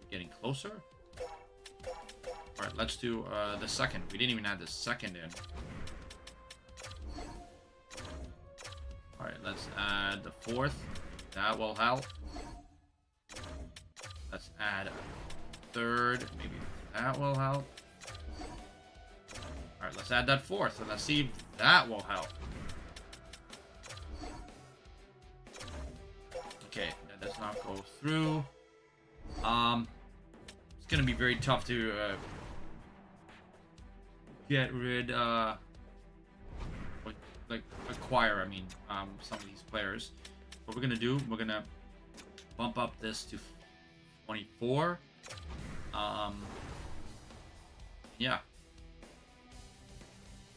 Getting closer? Alright, let's do the second. We didn't even add the second in. Alright, let's add the fourth. That will help. Let's add a third. Maybe that will help. Alright, let's add that fourth, and let's see if that will help. Okay, that does not go through. It's gonna be very tough to get rid. like acquire. I mean, some of these players. What we're gonna do? We're gonna bump up this to 24. Yeah.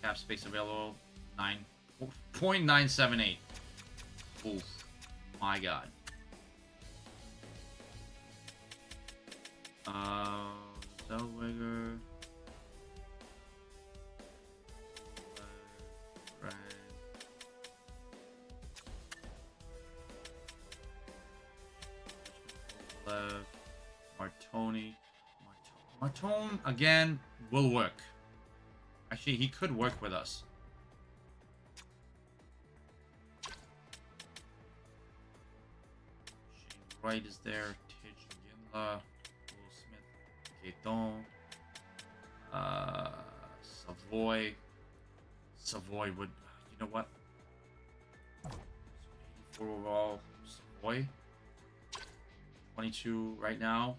Cap space available 9.978. Oof, my God. Zellweger. Right. Left. Martoni. Martone again will work. Actually, he could work with us. Shane Wright is there. Tidge Ginla. Will Smith. Gaeton. Savoy. Savoy would. You know what? 84 overall. Savoy. 22 right now.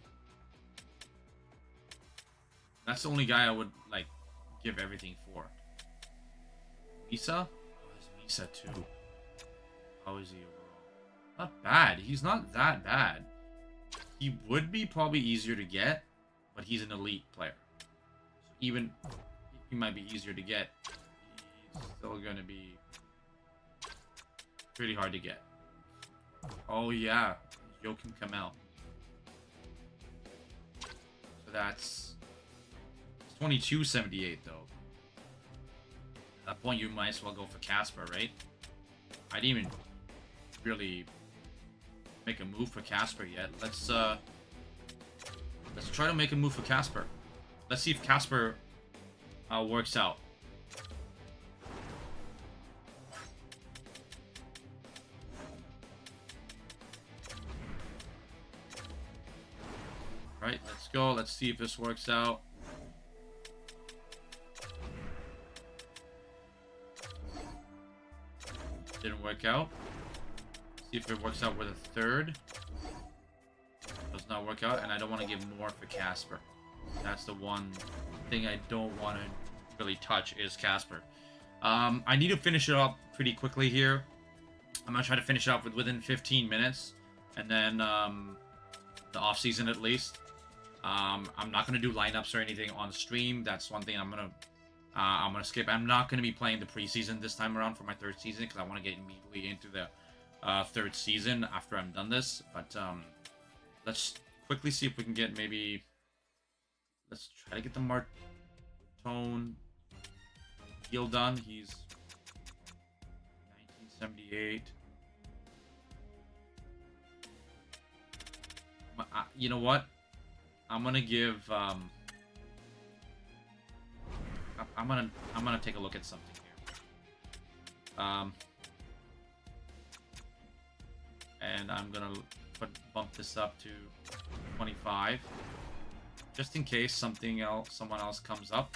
That's the only guy I would like give everything for. Misa? Oh, there's Misa too. How is he overall? Not bad. He's not that bad. He would be probably easier to get, but he's an elite player. So even he might be easier to get, he's still gonna be pretty hard to get. Oh yeah, Joachim Kamel. So that's 22.78 though. At that point, you might as well go for Casper, right? I didn't even really make a move for Casper yet. Let's try to make a move for Casper. Let's see if Casper works out. Right, let's go. Let's see if this works out. Didn't work out. See if it works out with a third. Does not work out, and I don't want to give more for Casper. That's the one thing I don't want to really touch is Casper. I need to finish it up pretty quickly here. I'm gonna try to finish it up within 15 minutes, and then the off season at least. I'm not gonna do lineups or anything on stream. That's one thing I'm gonna skip. I'm not gonna be playing the preseason this time around for my third season because I want to get immediately into the third season after I'm done this. But let's quickly see if we can get maybe. Let's try to get the Martone deal done. He's 1978. You know what? I'm gonna give. I'm gonna take a look at something here. And I'm gonna bump this up to 25, just in case someone else comes up.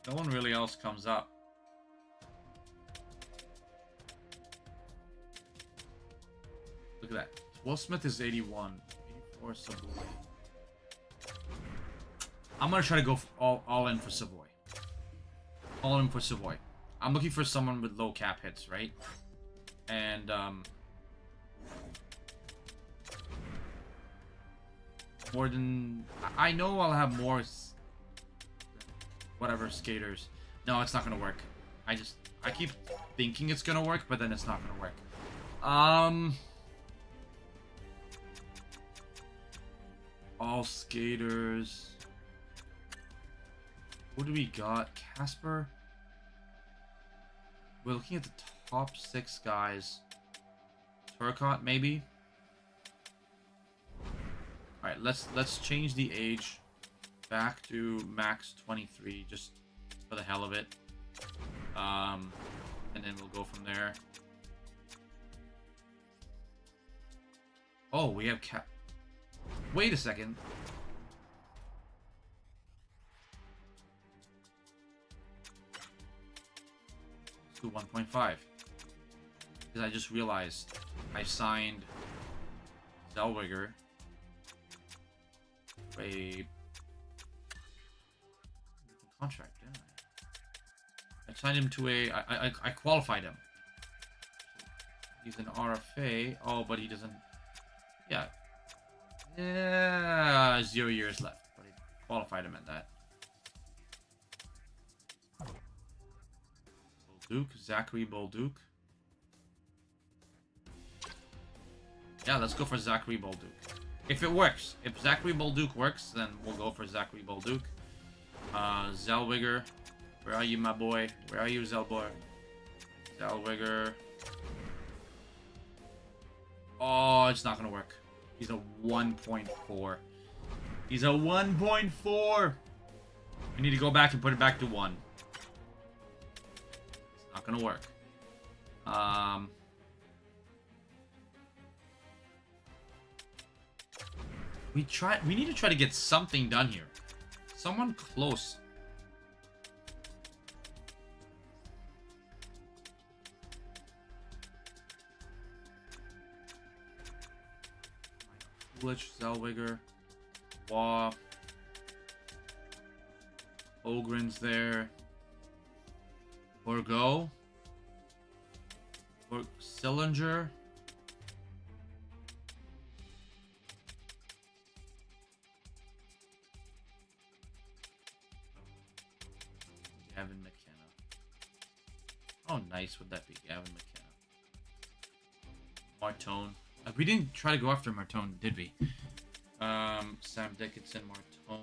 No one really else comes up. Look at that. Will Smith is 81. 84 Savoy. I'm gonna try to go all in for Savoy. All in for Savoy. I'm looking for someone with low cap hits, right? And more than I know I'll have more whatever skaters. No, it's not gonna work. I keep thinking it's gonna work, but then it's not gonna work. All skaters. Who do we got? Casper. We're looking at the top 6 guys. Turcotte, maybe. All right, let's change the age back to max 23, just for the hell of it. And then we'll go from there. Oh, we have Wait a second. Let's do 1.5. Because I just realized I signed Zellweger for a contract, didn't I? I signed him to a... I qualified him. He's an RFA. Oh, but he doesn't... Yeah. Yeah, 0 years left. But I qualified him at that. Bolduc, Zachary Bolduc. Yeah, let's go for Zachary Bolduc. If it works. If Zachary Bolduc works, then we'll go for Zachary Bolduc. Zellweger. Where are you, my boy? Where are you, Zellboy? Zellweger. Oh, it's not gonna work. He's a 1.4. He's a 1.4. We need to go back and put it back to 1. It's not gonna work. We need to try to get something done here. Someone close. Foolish, Zellweger, Waugh, Ogren's there, Borgo, or Sillinger. Gavin McKenna. How nice would that be, Gavin McKenna? Martone. We didn't try to go after Martone, did we? Sam Dickinson, Martone.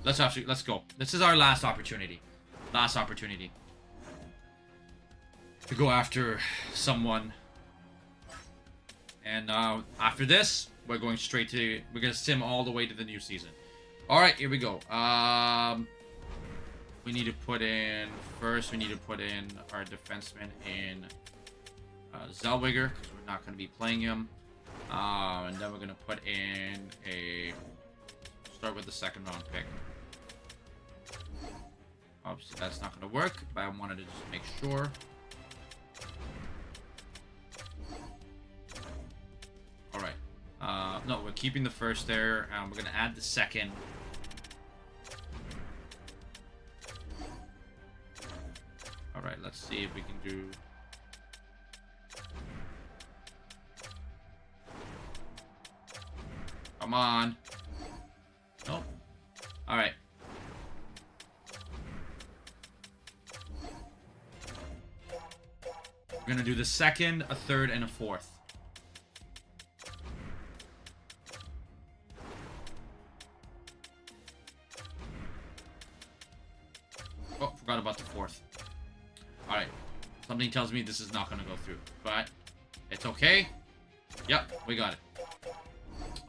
19. Let's go. This is our last opportunity. Last opportunity to go after someone. And after this, we're going straight to... We're gonna sim all the way to the new season. All right, here we go. We need to put in... First, we need to put in our defenseman in Zellweger, because we're not going to be playing him. And then we're going to put in a... Start with the second round pick. Obviously, that's not going to work, but I wanted to just make sure. Alright. No, we're keeping the first there, and we're going to add the second. Alright, let's see if we can do... Come on. Nope. Alright. We're gonna do the second, a third, and a fourth. Oh, forgot about the fourth. Alright. Something tells me this is not gonna go through. But it's okay. Yep, we got it.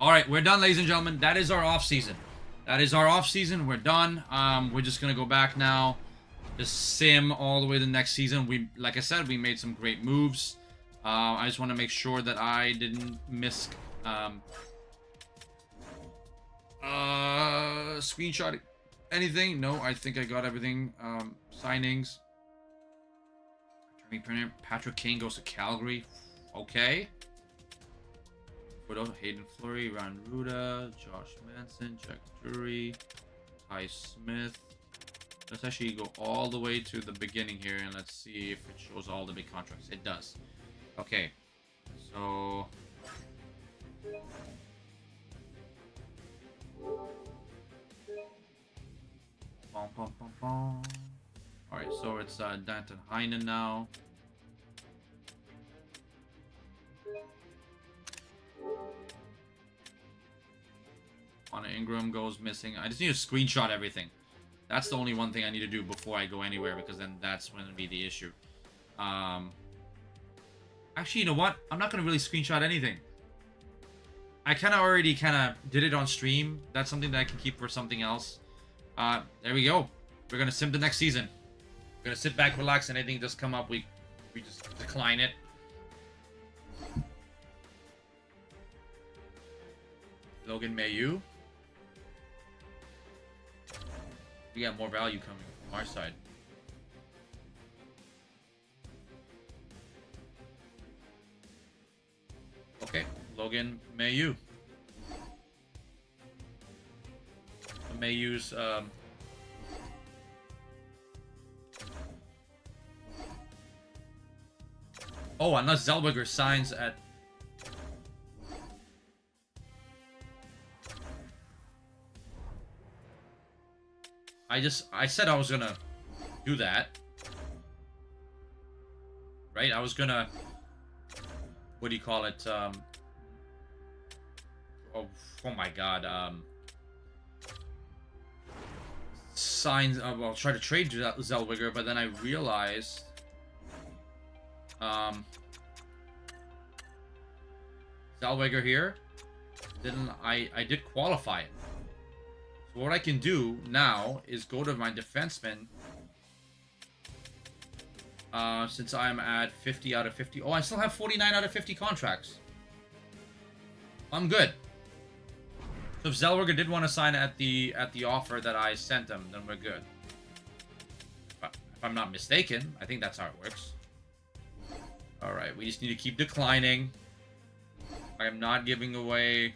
Alright, we're done, ladies and gentlemen. That is our off-season. That is our off-season. We're done. We're just going to go back now. Just sim all the way to the next season. Like I said, we made some great moves. I just want to make sure that I didn't miss... screenshot anything. No, I think I got everything. Signings. Patrick Kane goes to Calgary. Okay. Hayden Fleury, Ron Ruda, Josh Manson, Jack Drury, Ty Smith. Let's actually go all the way to the beginning here and let's see if it shows all the big contracts. It does. Okay. So... Alright, so it's Danton Heinen now. Anna Ingram goes missing. I just need to screenshot everything. That's the only one thing I need to do before I go anywhere, because then that's going to be the issue. Actually, you know what? I'm not going to really screenshot anything. I already did it on stream. That's something that I can keep for something else. There we go. We're going to sim the next season. We're going to sit back, relax, and anything does come up, we just decline it. Logan Mayu. We got more value coming from our side. Logan Mailloux. Mailloux's oh, unless Zellweger signs at I said I was gonna do that. Right? I was gonna, what do you call it? Oh my god. Signs, I'll try to trade Zellweger, but then I realized Zellweger here I did qualify it. So what I can do now is go to my defenseman. Since I'm at 50 out of 50. Oh, I still have 49 out of 50 contracts. I'm good. So if Zellweger did want to sign at the offer that I sent him, then we're good. But if I'm not mistaken, I think that's how it works. Alright, we just need to keep declining. I am not giving away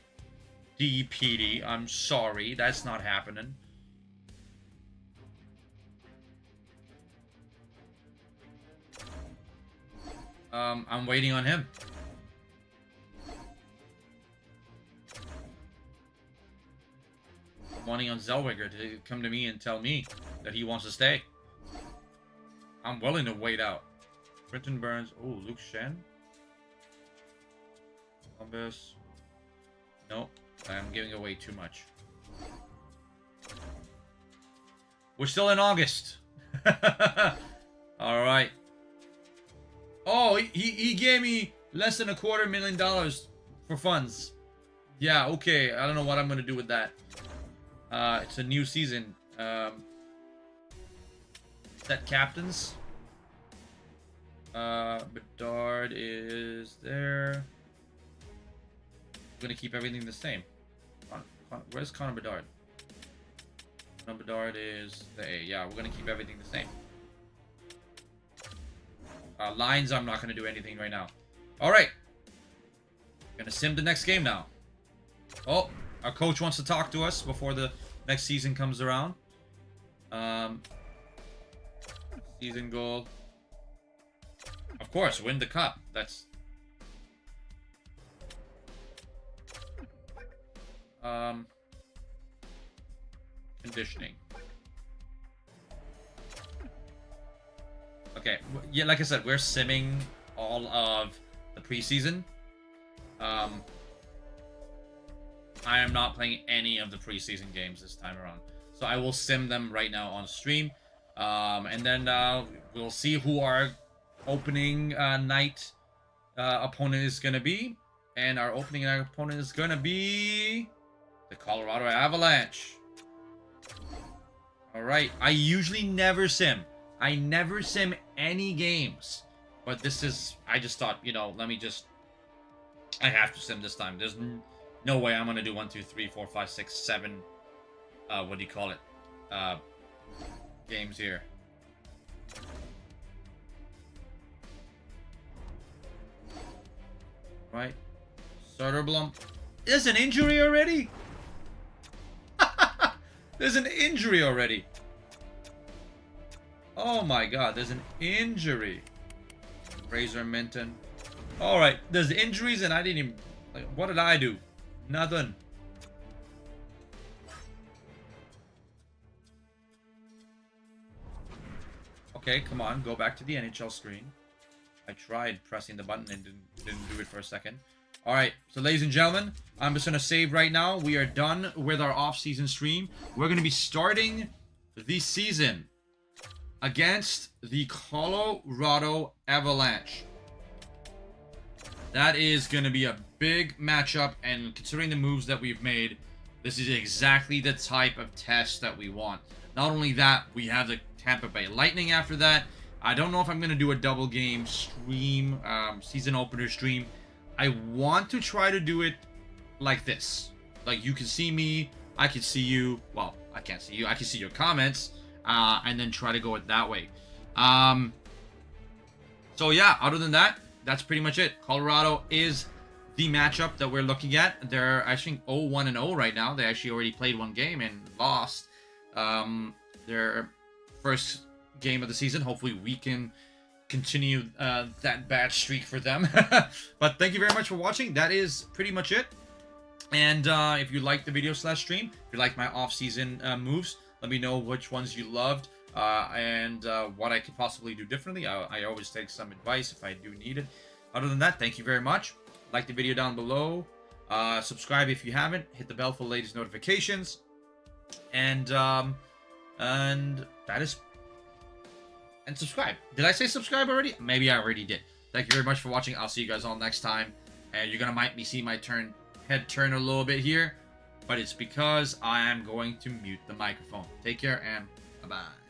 DPD. I'm sorry, that's not happening. I'm waiting on him. I'm wanting on Zellweger to come to me and tell me that he wants to stay. I'm willing to wait out. Brenton Burns. Oh, Luke Shen. Columbus. Nope. I'm giving away too much. We're still in August. Alright. Oh, he gave me less than $250,000 for funds. Yeah, okay. I don't know what I'm gonna do with that. It's a new season. Set captains. Bedard is there. I'm gonna keep everything the same. Where's Connor Bedard? Connor Bedard is the A. Yeah, we're gonna keep everything the same. Lines, I'm not gonna do anything right now. Alright. Gonna sim the next game now. Oh, our coach wants to talk to us before the next season comes around. Season goal. Of course, win the cup. That's... Conditioning. Okay, yeah, like I said, we're simming all of the preseason. I am not playing any of the preseason games this time around. So I will sim them right now on stream. And then we'll see who our opening night opponent is going to be. And our opening night opponent is going to be the Colorado Avalanche. Alright, I usually never sim. I never sim any games. But this is, I just thought, you know, I have to sim this time. There's no way I'm going to do 1, 2, 3, 4, 5, 6, 7, what do you call it? Games here. Right. Soderblom. There's an injury already? There's an injury already. Oh my god, there's an injury. Fraser Minton. Alright, there's injuries and I didn't even... Like, what did I do? Nothing. Okay, come on, go back to the NHL screen. I tried pressing the button and didn't do it for a second. Alright, so ladies and gentlemen, I'm just going to save right now. We are done with our off-season stream. We're going to be starting the season against the Colorado Avalanche. That is going to be a big matchup, and considering the moves that we've made, this is exactly the type of test that we want. Not only that, we have the Tampa Bay Lightning after that. I don't know if I'm going to do a double game stream, season opener stream. I want to try to do it like this. Like, you can see me, I can see you. Well, I can't see you. I can see your comments, and then try to go it that way. So, yeah, other than that, that's pretty much it. Colorado is the matchup that we're looking at. They're, I think, 0-1-0 right now. They actually already played one game and lost their first game of the season. Hopefully we can continue that bad streak for them. But thank you very much for watching. That is pretty much it. And if you like the video / stream, if you like my off-season moves, let me know which ones you loved and what I could possibly do differently. I always take some advice if I do need it. Other than that, thank you very much. Like the video down below. Subscribe if you haven't. Hit the bell for the latest notifications. And that is... And subscribe. Did I say subscribe already? Maybe I already did. Thank you very much for watching. I'll see you guys all next time. And you're gonna might see my head turn a little bit here, but it's because I am going to mute the microphone. Take care and bye-bye.